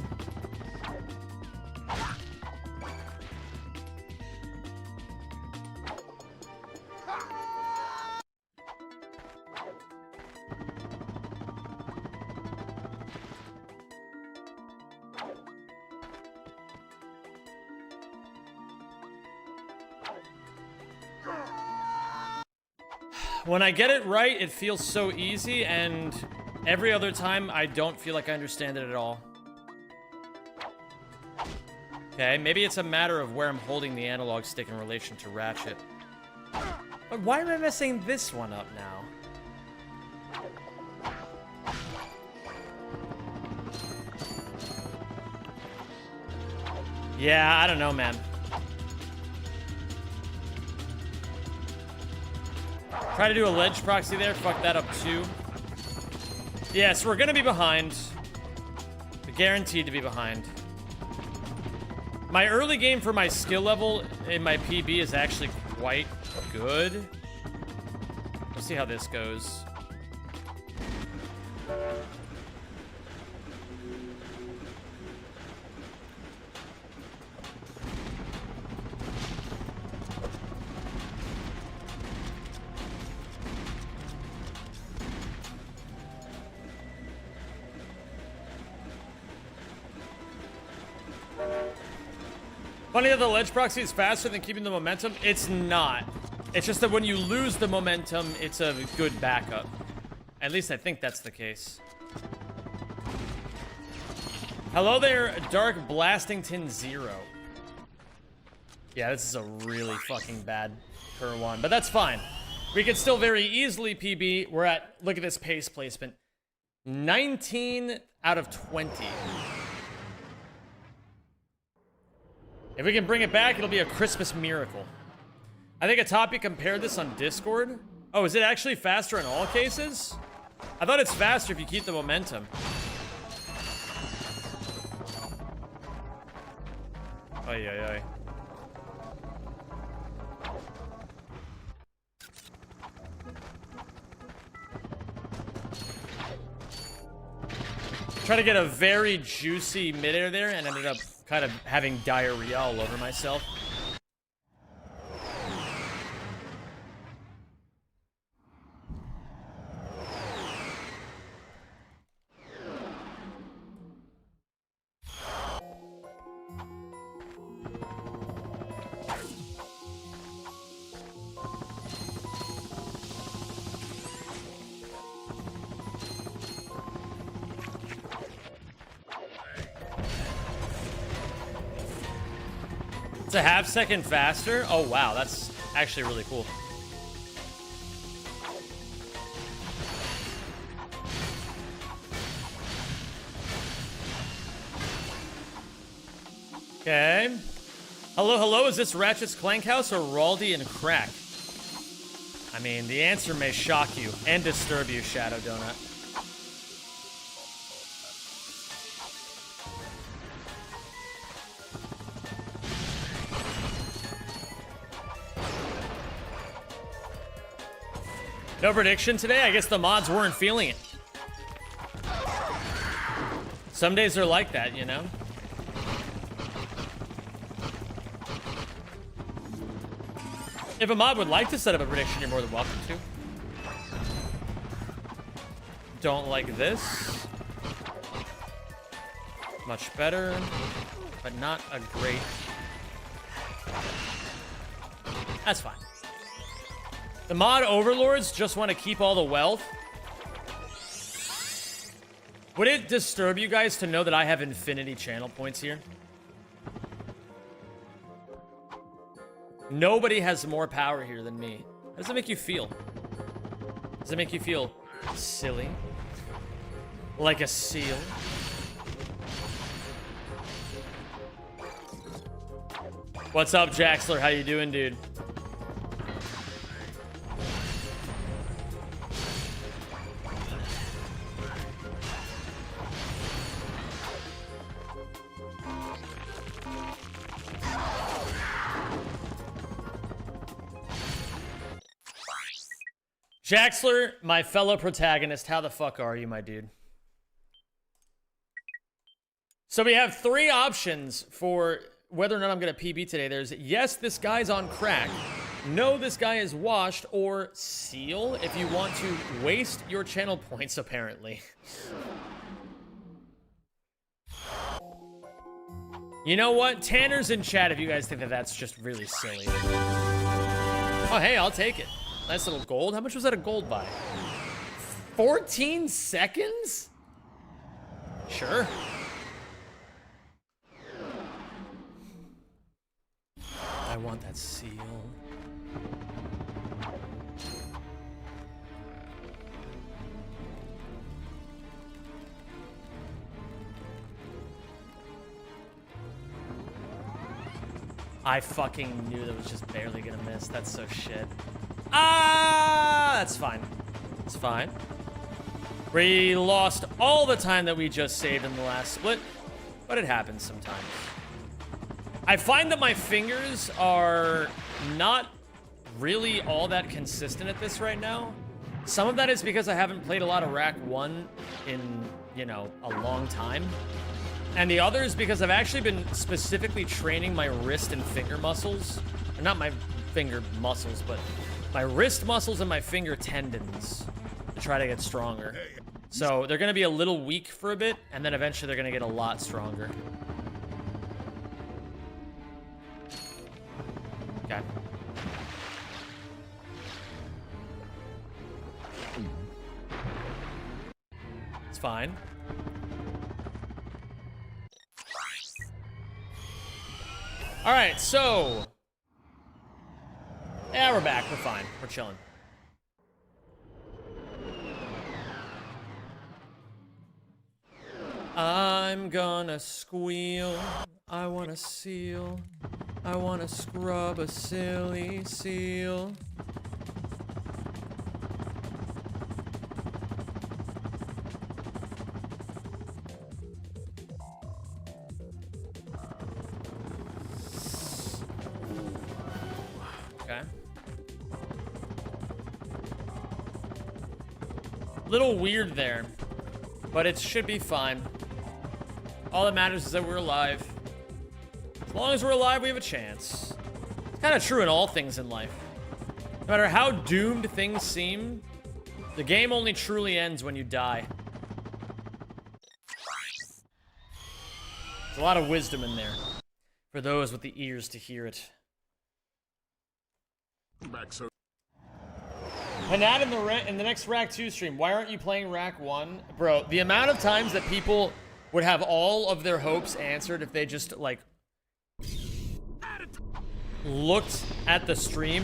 When I get it right, it feels so easy, and every other time, I don't feel like I understand it at all. Okay, maybe it's a matter of where I'm holding the analog stick in relation to Ratchet. But why am I messing this one up now? Yeah, I don't know, man. Try to do a ledge proxy there. Fuck that up too. Yeah, so we're gonna be behind. We're guaranteed to be behind. My early game for my skill level in my PB is actually quite good. We'll see how this goes. Funny that the ledge proxy is faster than keeping the momentum. It's not. It's just that when you lose the momentum, it's a good backup. At least I think that's the case. Hello there, Dark Blastington Zero. Yeah, this is a really fucking bad Cur one, but that's fine. We can still very easily PB. We're at, look at this pace placement. 19 out of 20. If we can bring it back, it'll be a Christmas miracle. I think Atapi compared this on Discord. Oh, is it actually faster in all cases? I thought it's faster if you keep the momentum. Ay, ay, ay. Try to get a very juicy midair there and ended up kind of having diarrhea all over myself. It's a half second faster? Oh wow, that's actually really cool. Okay. Hello, hello, is this Ratchet's Crackhouse or Raldi and Crack? I mean, the answer may shock you and disturb you, Shadow Donut. No prediction today? I guess the mods weren't feeling it. Some days are like that, you know? If a mod would like to set up a prediction, you're more than welcome to. Don't like this. Much better, but not a great... That's fine. The mod overlords just want to keep all the wealth. Would it disturb you guys to know that I have infinity channel points here? Nobody has more power here than me. How does it make you feel? Does it make you feel silly? Like a seal? What's up, Jaxler? How you doing, dude? Jaxler, my fellow protagonist, how the fuck are you, my dude? So we have three options for whether or not I'm going to PB today. There's yes, this guy's on crack. No, this guy is washed. Or seal if you want to waste your channel points, apparently. You know what? Tanner's in chat if you guys think that that's just really silly. Oh, hey, I'll take it. Nice little gold. How much was that a gold by? 14 seconds? Sure. I want that seal. I fucking knew that was just barely gonna miss. That's so shit. Ah, that's fine. It's fine. We lost all the time that we just saved in the last split, but it happens sometimes. I find that my fingers are not really all that consistent at this right now. Some of that is because I haven't played a lot of Rack 1 in, you know, a long time. And the other is because I've actually been specifically training my wrist and finger muscles. Or not my finger muscles, but my wrist muscles and my finger tendons to try to get stronger. So they're going to be a little weak for a bit, and then eventually they're going to get a lot stronger. fine. All right, so yeah, we're back. We're fine. We're chilling. I'm gonna squeal. I wanna seal. I wanna scrub a silly seal. Okay. Little weird there, but it should be fine. All that matters is that we're alive. As long as we're alive, we have a chance. It's kind of true in all things in life. No matter how doomed things seem, the game only truly ends when you die. There's a lot of wisdom in there for those with the ears to hear it. Panat in the next Rack 2 stream, why aren't you playing Rack 1? Bro, the amount of times that people would have all of their hopes answered if they just, like, looked at the stream.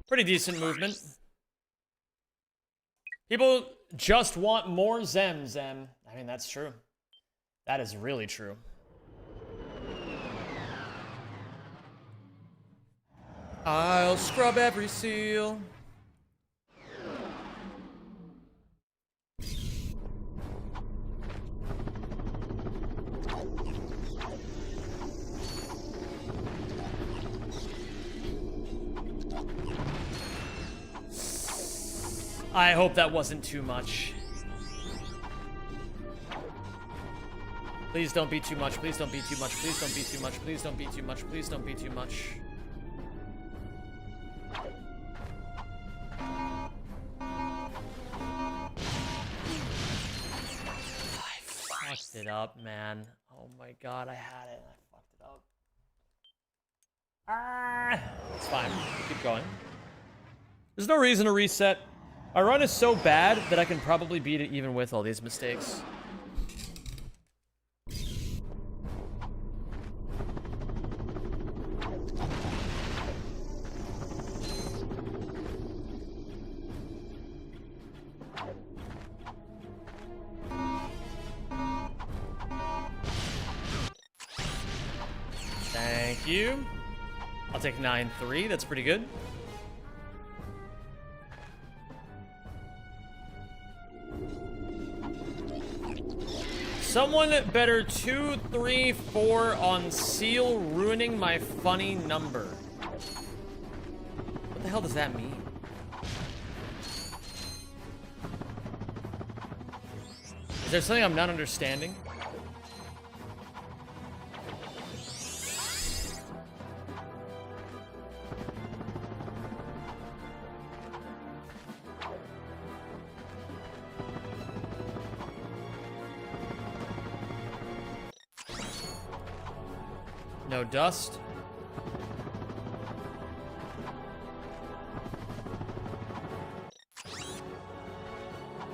Pretty decent movement. People just want more Zem. I mean, that's true. That is really true. I'll scrub every seal. I hope that wasn't too much. Please don't be too much. Please don't be too much. Please don't be too much. Please don't be too much. Please don't be too much. I fucked it up, man. Oh my god, I had it. I fucked it up. Ah, it's fine. Keep going. There's no reason to reset. Our run is so bad that I can probably beat it even with all these mistakes. Thank you. I'll take 9-3. That's pretty good. Someone better 2, 3, 4 on seal ruining my funny number. What the hell does that mean? Is there something I'm not understanding? No dust.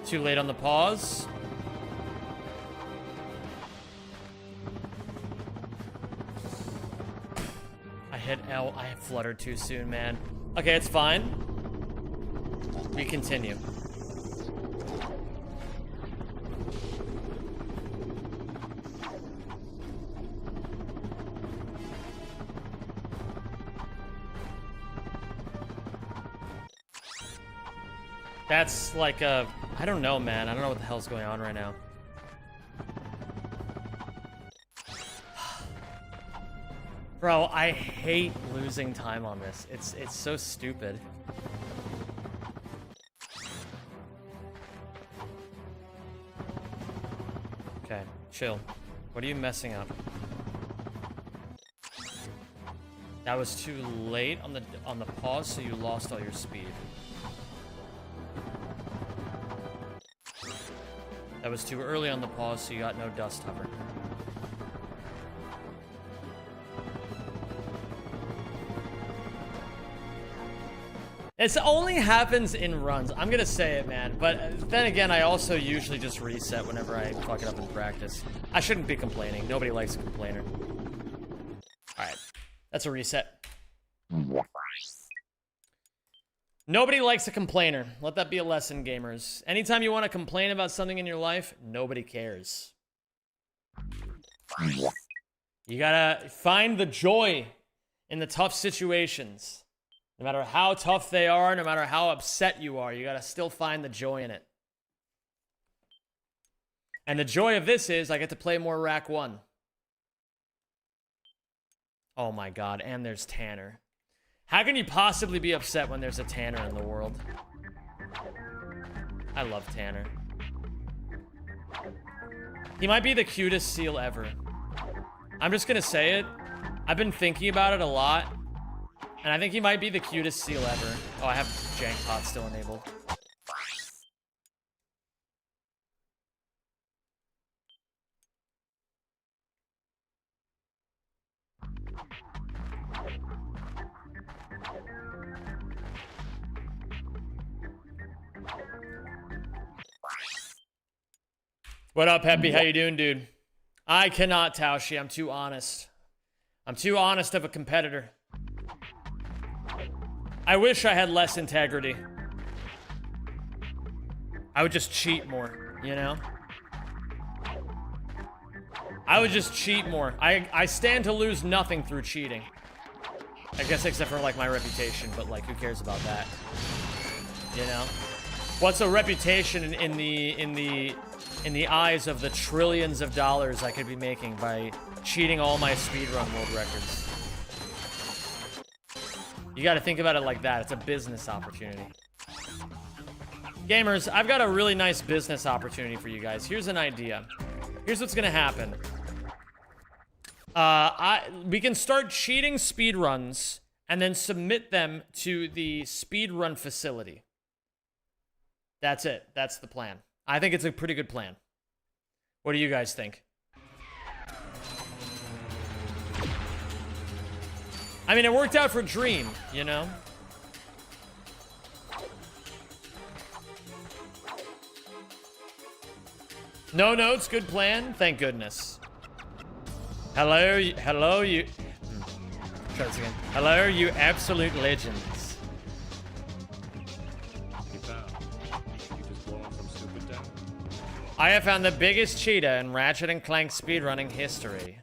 Too late on the pause. I hit L. I fluttered too soon, man. Okay, it's fine. We continue. That's like a... I don't know, man. I don't know what the hell's going on right now. Bro, I hate losing time on this. It's so stupid. Okay, chill. What are you messing up? That was too late on the pause, so you lost all your speed. That was too early on the pause, so you got no dust hover. It only happens in runs. I'm gonna say it, man. But then again, I also usually just reset whenever I fuck it up in practice. I shouldn't be complaining. Nobody likes a complainer. Alright. That's a reset. Nobody likes a complainer. Let that be a lesson, gamers. Anytime you want to complain about something in your life, nobody cares. You gotta find the joy in the tough situations. No matter how tough they are, no matter how upset you are, you gotta still find the joy in it. And the joy of this is I get to play more Rack 1. Oh my god, and there's Tanner. How can you possibly be upset when there's a Tanner in the world? I love Tanner. He might be the cutest seal ever. I'm just gonna say it. I've been thinking about it a lot. And I think he might be the cutest seal ever. Oh, I have Jankpot still enabled. What up, Peppy? How you doing, dude? I cannot, Taushi. I'm too honest. I'm too honest of a competitor. I wish I had less integrity. I would just cheat more, you know? I would just cheat more. I stand to lose nothing through cheating. I guess except for, like, my reputation, but, like, who cares about that? You know? What's a reputation in the eyes of the trillions of dollars I could be making by cheating all my speedrun world records? You gotta think about it like that. It's a business opportunity. Gamers, I've got a really nice business opportunity for you guys. Here's an idea. Here's what's gonna happen. We can start cheating speedruns and then submit them to the speedrun facility. That's it. That's the plan. I think it's a pretty good plan. What do you guys think? I mean, it worked out for Dream, you know? No notes, good plan. Thank goodness. Hello, you. Try this again. Hello, you absolute legends. I have found the biggest cheetah in Ratchet and Clank speedrunning history.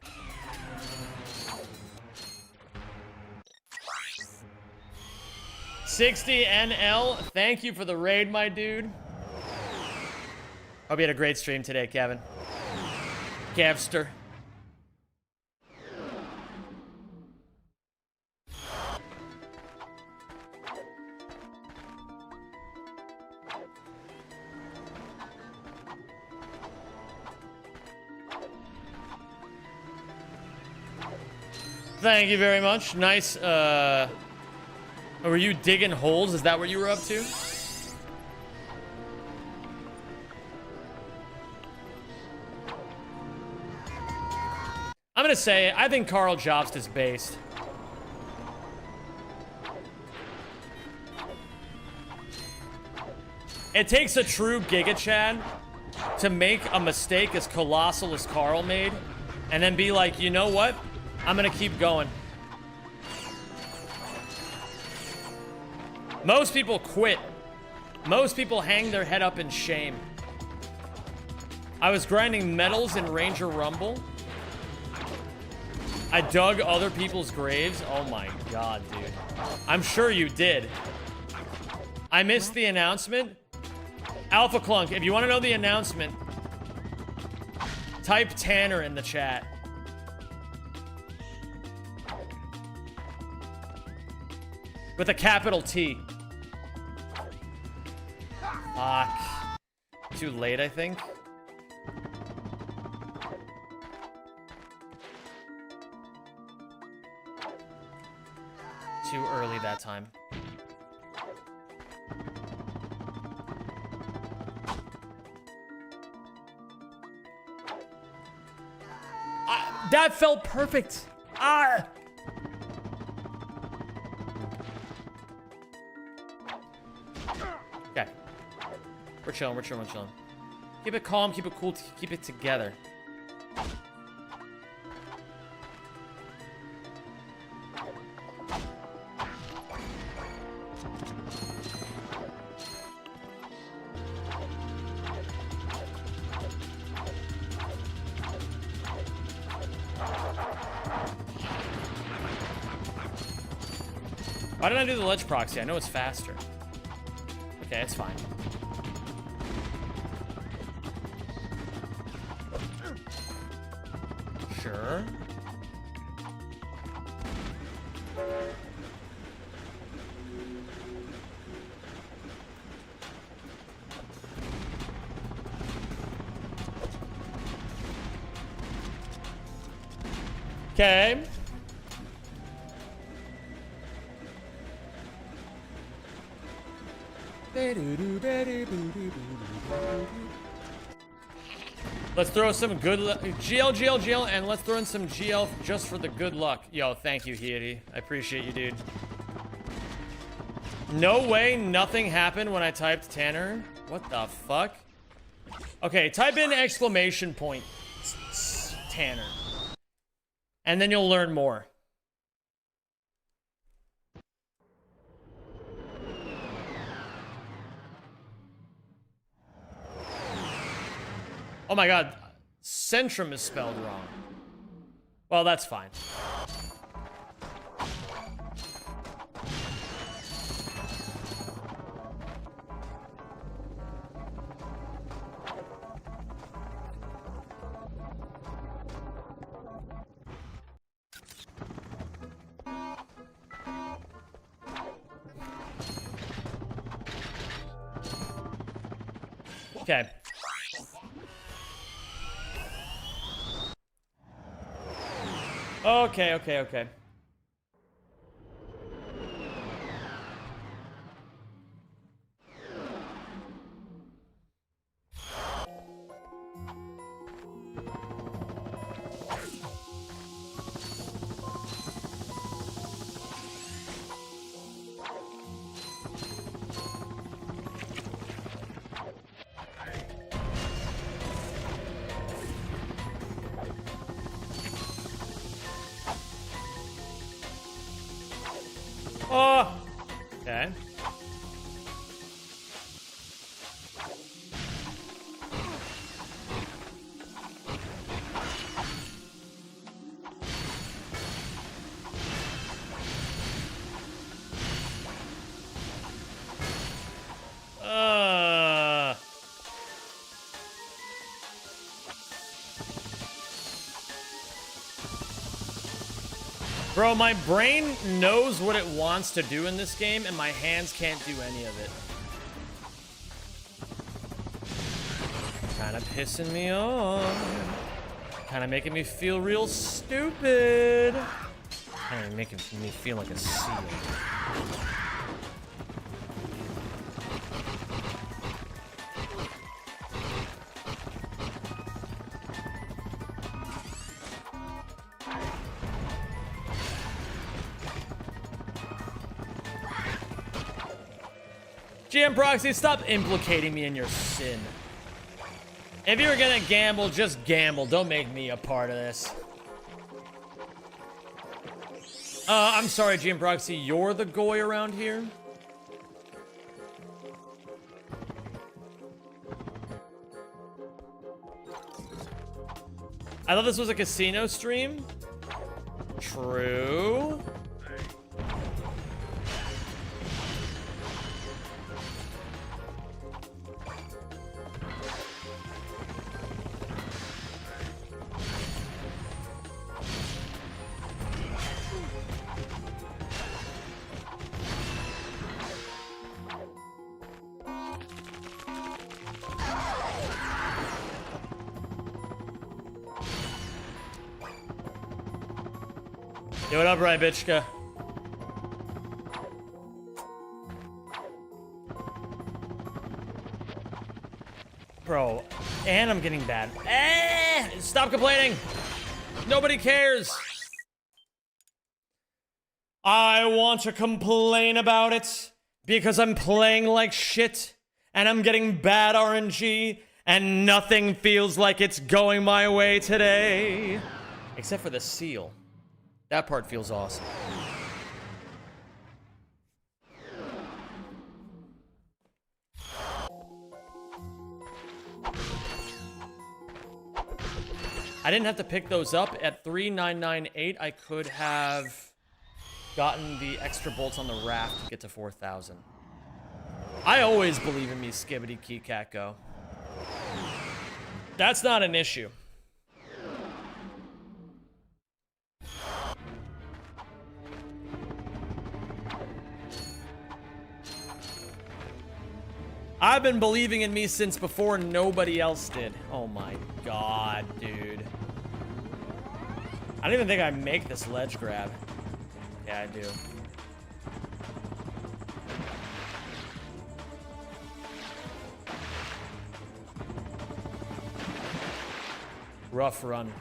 $60 NL, thank you for the raid, my dude. Hope you had a great stream today, Kevin. Kevster. Thank you very much. Nice, were you digging holes? Is that what you were up to? I'm gonna say, I think Carl Jobst is based. It takes a true Giga Chad to make a mistake as colossal as Carl made, and then be like, you know what? I'm gonna keep going. Most people quit. Most people hang their head up in shame. I was grinding medals in Ranger Rumble. I dug other people's graves. Oh my god, dude. I'm sure you did. I missed the announcement. Alpha Clunk, if you want to know the announcement, type Tanner in the chat. With a capital T. Fuck. Too late, I think. Too early that time. That felt perfect. Ah. Okay. We're chilling, we're chilling, we're chilling. Keep it calm, keep it cool, keep it together. Why didn't I do the ledge proxy? I know it's faster. Okay, it's fine. Sure. Okay. Let's throw some good GL, and let's throw in some GL just for the good luck. Yo, thank you, Hieri. I appreciate you, dude. No way nothing happened when I typed Tanner. What the fuck? Okay, type in exclamation point Tanner. And then you'll learn more. Oh my god, Centrum is spelled wrong. Well, that's fine. Okay. Okay. Oh! Okay. Bro, my brain knows what it wants to do in this game, and my hands can't do any of it. Kinda pissing me off. Kinda making me feel real stupid. Kinda making me feel like a seal. GM Proxy, stop implicating me in your sin. If you're gonna gamble, just gamble. Don't make me a part of this. I'm sorry, GM Proxy, you're the goy around here? I thought this was a casino stream. True. Yo, what up, right, bitchka? Bro, and I'm getting bad. Stop complaining! Nobody cares. I want to complain about it because I'm playing like shit and I'm getting bad RNG and nothing feels like it's going my way today. Except for the seal. That part feels awesome. I didn't have to pick those up. At 3,998, I could have gotten the extra bolts on the raft to get to 4,000. I always believe in me, Skibbity Key Cat Go. That's not an issue. I've been believing in me since before nobody else did. Oh my god, dude. I don't even think I make this ledge grab. Yeah, I do. Rough run.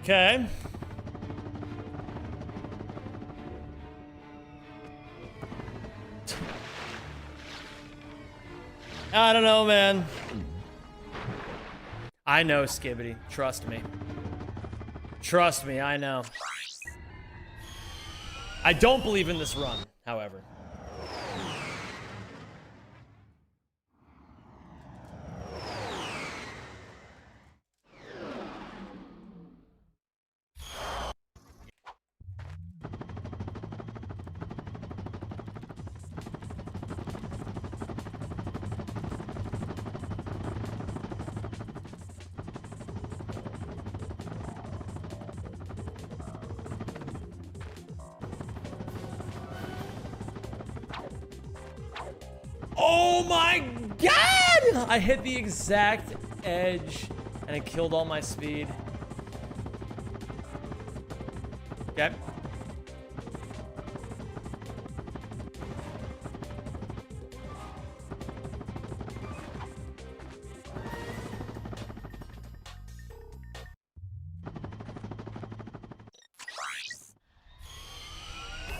Okay. I don't know, man. I know, Skibbity. Trust me. Trust me, I know. I don't believe in this run, however. Oh my god! I hit the exact edge and it killed all my speed. Okay.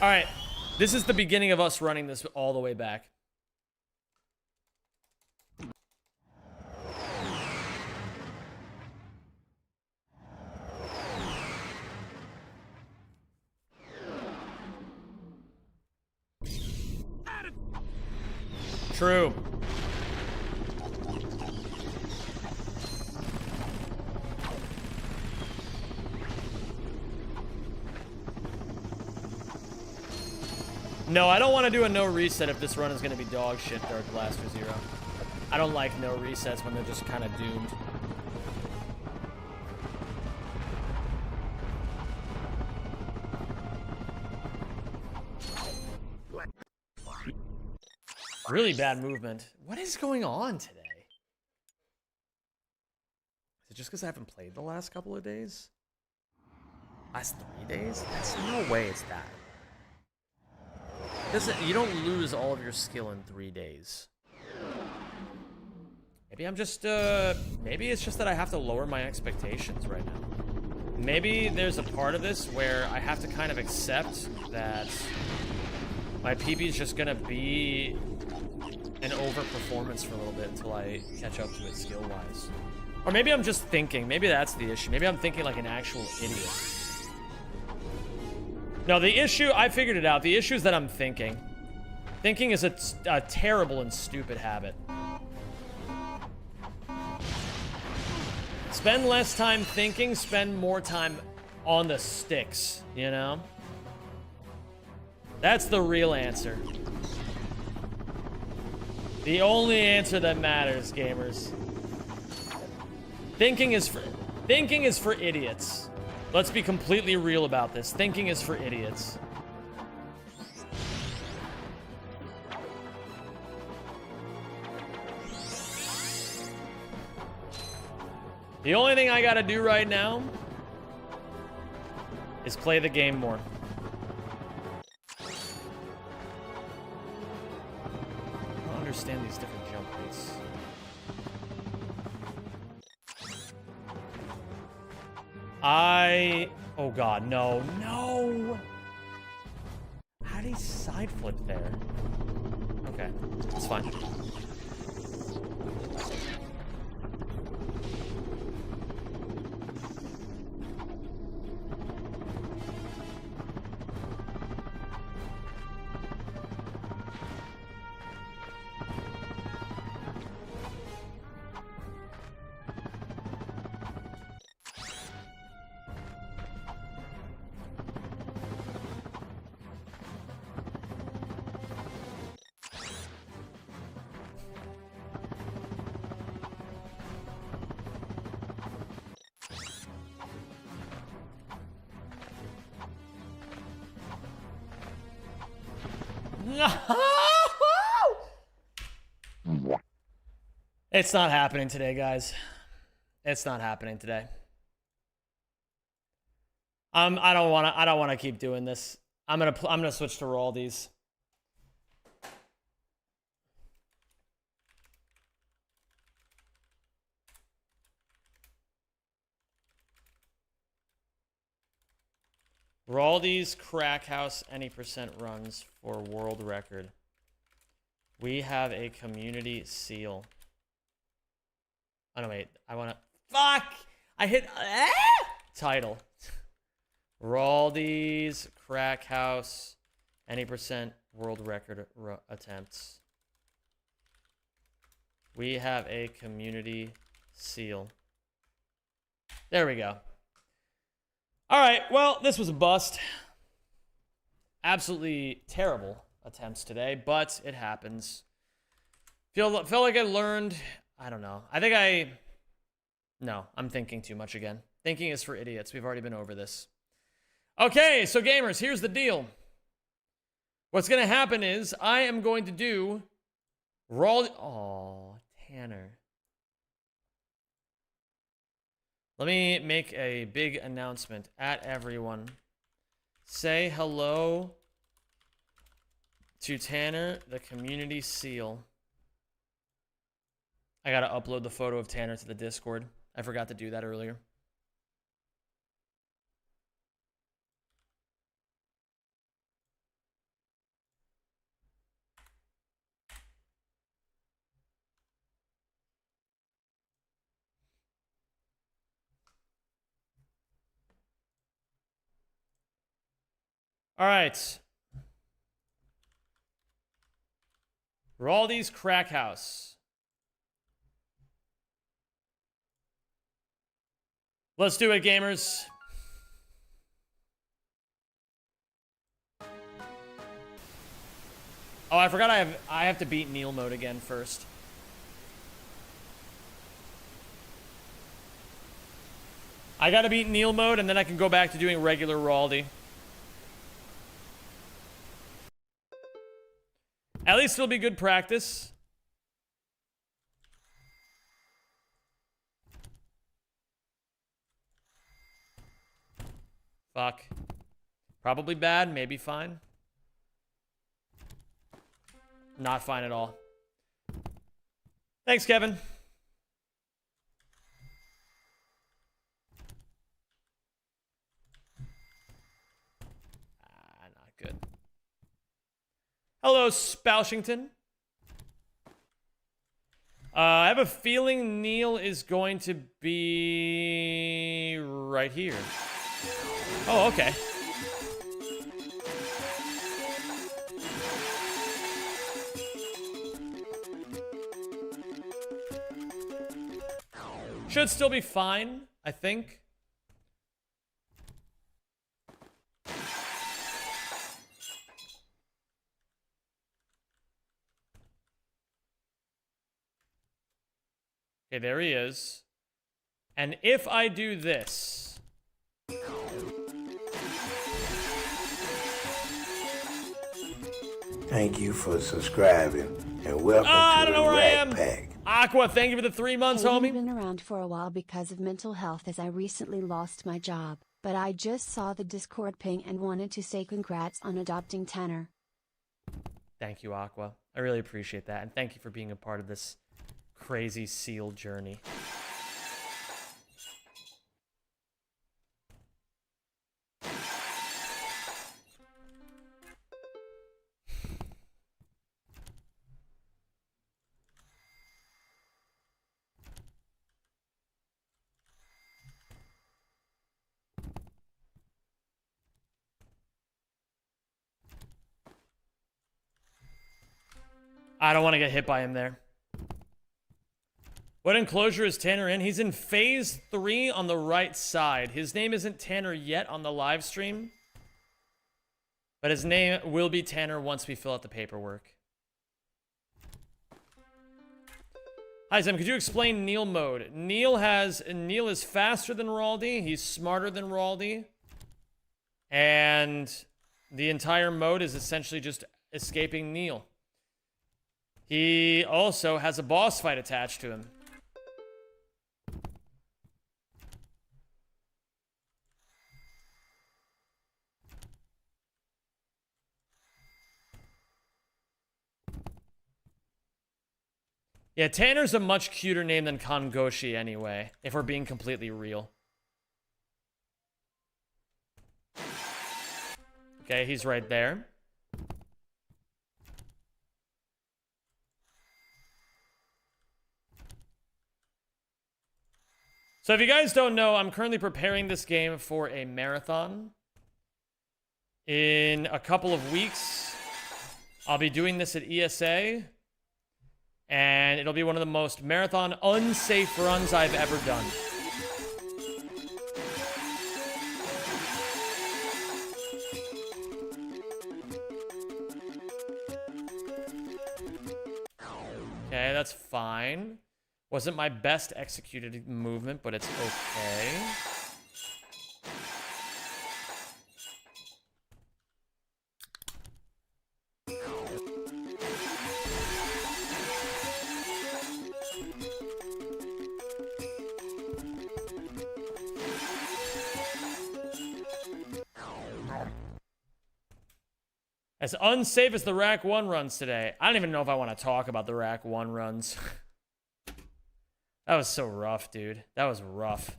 All right. This is the beginning of us running this all the way back. True. No, I don't want to do a no reset if this run is going to be dog shit, Dark Blaster Zero. I don't like no resets when they're just kind of doomed. Really bad movement. What is going on today? Is it just because I haven't played the last couple of days? Last 3 days? That's no way it's that. You don't lose all of your skill in 3 days. Maybe I'm just, maybe it's just that I have to lower my expectations right now. Maybe there's a part of this where I have to kind of accept that my PB is just gonna be an overperformance for a little bit until I catch up to it skill-wise. Or maybe I'm just thinking. Maybe that's the issue. Maybe I'm thinking like an actual idiot. No, the issue, I figured it out. The issue is that I'm thinking. Thinking is a terrible and stupid habit. Spend less time thinking, spend more time on the sticks, you know? That's the real answer. The only answer that matters, gamers. Thinking is for idiots. Let's be completely real about this. Thinking is for idiots. The only thing I gotta do right now is play the game more. I don't understand these different jump rates. Oh god, no. No! How did he side flip there? Okay, it's fine. It's not happening today, guys. It's not happening today. I don't want to keep doing this. I'm gonna switch to Raldi's. Raldi's Crackhouse any percent runs for world record. We have a community seal. Oh, no, wait. I want to... Fuck! I hit... Title. Raldi's Crackhouse any percent world record attempts. We have a community seal. There we go. All right, well, this was a bust. Absolutely terrible attempts today, but it happens. Felt like I learned. I don't know. No, I'm thinking too much again. Thinking is for idiots. We've already been over this. Okay, so gamers, here's the deal. What's gonna happen is I am going to do Raldi. Oh, Tanner. Let me make a big announcement at everyone. Say hello to Tanner, the community seal. I gotta upload the photo of Tanner to the Discord. I forgot to do that earlier. All right. Raldi's Crackhouse. Let's do it, gamers. Oh, I forgot I have to beat Neil mode again first. I gotta beat Neil mode and then I can go back to doing regular Raldi. At least it'll be good practice. Fuck. Probably bad, maybe fine. Not fine at all. Thanks, Kevin. Not good. Hello, Spoushington. I have a feeling Neil is going to be right here. Oh, okay. Should still be fine, I think. Okay, there he is. And if I do this... Thank you for subscribing and welcome I to don't know the where I am. Rack Pack. Aqua, thank you for the 3 months, I've homie. been around for a while because of mental health as I recently lost my job, but I just saw the Discord ping and wanted to say congrats on adopting Tanner. Thank you, Aqua. I really appreciate that, and thank you for being a part of this crazy seal journey. I don't want to get hit by him there. What enclosure is Tanner in? He's in phase 3 on the right side. His name isn't Tanner yet on the live stream, but his name will be Tanner once we fill out the paperwork. Hi, Zim. Could you explain Neil mode? Neil is faster than Raldi. He's smarter than Raldi. And the entire mode is essentially just escaping Neil. He also has a boss fight attached to him. Yeah, Tanner's a much cuter name than Kongoshi anyway, if we're being completely real. Okay, he's right there. So if you guys don't know, I'm currently preparing this game for a marathon. In a couple of weeks, I'll be doing this at ESA. And it'll be one of the most marathon unsafe runs I've ever done. Okay, that's fine. Wasn't my best executed movement, but it's okay. As unsafe as the Rack 1 runs today. I don't even know if I want to talk about the Rack 1 runs. That was so rough, dude. That was rough.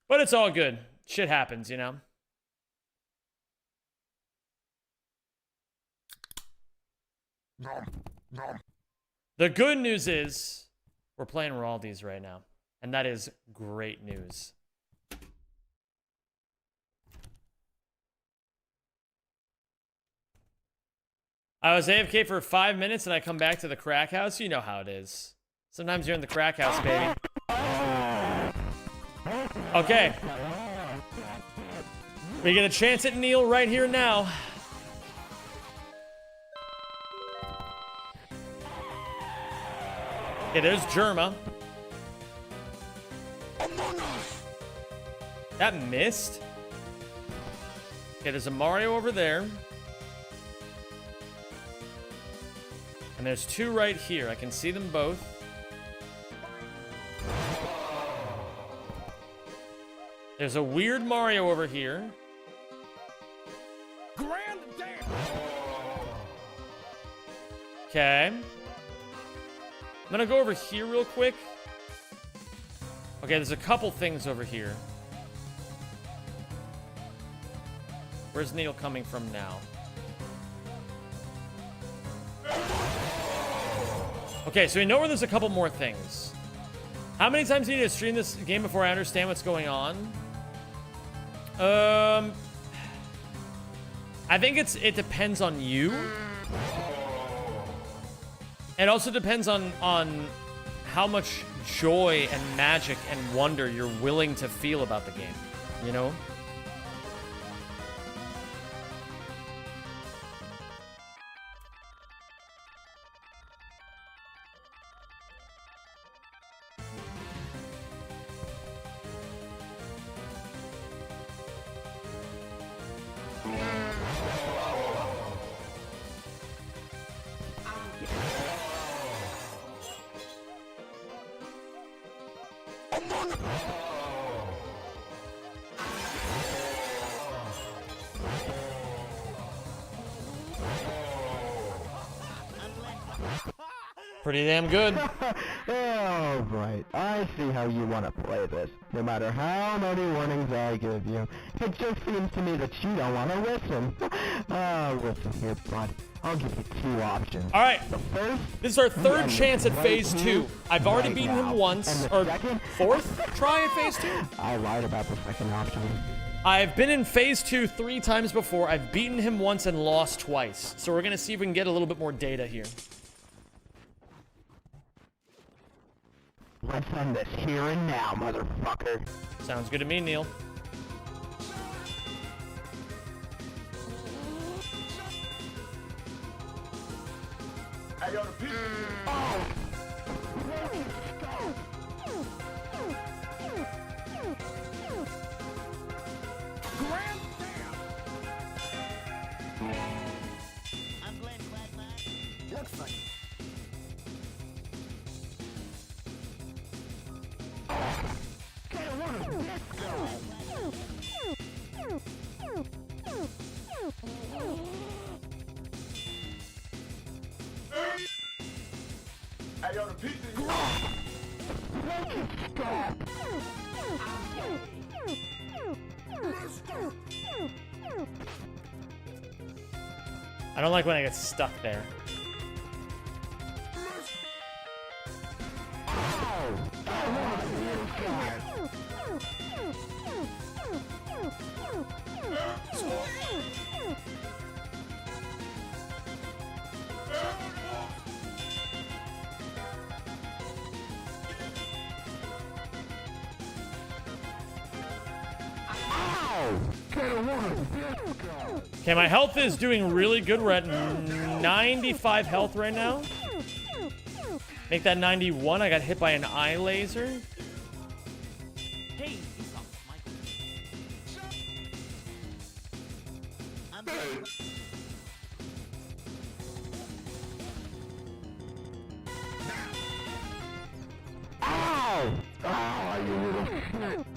But it's all good. Shit happens, you know? The good news is we're playing Raldi's right now. And that is great news. I was AFK for 5 minutes and I come back to the Crackhouse. You know how it is. Sometimes you're in the Crackhouse, baby. Okay. We get a chance at Neil right here now. Okay, there's Germa. That missed. Okay, there's a Mario over there. And there's two right here. I can see them both. There's a weird Mario over here. Okay. I'm gonna go over here real quick. Okay, there's a couple things over here. Where's Neil coming from now? Okay, so we know where there's a couple more things. How many times do you need to stream this game before I understand what's going on? I think it depends on you. It also depends on how much joy and magic and wonder you're willing to feel about the game, you know? Pretty damn good. All right, I see how you want to play this. No matter how many warnings I give you, it just seems to me that you don't want to listen. Listen here, bud. I'll give you two options. All right. The first, This is our third end chance it at right phase 2. here, I've already right beaten now. him once, And the or second, fourth try at phase 2. I lied about the second option. I've been in phase 2 3 times before. I've beaten him once and lost twice. So we're gonna see if we can get a little bit more data here. Let's end this here and now, motherfucker. Sounds good to me, Neil. Hey, yo, the pizza. Hey, yo, the pizza. I don't like when I get stuck there. Okay, my health is doing really good. We're at 95 health right now. Make that 91. I got hit by an eye laser. Hey, Ow! Oh, you little shit.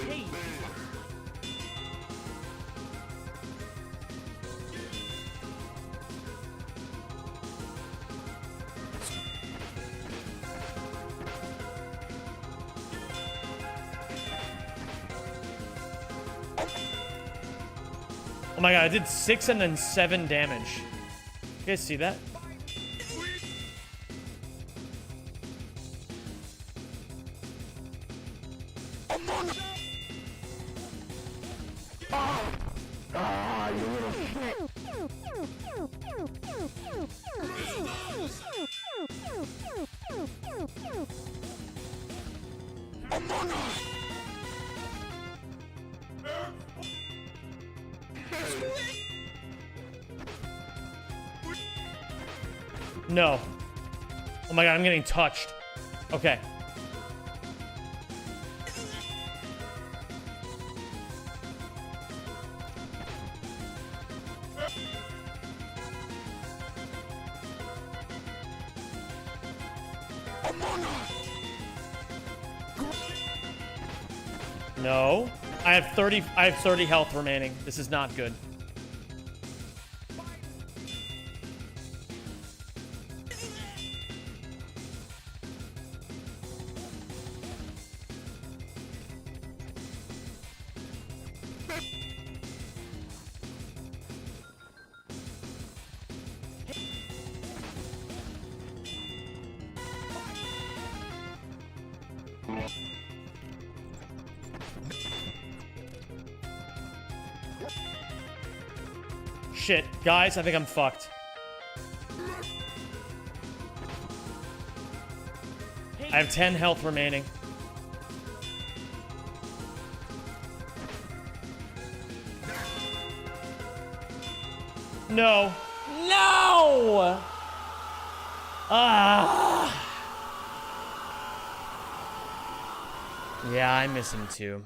hey. Oh my god, I did 6 and then 7 damage. You guys see that? Ah, you little shit. No. Oh my god, I'm getting touched. Okay. No. I have 30 health remaining. This is not good. Shit, guys, I think I'm fucked. I have 10 health remaining. No. No! Ah! Yeah, I miss him too.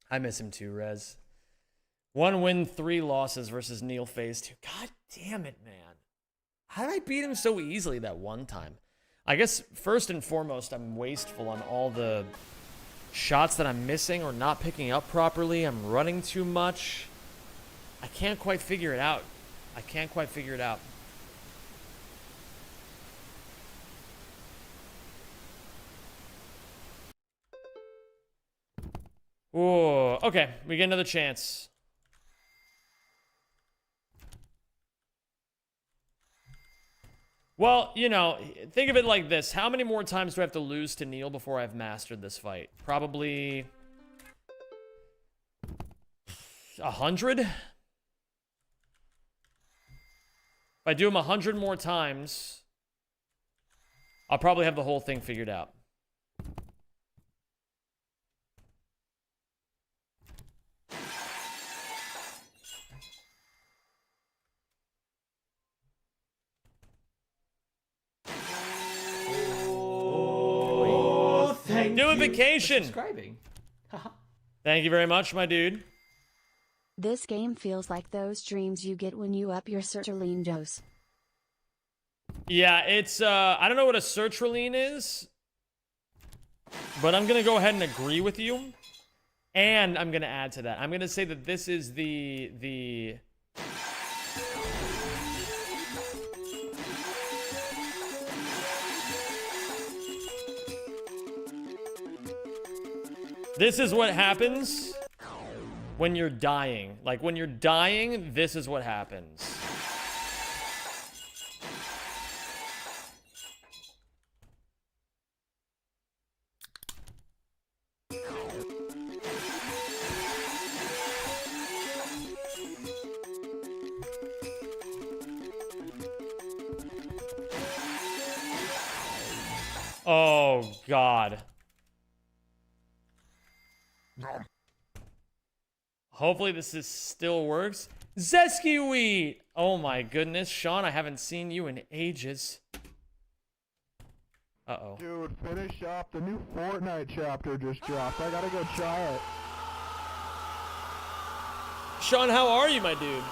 I miss him too, Rez. 1 win, 3 losses versus Neil phase 2. God Damn it, man. How did I beat him so easily that one time? I guess first and foremost, I'm wasteful on all the shots that I'm missing or not picking up properly. I'm running too much. I can't quite figure it out. I can't quite figure it out. Whoa, okay, we get another chance. Well, you know, think of it like this. How many more times do I have to lose to Neil before I've mastered this fight? Probably 100? If I do him 100 more times, I'll probably have the whole thing figured out. Doing vacation. Subscribing. Thank you very much, my dude. This game feels like those dreams you get when you up your sertraline dose. Yeah, it's I don't know what a sertraline is, but I'm gonna go ahead and agree with you, and I'm gonna add to that. I'm gonna say that this is the this is what happens when you're dying. Like, when you're dying, this is what happens. Oh, God. Hopefully this still works. Zesky Wheat! Oh my goodness, Sean, I haven't seen you in ages. Uh-oh. Dude, finish up. The new Fortnite chapter just dropped. I gotta go try it. Sean, how are you, my dude?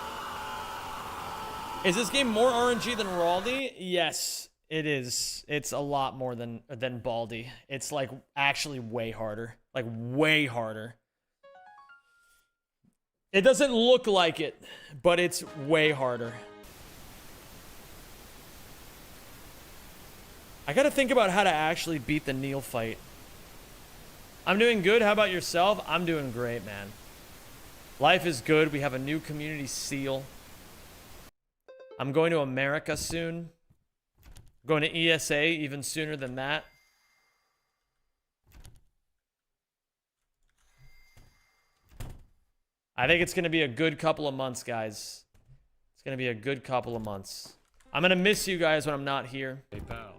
Is this game more RNG than Raldi? Yes, it is. It's a lot more than Baldi. It's like actually way harder. Like way harder. It doesn't look like it, but it's way harder. I gotta think about how to actually beat the Neil fight. I'm doing good. How about yourself? I'm doing great, man. Life is good. We have a new community seal. I'm going to America soon. I'm going to ESA even sooner than that. I think it's going to be a good couple of months, guys. It's going to be a good couple of months. I'm going to miss you guys when I'm not here. Hey, pal.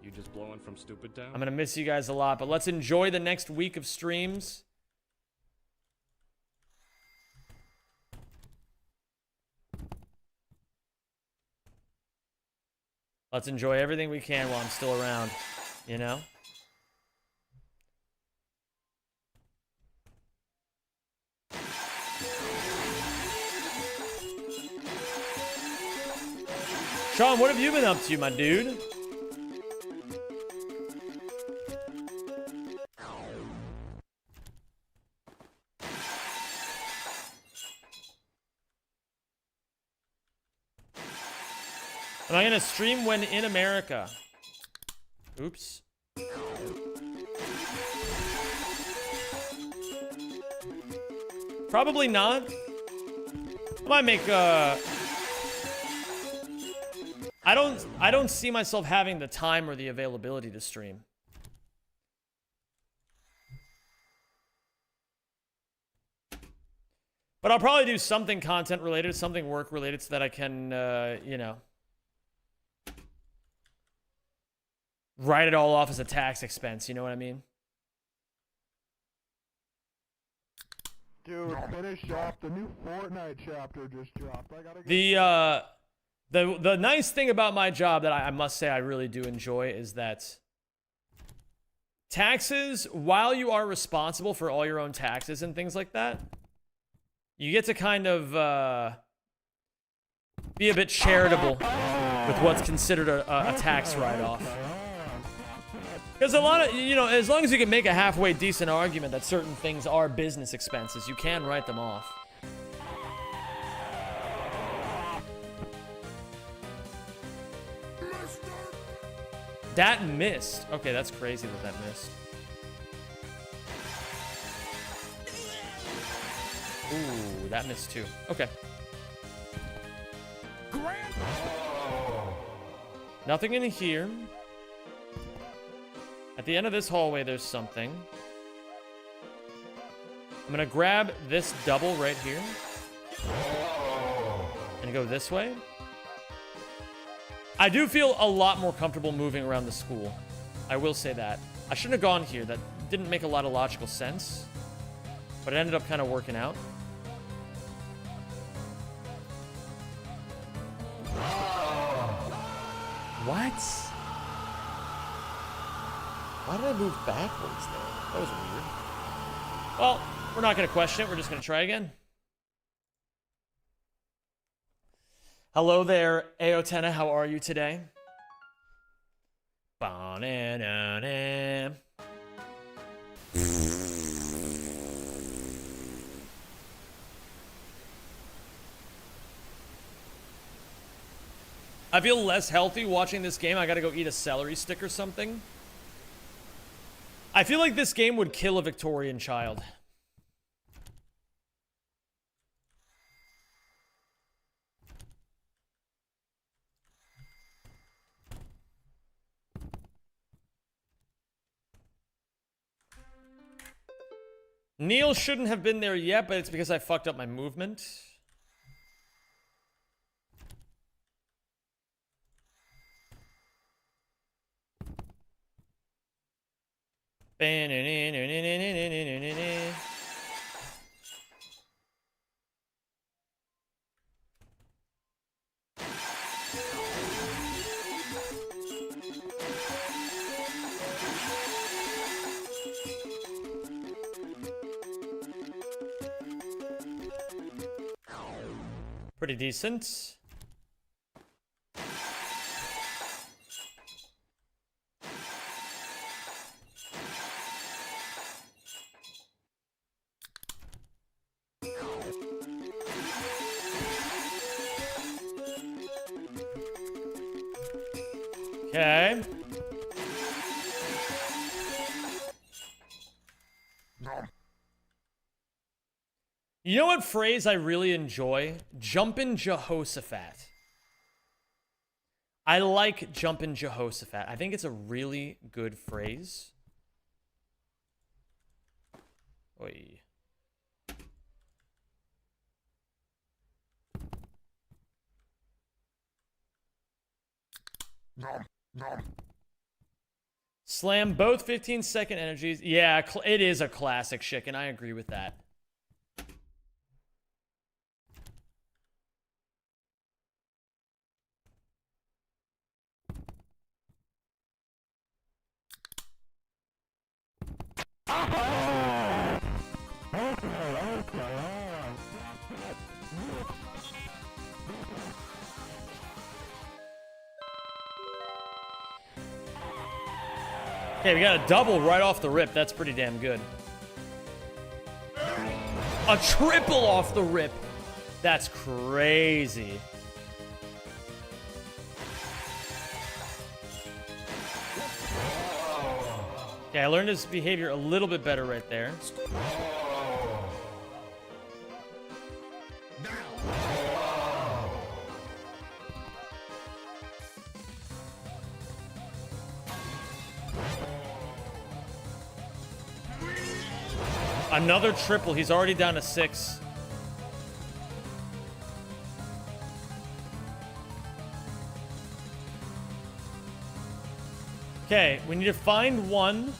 You just blowing from Stupid Town? I'm going to miss you guys a lot, but let's enjoy the next week of streams. Let's enjoy everything we can while I'm still around, you know? Sean, what have you been up to, my dude? Am I gonna stream when in America? Oops. Probably not. I might make I don't see myself having the time or the availability to stream. But I'll probably do something content related, something work related so that I can, you know, write it all off as a tax expense, you know what I mean? Dude, finish up. The new Fortnite chapter just dropped. I gotta go. The nice thing about my job that I must say I really do enjoy is that taxes, while you are responsible for all your own taxes and things like that, you get to kind of be a bit charitable with what's considered a tax write-off. Because a lot of, you know, as long as you can make a halfway decent argument that certain things are business expenses, you can write them off. That missed. Okay, that's crazy that missed. Ooh, that missed too. Okay. Nothing in here. At the end of this hallway, there's something. I'm gonna grab this double right here. And go this way. I do feel a lot more comfortable moving around the school. I will say that. I shouldn't have gone here. That didn't make a lot of logical sense. But it ended up kind of working out. What? Why did I move backwards there? That was weird. Well, we're not going to question it. We're just going to try again. Hello there, Aotena. How are you today? Ba-na-na-na. I feel less healthy watching this game. I gotta go eat a celery stick or something. I feel like this game would kill a Victorian child. Neil shouldn't have been there yet, but it's because I fucked up my movement. Pretty decent. Okay. You know what phrase I really enjoy? Jumpin' Jehoshaphat. I like Jumpin' Jehoshaphat. I think it's a really good phrase. Oy. Slam both 15-second energies. Yeah, it is a classic chicken. I agree with that. Okay, we got a double right off the rip. That's pretty damn good. A triple off the rip. That's crazy. Okay, I learned his behavior a little bit better right there. Another triple. He's already down to 6. Okay, we need to find one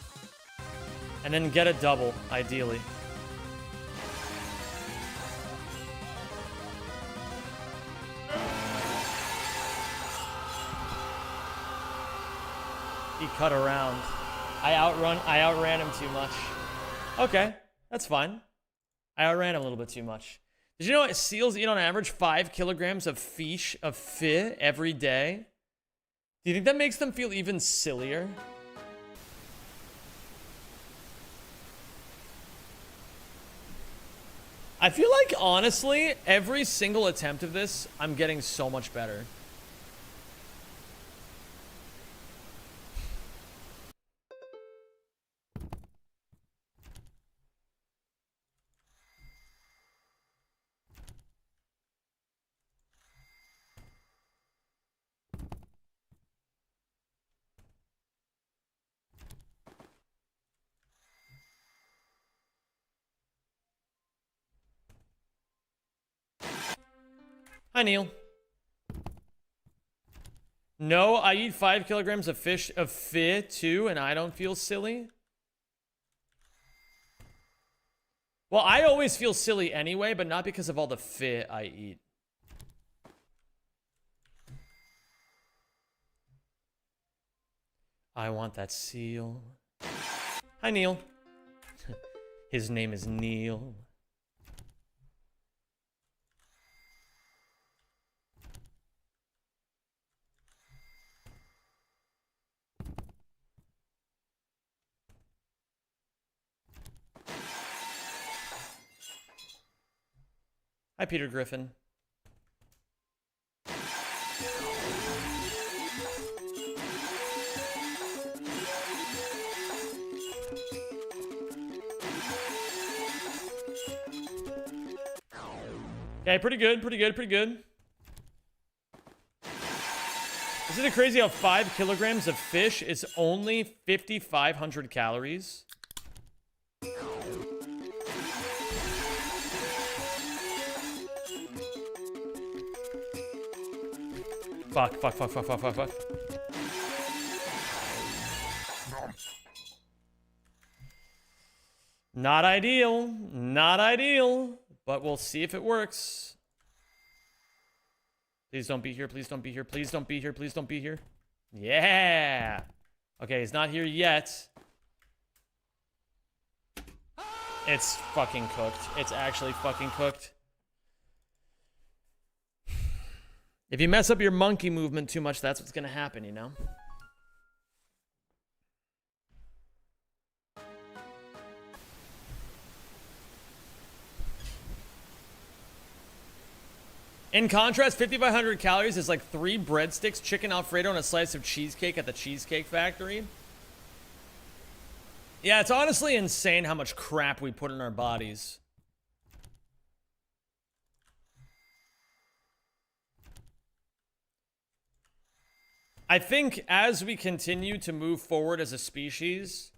and then get a double, ideally. He cut around. I outran him too much. Okay. That's fine. I outran him a little bit too much. Did you know seals eat on average 5 kilograms of fish every day? Do you think that makes them feel even sillier? I feel like, honestly, every single attempt of this, I'm getting so much better. Hi, Neil. No, I eat 5 kilograms of fi too, and I don't feel silly. Well, I always feel silly anyway, but not because of all the fi I eat. I want that seal. Hi, Neil. His name is Neil. Hi, Peter Griffin. Okay, pretty good, pretty good, pretty good. Isn't it crazy how 5 kilograms of fish is only 5,500 calories? Fuck. Not ideal. Not ideal. But we'll see if it works. Please don't be here. Please don't be here. Please don't be here. Please don't be here. Yeah. Okay, he's not here yet. It's fucking cooked. It's actually fucking cooked. If you mess up your monkey movement too much, that's what's gonna happen, you know? In contrast, 5,500 calories is like 3 breadsticks, chicken Alfredo, and a slice of cheesecake at the Cheesecake Factory. Yeah, it's honestly insane how much crap we put in our bodies. I think as we continue to move forward as a species,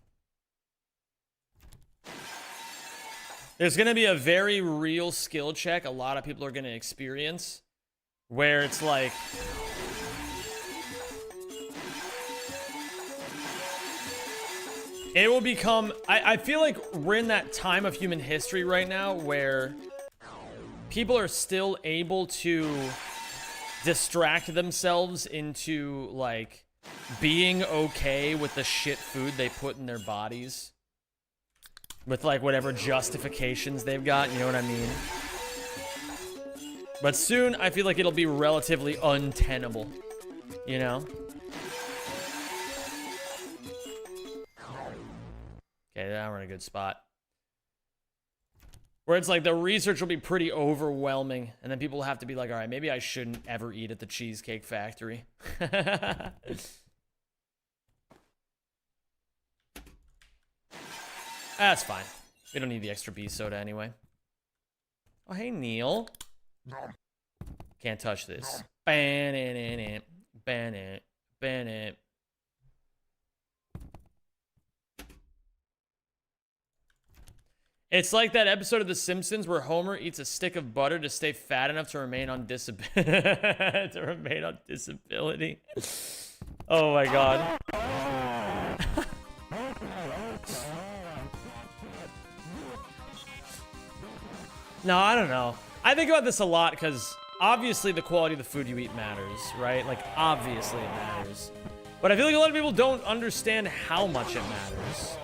there's going to be a very real skill check a lot of people are going to experience, where it's like, it will become, I feel like we're in that time of human history right now where people are still able to distract themselves into like being okay with the shit food they put in their bodies with like whatever justifications they've got, you know what I mean? But soon I feel like it'll be relatively untenable, you know? Okay, now we're in a good spot. Where it's like the research will be pretty overwhelming, and then people will have to be like, all right, maybe I shouldn't ever eat at the Cheesecake Factory. That's fine. We don't need the extra bee soda anyway. Oh, hey, Neil. Can't touch this. Ban it. It's like that episode of The Simpsons where Homer eats a stick of butter to stay fat enough to remain on disability. Oh my god. No, I don't know. I think about this a lot because obviously the quality of the food you eat matters, right? Like, obviously it matters. But I feel like a lot of people don't understand how much it matters.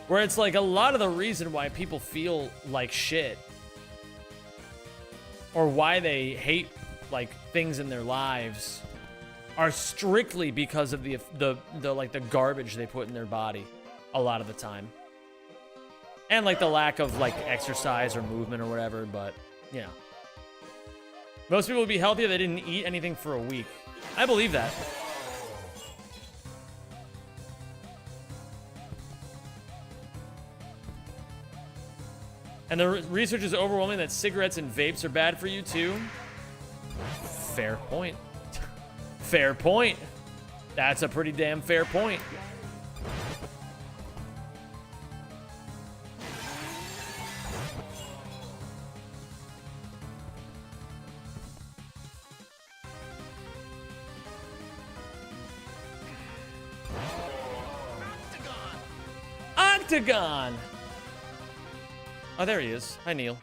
Where it's like a lot of the reason why people feel like shit or why they hate like things in their lives are strictly because of the like the garbage they put in their body a lot of the time. And like the lack of like exercise or movement or whatever, but you know. Most people would be healthy if they didn't eat anything for a week. I believe that. And the research is overwhelming that cigarettes and vapes are bad for you too. Fair point. Fair point. That's a pretty damn fair point. Octagon! Oh, there he is. Hi, Neil.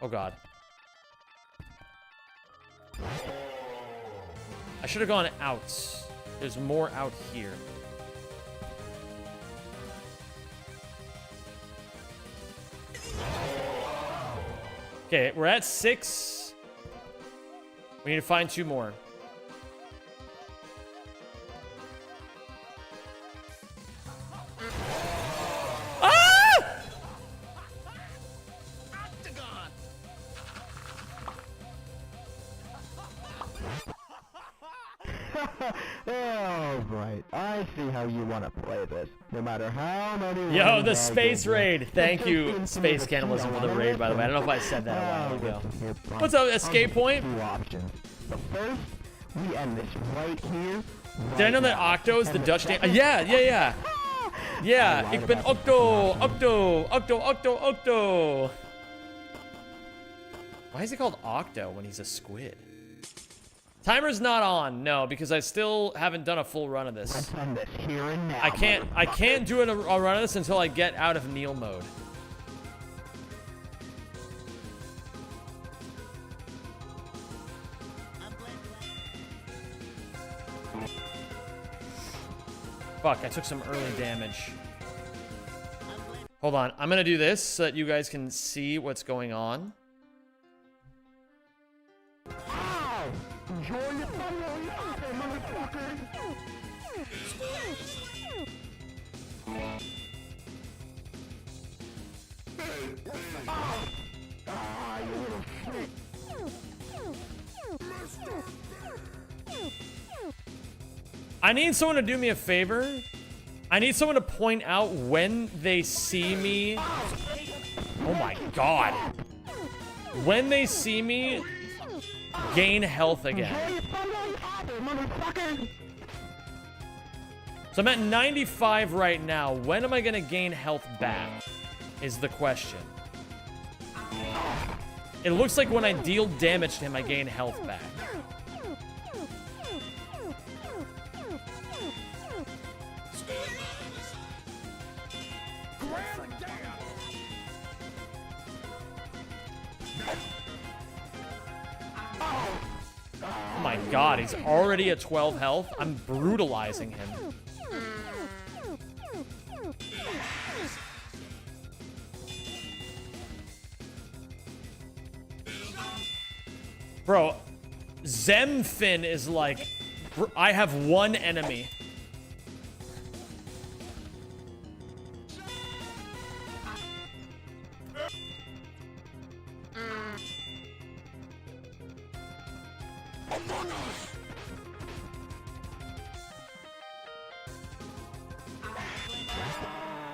Oh, God. I should have gone out. There's more out here. Okay, we're at 6. We need to find 2 more. Oh, right. I see how you want to play this. No matter how many... Yo, the space raid. Thank you, Space Cannibalism, for the raid, by the way. I don't know if I said that a while ago. What's up, Escape Point? Two options. The first, we end this right here. Did I know that Octo is the Dutch name? Yeah. Yeah, ik ben Octo. Why is he called Octo when he's a squid? Timer's not on, no, because I still haven't done a full run of this. I can't do a run of this until I get out of Neil mode. Fuck, I took some early damage. Hold on, I'm gonna do this so that you guys can see what's going on. I need someone to do me a favor. I need someone to point out when they see me. Oh my god. When they see me gain health again. So I'm at 95 right now. When am I gonna gain health back? Is the question. It looks like when I deal damage to him, I gain health back. Oh my god, he's already at 12 health. I'm brutalizing him. Bro, Zemfin is like, I have one enemy.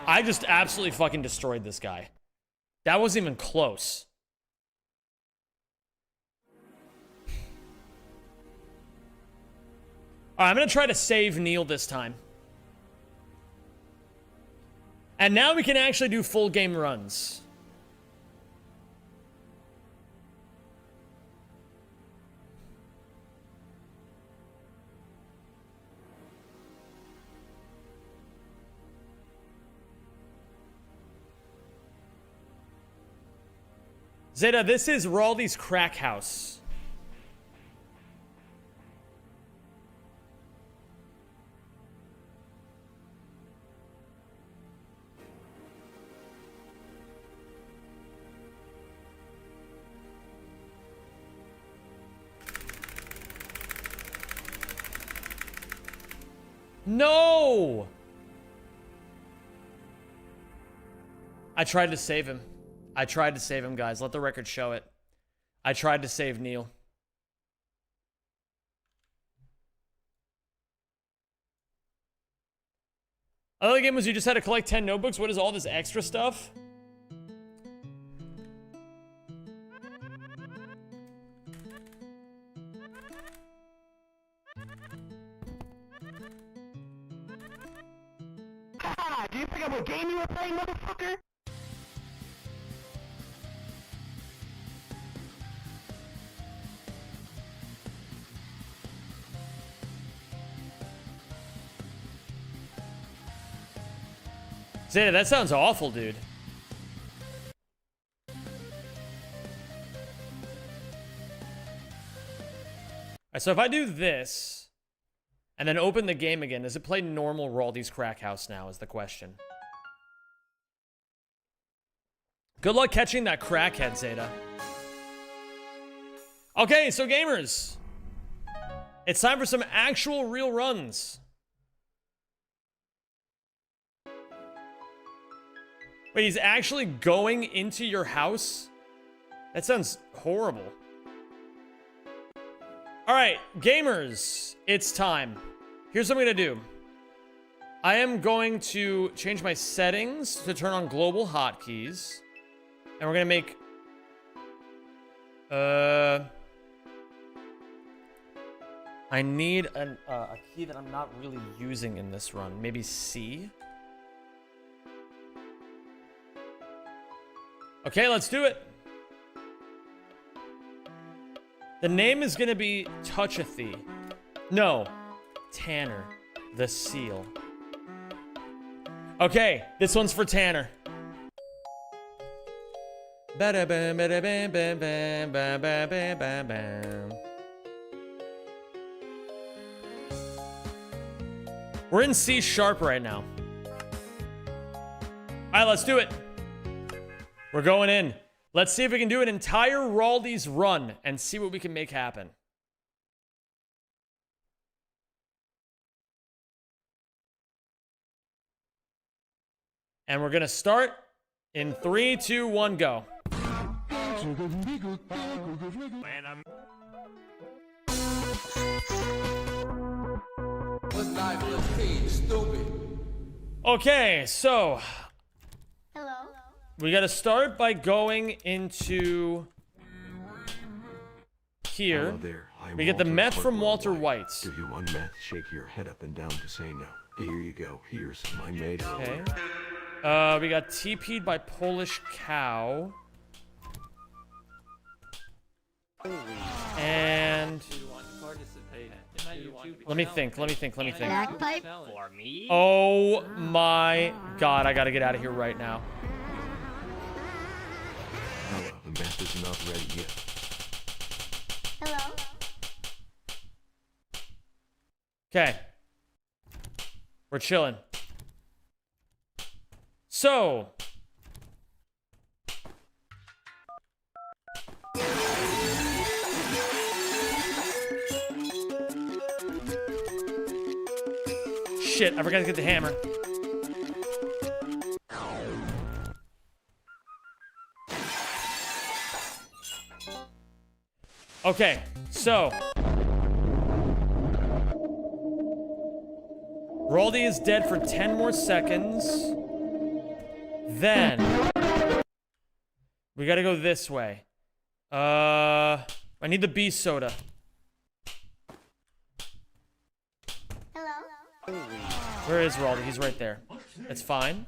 I just absolutely fucking destroyed this guy. That wasn't even close. Alright, I'm gonna try to save Neil this time. And now we can actually do full game runs. Zeta, this is Raldi's Crackhouse. No! I tried to save him. I tried to save him, guys. Let the record show it. I tried to save Neil. Other game was you just had to collect 10 notebooks? What is all this extra stuff? Ah, do you forget what game you were playing, motherfucker? Zeta, that sounds awful, dude. Alright, so if I do this, and then open the game again, does it play normal Raldi's Crackhouse now, is the question. Good luck catching that crackhead, Zeta. Okay, so gamers. It's time for some actual real runs. Wait, he's actually going into your house? That sounds horrible. All right, gamers, it's time. Here's what I'm gonna do. I am going to change my settings to turn on global hotkeys. And we're gonna make... I need a key that I'm not really using in this run. Maybe C? Okay, let's do it. The name is gonna be Touchathy. No, Tanner, the seal. Okay, this one's for Tanner. We're in C sharp right now. All right, let's do it. We're going in. Let's see if we can do an entire Raldi's run and see what we can make happen. And we're gonna start in 3, 2, 1, go. Okay, so Hello? we gotta start by going into here. Hello there. I'm We get the Walter meth from Hartwell Walter White. White. Do you want meth? Shake your head up and down to say no. Here you go. Here's my mate. Okay. We got TP'd by Polish Cow. And let me think. Bagpipe? For me? Oh my god, I gotta get out of here right now. Hello, the meth is not ready yet. Hello? Okay. We're chilling. So. Shit, I forgot to get the hammer. Okay, so. Raldi is dead for 10 more seconds. Then we gotta go this way. I need the bee soda. Hello? Where is Raldi? He's right there. That's fine.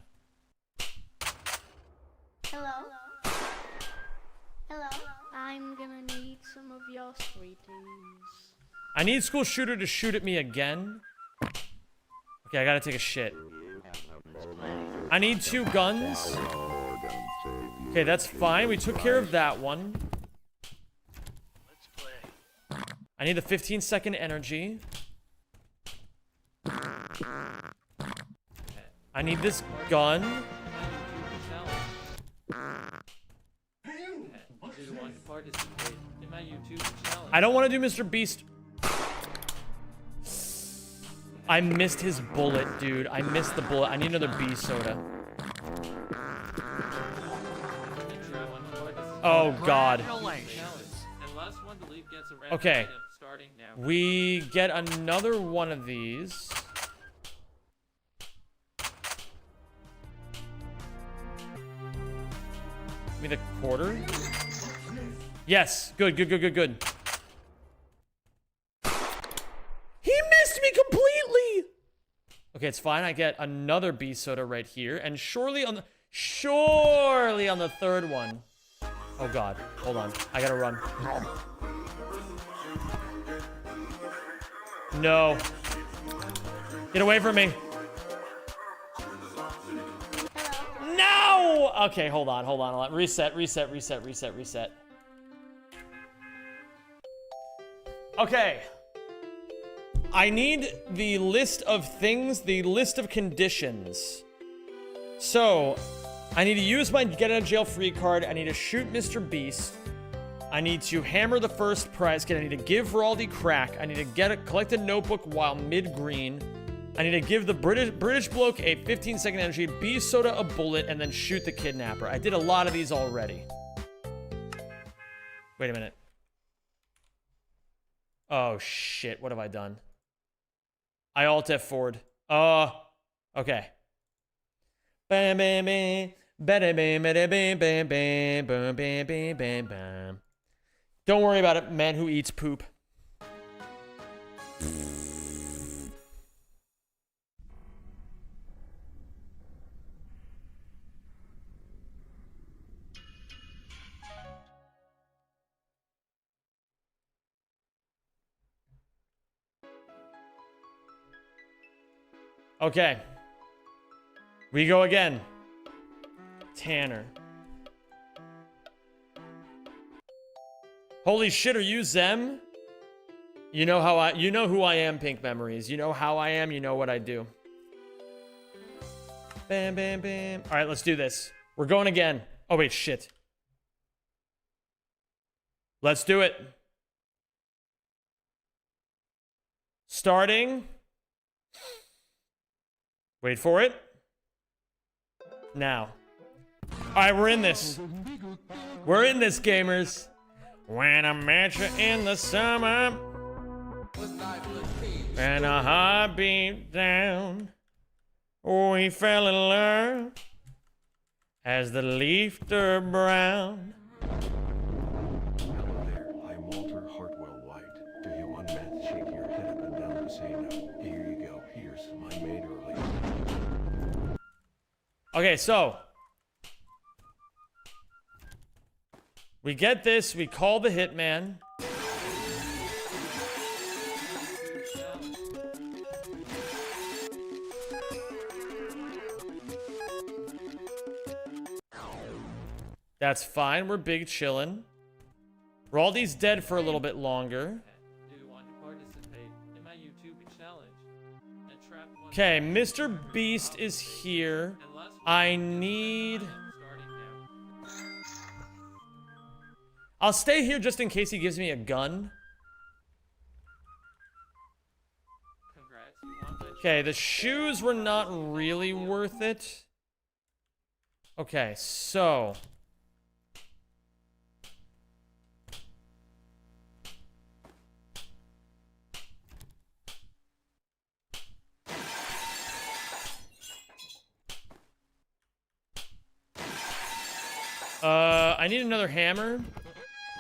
Hello? Hello? I'm gonna need some of your sweeties. I need School Shooter to shoot at me again. Okay, I gotta take a shit. I need 2 guns. Okay, that's fine. We took care of that one. I need the 15-second energy. I need this gun. I don't want to do Mr. Beast. I missed his bullet, dude. I missed the bullet. I need another B soda. Oh, God. Okay. We get another one of these. Give me the quarter. Yes. Good, good, good, good, good. He missed me completely. Okay, it's fine. I get another B soda right here. And surely on the third one. Oh, God. Hold on. I gotta run. No. Get away from me. No! Okay, hold on, hold on, hold on. Reset, reset, reset, reset, reset. Okay. I need the list of things, the list of conditions. So, I need to use my get out of jail free card. I need to shoot Mr. Beast. I need to hammer the first prize kit. I need to give Raldi crack. I need to collect a notebook while mid-green. I need to give the British bloke a 15-second energy, B soda a bullet, and then shoot the kidnapper. I did a lot of these already. Wait a minute. Oh, shit. What have I done? I Alt F forward. Okay. Bam, bam, bam. Bam, bam, bam, bam, bam, bam, bam, bam, bam, bam, bam. Don't worry about it, man who eats poop. Okay. We go again. Tanner. Holy shit, are you Zem? You know who I am, Pink Memories. You know how I am, you know what I do. Bam, bam, bam. All right, let's do this. We're going again. Oh, wait, shit. Let's do it. Starting. Wait for it. Now. All right, we're in this. We're in this, gamers. When I met you in the summer and a heart beat down, we fell in love as the leaf turned brown. Hello there, I'm Walter Hartwell White. Do you want meth? Shake your head up and down to say no. Here you go. Here's some I made earlier. Okay, so we get this, we call the hitman. That's fine, we're big chillin'. Raldi's dead for a little bit longer. Okay, Mr. Beast is here. I need... I'll stay here just in case he gives me a gun. Okay, the shoes were not really worth it. Okay, so... I need another hammer.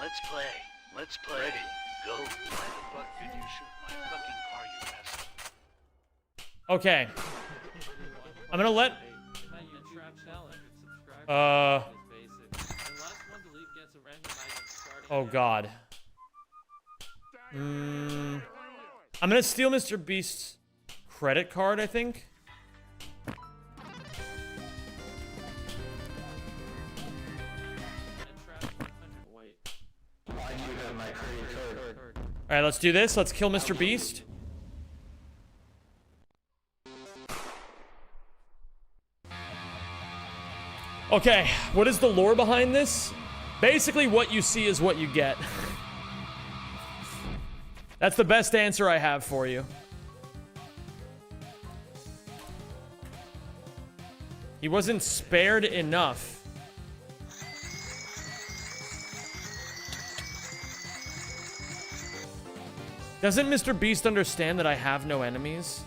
Let's play. Let's play. Ready. Go. Why the fuck did you shoot my fucking car, you asshole? Okay. I'm gonna let... Oh, God. I'm gonna steal Mr. Beast's credit card, I think. Alright, let's do this. Let's kill Mr. Beast. Okay, what is the lore behind this? Basically, what you see is what you get. That's the best answer I have for you. He wasn't spared enough. Doesn't Mr. Beast understand that I have no enemies?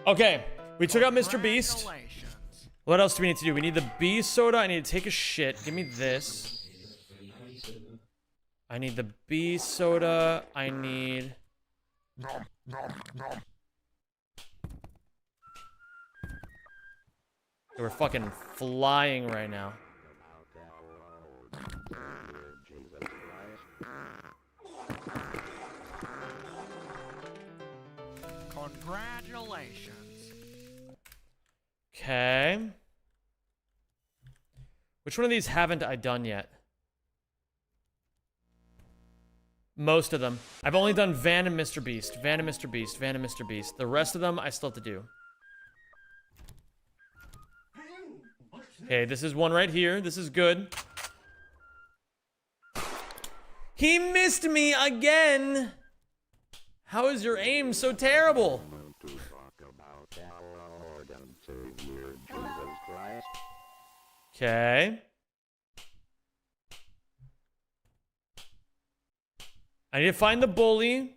Okay, we took out Mr. Beast. What else do we need to do? We need the bee soda. I need to take a shit. Give me this. I need the bee soda. I need... We're fucking flying right now. Congratulations. Okay. Which one of these haven't I done yet? Most of them. I've only done Van and Mr. Beast. Van and Mr. Beast. Van and Mr. Beast. The rest of them I still have to do. Okay, this is one right here. This is good. He missed me again! How is your aim so terrible? Okay. I need to find the bully.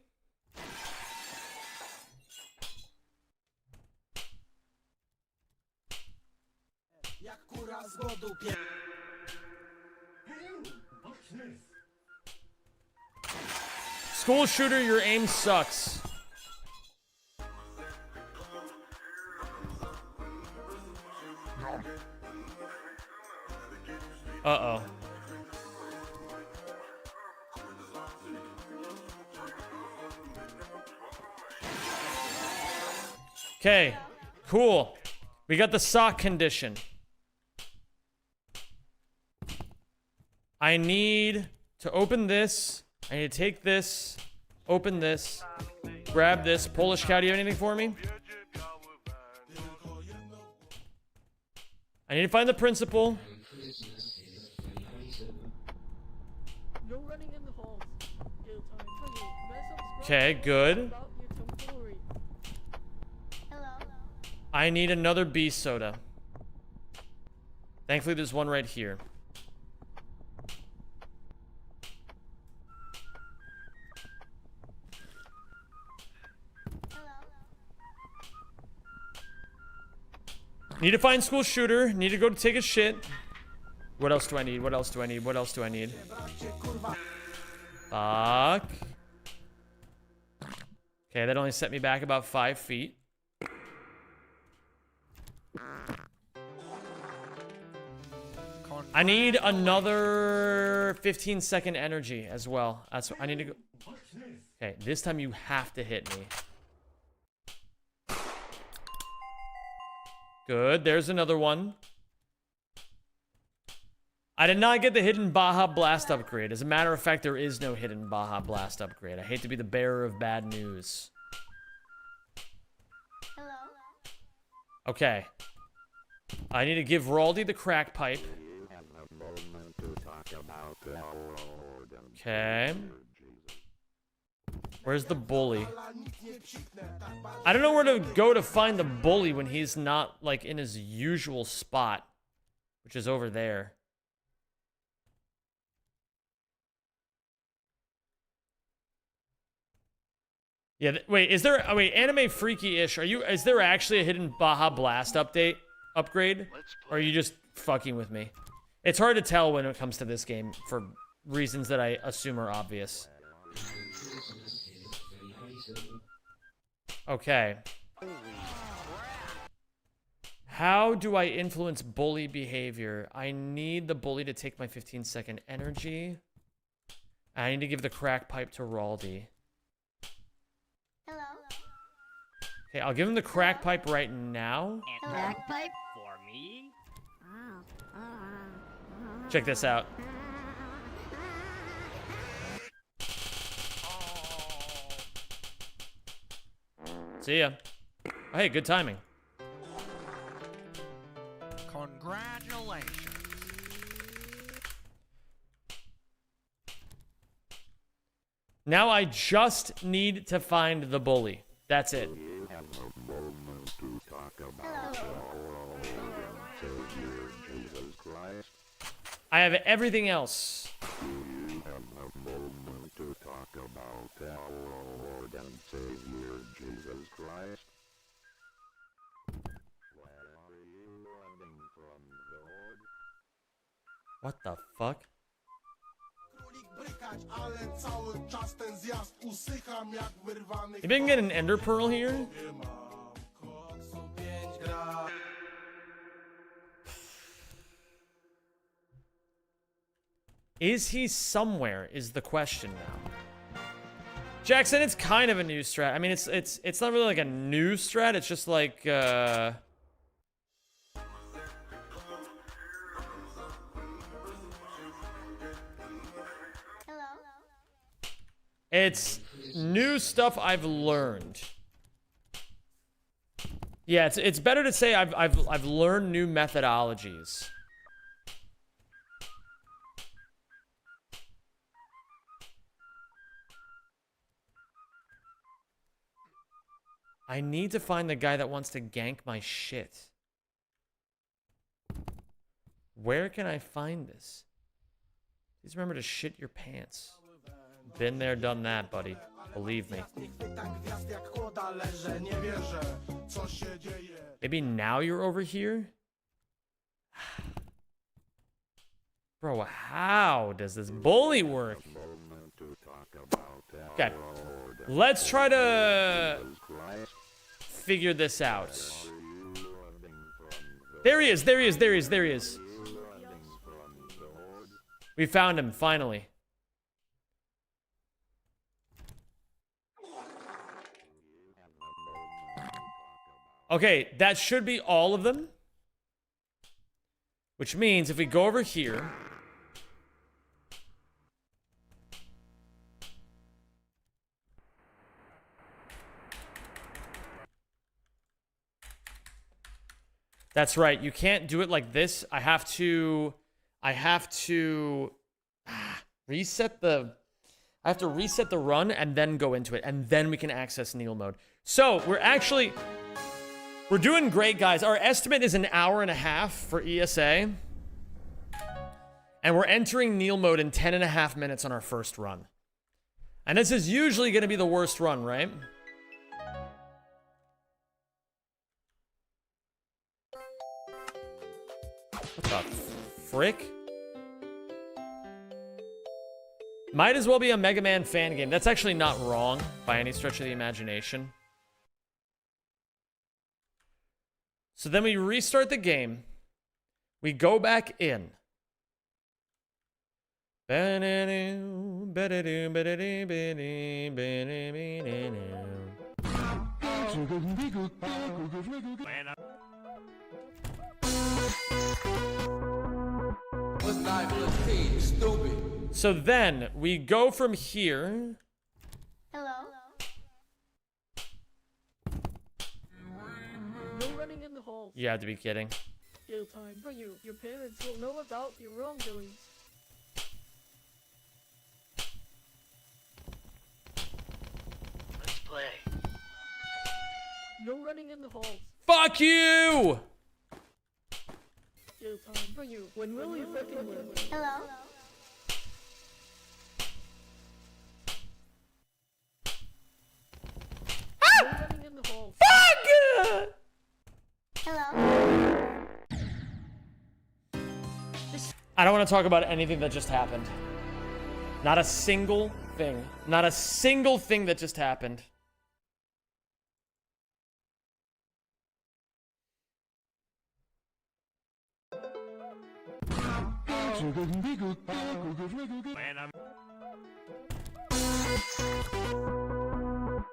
School shooter, your aim sucks. Uh-oh. Okay, cool. We got the sock condition. I need to open this. I need to take this, open this, grab this. Polish cow, do you have anything for me? I need to find the principal. Okay, good. I need another bee soda. Thankfully, there's one right here. Need to find school shooter. Need to go take a shit. What else do I need? What else do I need? What else do I need? Fuck. Okay, that only set me back about 5 feet. I need another 15-second energy as well. That's what I need to go. Okay, this time you have to hit me. Good, there's another one. I did not get the hidden Baja Blast upgrade. As a matter of fact, there is no hidden Baja Blast upgrade. I hate to be the bearer of bad news. Hello? Okay. I need to give Raldi the crack pipe. Okay. Where's the bully? I don't know where to go to find the bully when he's not, like, in his usual spot, which is over there. Yeah, wait, is there... Oh, wait, Anime Freaky-ish. Is there actually a hidden Baja Blast upgrade? Or are you just fucking with me? It's hard to tell when it comes to this game for reasons that I assume are obvious. Okay. How do I influence bully behavior? I need the bully to take my 15-second energy. I need to give the crack pipe to Raldi. Hello? Okay, I'll give him the crack pipe right now. Crack pipe? For me? Check this out. See ya. Oh, hey, good timing. Congratulations. Now I just need to find the bully. That's it. I have everything else. What the fuck? Maybe I can get an ender pearl here? Is he somewhere is the question now. Jackson, it's kind of a new strat. I mean, it's not really like a new strat. It's just like it's new stuff I've learned. Yeah, it's better to say I've learned new methodologies. I need to find the guy that wants to gank my shit. Where can I find this? Please remember to shit your pants. Been there, done that, buddy. Believe me. Maybe now you're over here? Bro, how does this bully work? Okay. Let's try to figure this out. There he is, there he is, there he is, there he is. We found him, finally. Okay, that should be all of them. Which means if we go over here... That's right, you can't do it like this. I have to reset the run and then go into it, and then we can access Neil mode. So we're doing great, guys. Our estimate is an hour and a half for ESA. And we're entering Neil mode in 10.5 minutes on our first run. And this is usually going to be the worst run, right? What the frick? Might as well be a Mega Man fan game. That's actually not wrong by any stretch of the imagination. So then we restart the game. We go back in. So then we go from here. Hello? No running in the halls. You have to be kidding. Jail time for you. Your parents will know about your wrongdoings. Let's play. No running in the halls. Fuck you! Jail time for you. When will you fucking win? Hello? No running in the halls. Fuck! Hello? I don't want to talk about anything that just happened. Not a single thing. Not a single thing that just happened.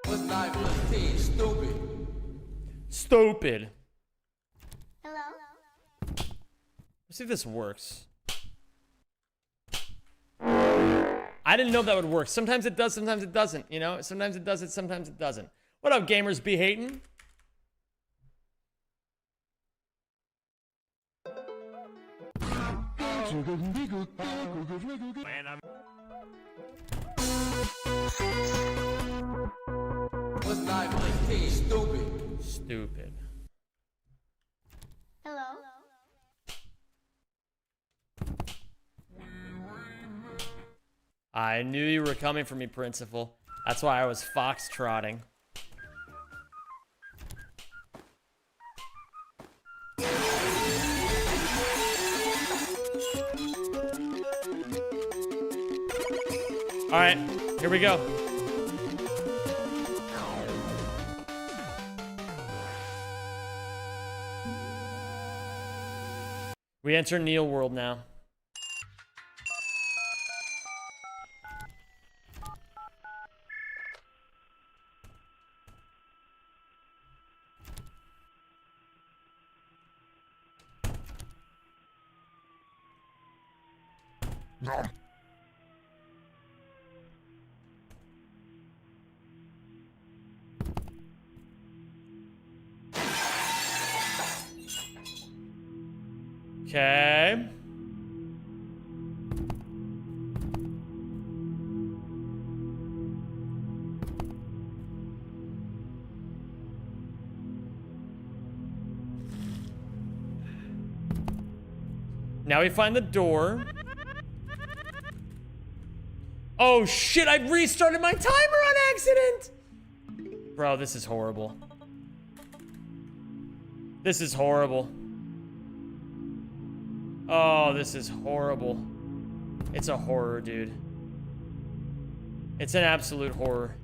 What's 9 plus 10, stupid? Stupid. Hello? Let's see if this works. I didn't know that would work. Sometimes it does, sometimes it doesn't. You know, sometimes it does it, sometimes it doesn't. What up, gamers be hating? What's 915? Stupid. Stupid. Hello? I knew you were coming for me, Principal. That's why I was foxtrotting. All right, here we go. We enter Neil World now. No. Okay. Now we find the door. Oh shit, I restarted my timer on accident! Bro, this is horrible. This is horrible. Oh, this is horrible. It's a horror, dude. It's an absolute horror.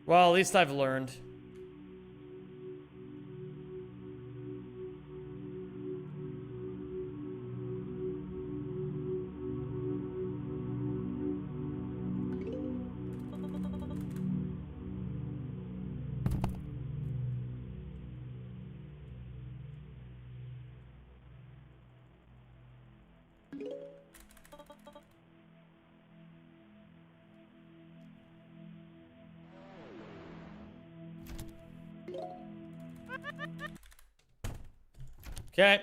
Well, at least I've learned. Okay.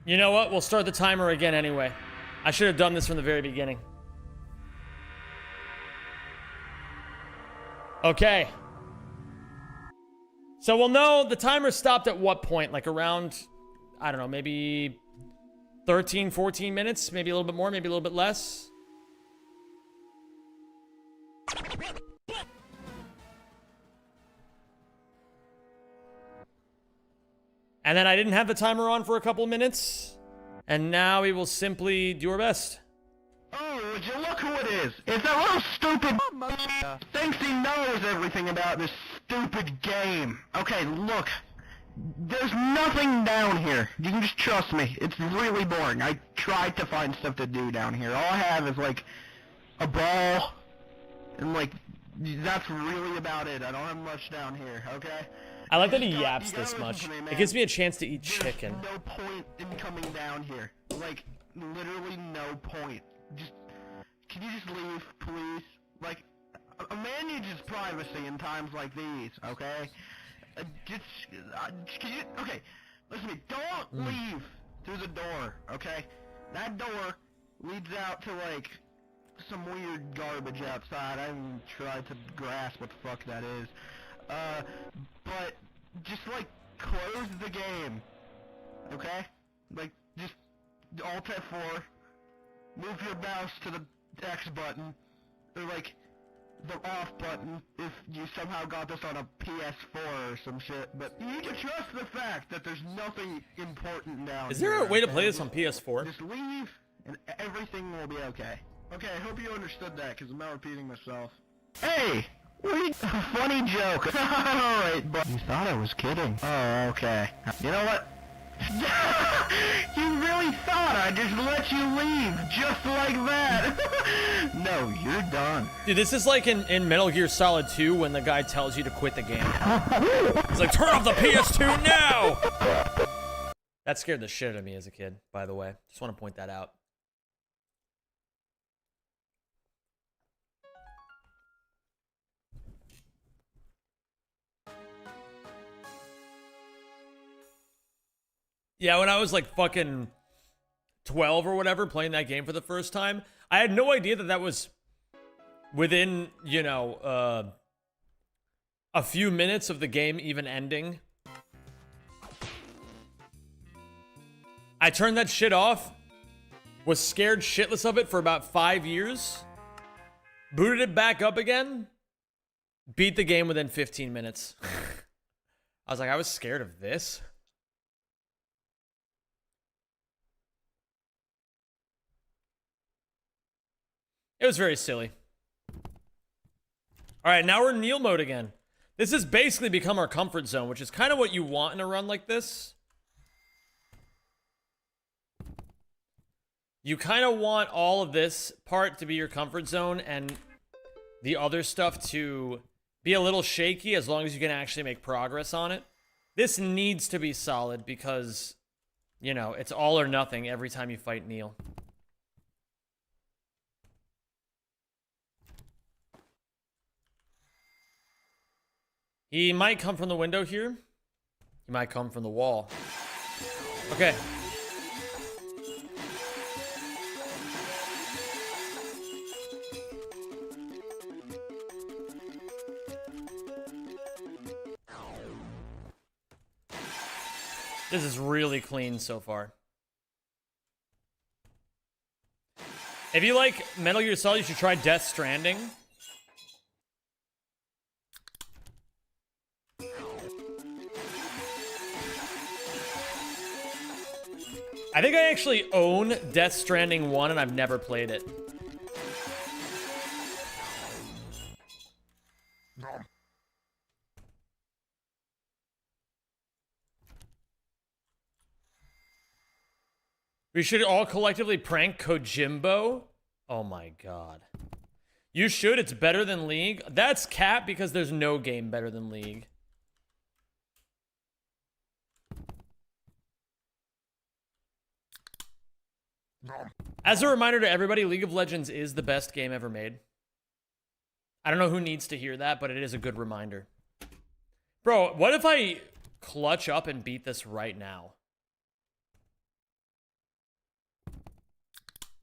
You know what? We'll start the timer again anyway. I should have done this from the very beginning. Okay. So we'll know the timer stopped at what point? Like around, I don't know, maybe 13, 14 minutes? Maybe a little bit more, maybe a little bit less. And then I didn't have the timer on for a couple of minutes. And now we will simply do our best. Oh, would you look who it is? It's that little stupid thinks he knows everything about this stupid game. Okay, look. There's nothing down here. You can just trust me. It's really boring. I tried to find stuff to do down here. All I have is, like, a ball. And, like, that's really about it. I don't have much down here, okay? I like that he yaps this much. It gives me a chance to eat chicken. There's no point in coming down here. Like, literally no point. Just, can you just leave, please? Like, a man needs his privacy in times like these, okay? Can you, okay, listen to me, don't leave through the door, okay? That door leads out to, like, some weird garbage outside. I haven't tried to grasp what the fuck that is. But just, like, close the game, okay? Like, just Alt F4, move your mouse to the X button, or, like, the off button if you somehow got this on a PS4 or some shit, but you can trust the fact that there's nothing important down here. Is there a way to play this on PS4? Just leave, and everything will be okay. Okay, I hope you understood that, because I'm not repeating myself. Hey! Funny joke. Alright, but you thought I was kidding. Oh, okay. You know what? You really thought I'd just let you leave, just like that. No, you're done. Dude, this is like in Metal Gear Solid 2 when the guy tells you to quit the game. He's like, turn off the PS2 now! That scared the shit out of me as a kid, by the way. Just want to point that out. Yeah, when I was like fucking 12 or whatever, playing that game for the first time, I had no idea that that was within, you know, a few minutes of the game even ending. I turned that shit off, was scared shitless of it for about 5 years, booted it back up again, beat the game within 15 minutes. I was like, I was scared of this? It was very silly. All right, now we're in Neil mode again. This has basically become our comfort zone, which is kind of what you want in a run like this. You kind of want all of this part to be your comfort zone and the other stuff to be a little shaky as long as you can actually make progress on it. This needs to be solid because, you know, it's all or nothing every time you fight Neil. He might come from the window here. He might come from the wall. Okay. This is really clean so far. If you like Metal Gear Solid, you should try Death Stranding. I think I actually own Death Stranding 1 and I've never played it. We should all collectively prank Kojimbo. Oh my god. You should, it's better than League. That's cap because there's no game better than League. As a reminder to everybody, League of Legends is the best game ever made. I don't know who needs to hear that, but it is a good reminder. Bro, what if I clutch up and beat this right now?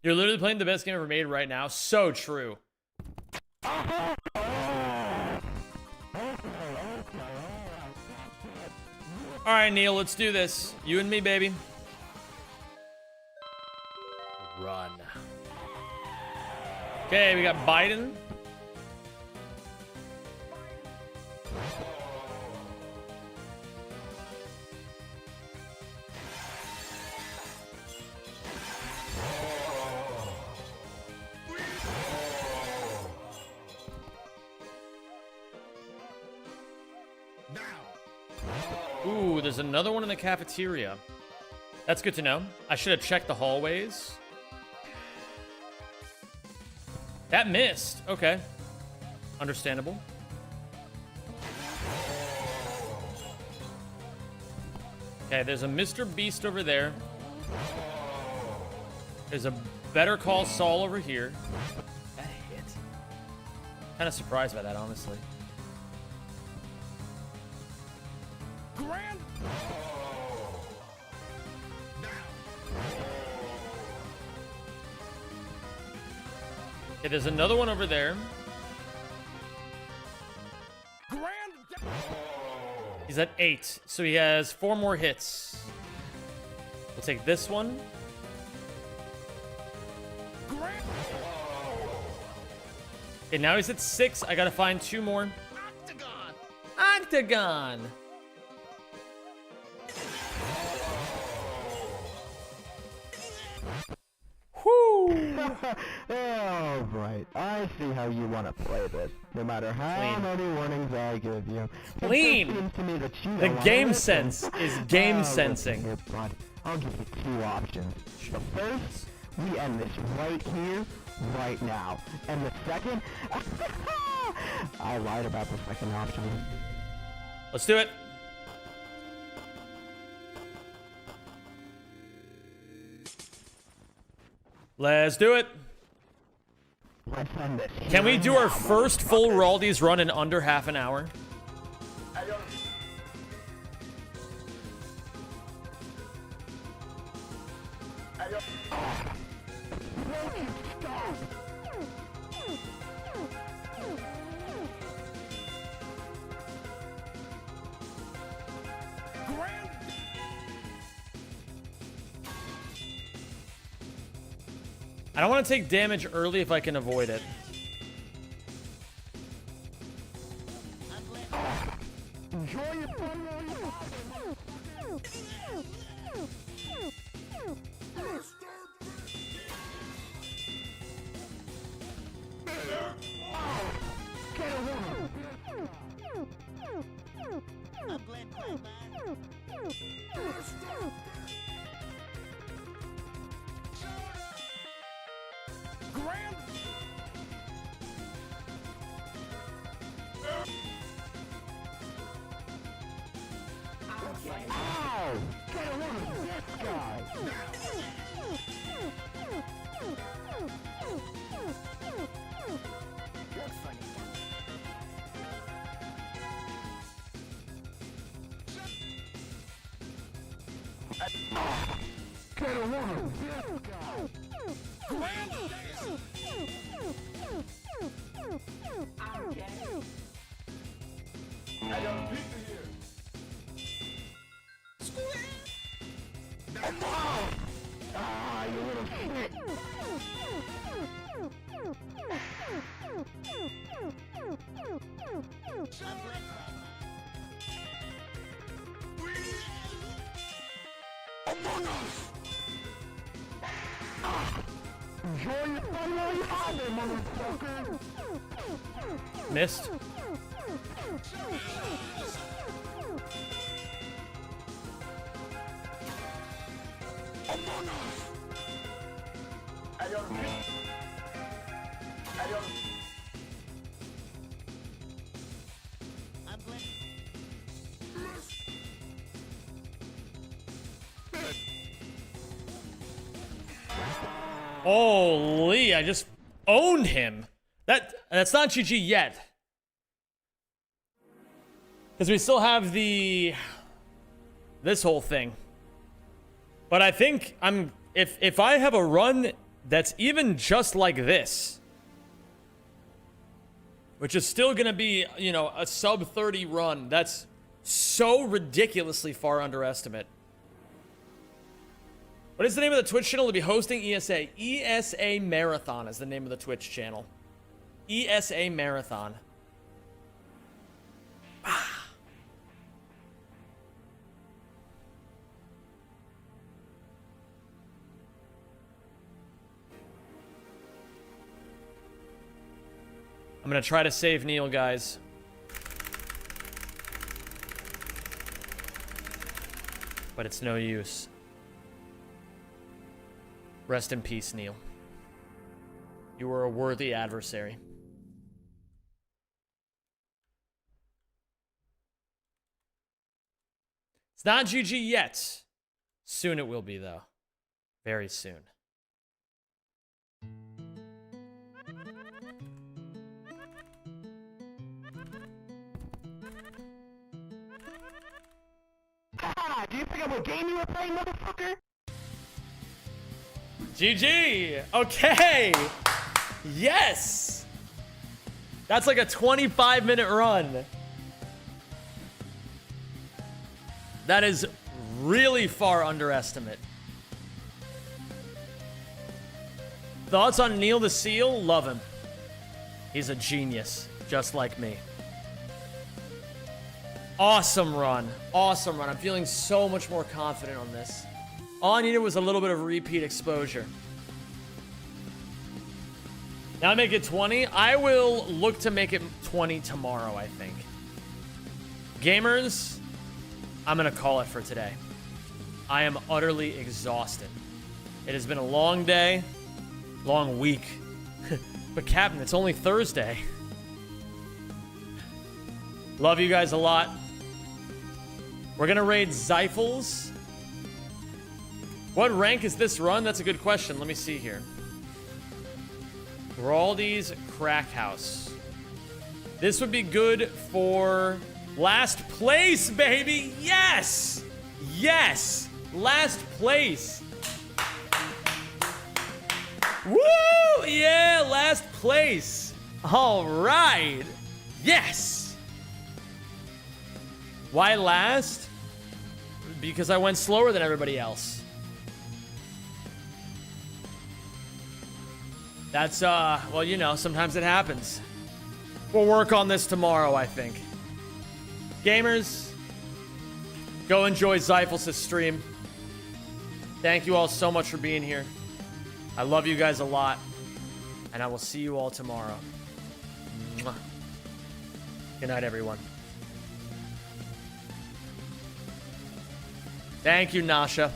You're literally playing the best game ever made right now. So true. Alright, Neil, let's do this. You and me, baby. Run. Okay, we got Biden. Ooh, there's another one in the cafeteria. That's good to know. I should have checked the hallways. That missed. Okay. Understandable. Okay, there's a Mr. Beast over there. There's a Better Call Saul over here. That hit. Kind of surprised by that, honestly. Okay, there's another one over there. He's at 8, so he has 4 more hits. We'll take this one. Okay, now he's at 6. I gotta find 2 more. Octagon! Whoo! Oh, right. I see how you want to play this. No matter how many warnings I give you. Clean. It just seems to me that you The don't wanna game listen. sense is game Listen sensing. here, bud. I'll give you two options. The first, we end this right here, right now. And the second, I lied about the second option. Let's do it. Let's do it. Let's end this. Can we here do and our now, first full motherfucker. Raldi's run in under half an hour? I don't want to take damage early if I can avoid it. Enjoy your fun while you Ow! Get away from this guy! Get away from this guy! I got a pizza here! Ah, you little shit! Among Us! Enjoy your fun while you have it, motherfucker! Missed. Among Us! I got Holy, I just owned him. That's not GG yet. Because we still have this whole thing. But I think if I have a run that's even just like this, which is still gonna be, you know, a sub 30 run, that's so ridiculously far underestimate. What is the name of the Twitch channel to be hosting ESA? ESA Marathon is the name of the Twitch channel. ESA Marathon. I'm gonna try to save Neil, guys. But it's no use. Rest in peace, Neil. You were a worthy adversary. It's not GG yet. Soon it will be, though. Very soon. Ah, do you think what game you were playing, motherfucker? GG! Okay! Yes! That's like a 25-minute run. That is really far underestimate. Thoughts on Neil the Seal? Love him. He's a genius, just like me. Awesome run. Awesome run. I'm feeling so much more confident on this. All I needed was a little bit of repeat exposure. Now I make it 20. I will look to make it 20 tomorrow, I think. Gamers, I'm going to call it for today. I am utterly exhausted. It has been a long day, long week. But Captain, it's only Thursday. Love you guys a lot. We're going to raid Zyphels. What rank is this run? That's a good question. Let me see here. Raldi's Crackhouse. This would be good for last place, baby. Yes. Yes. Last place. Woo! Yeah, last place. All right. Yes. Why last? Because I went slower than everybody else. That's, well, you know, sometimes it happens. We'll work on this tomorrow, I think. Gamers, go enjoy Zyphels' stream. Thank you all so much for being here. I love you guys a lot. And I will see you all tomorrow. Mwah. Good night, everyone. Thank you, Nasha.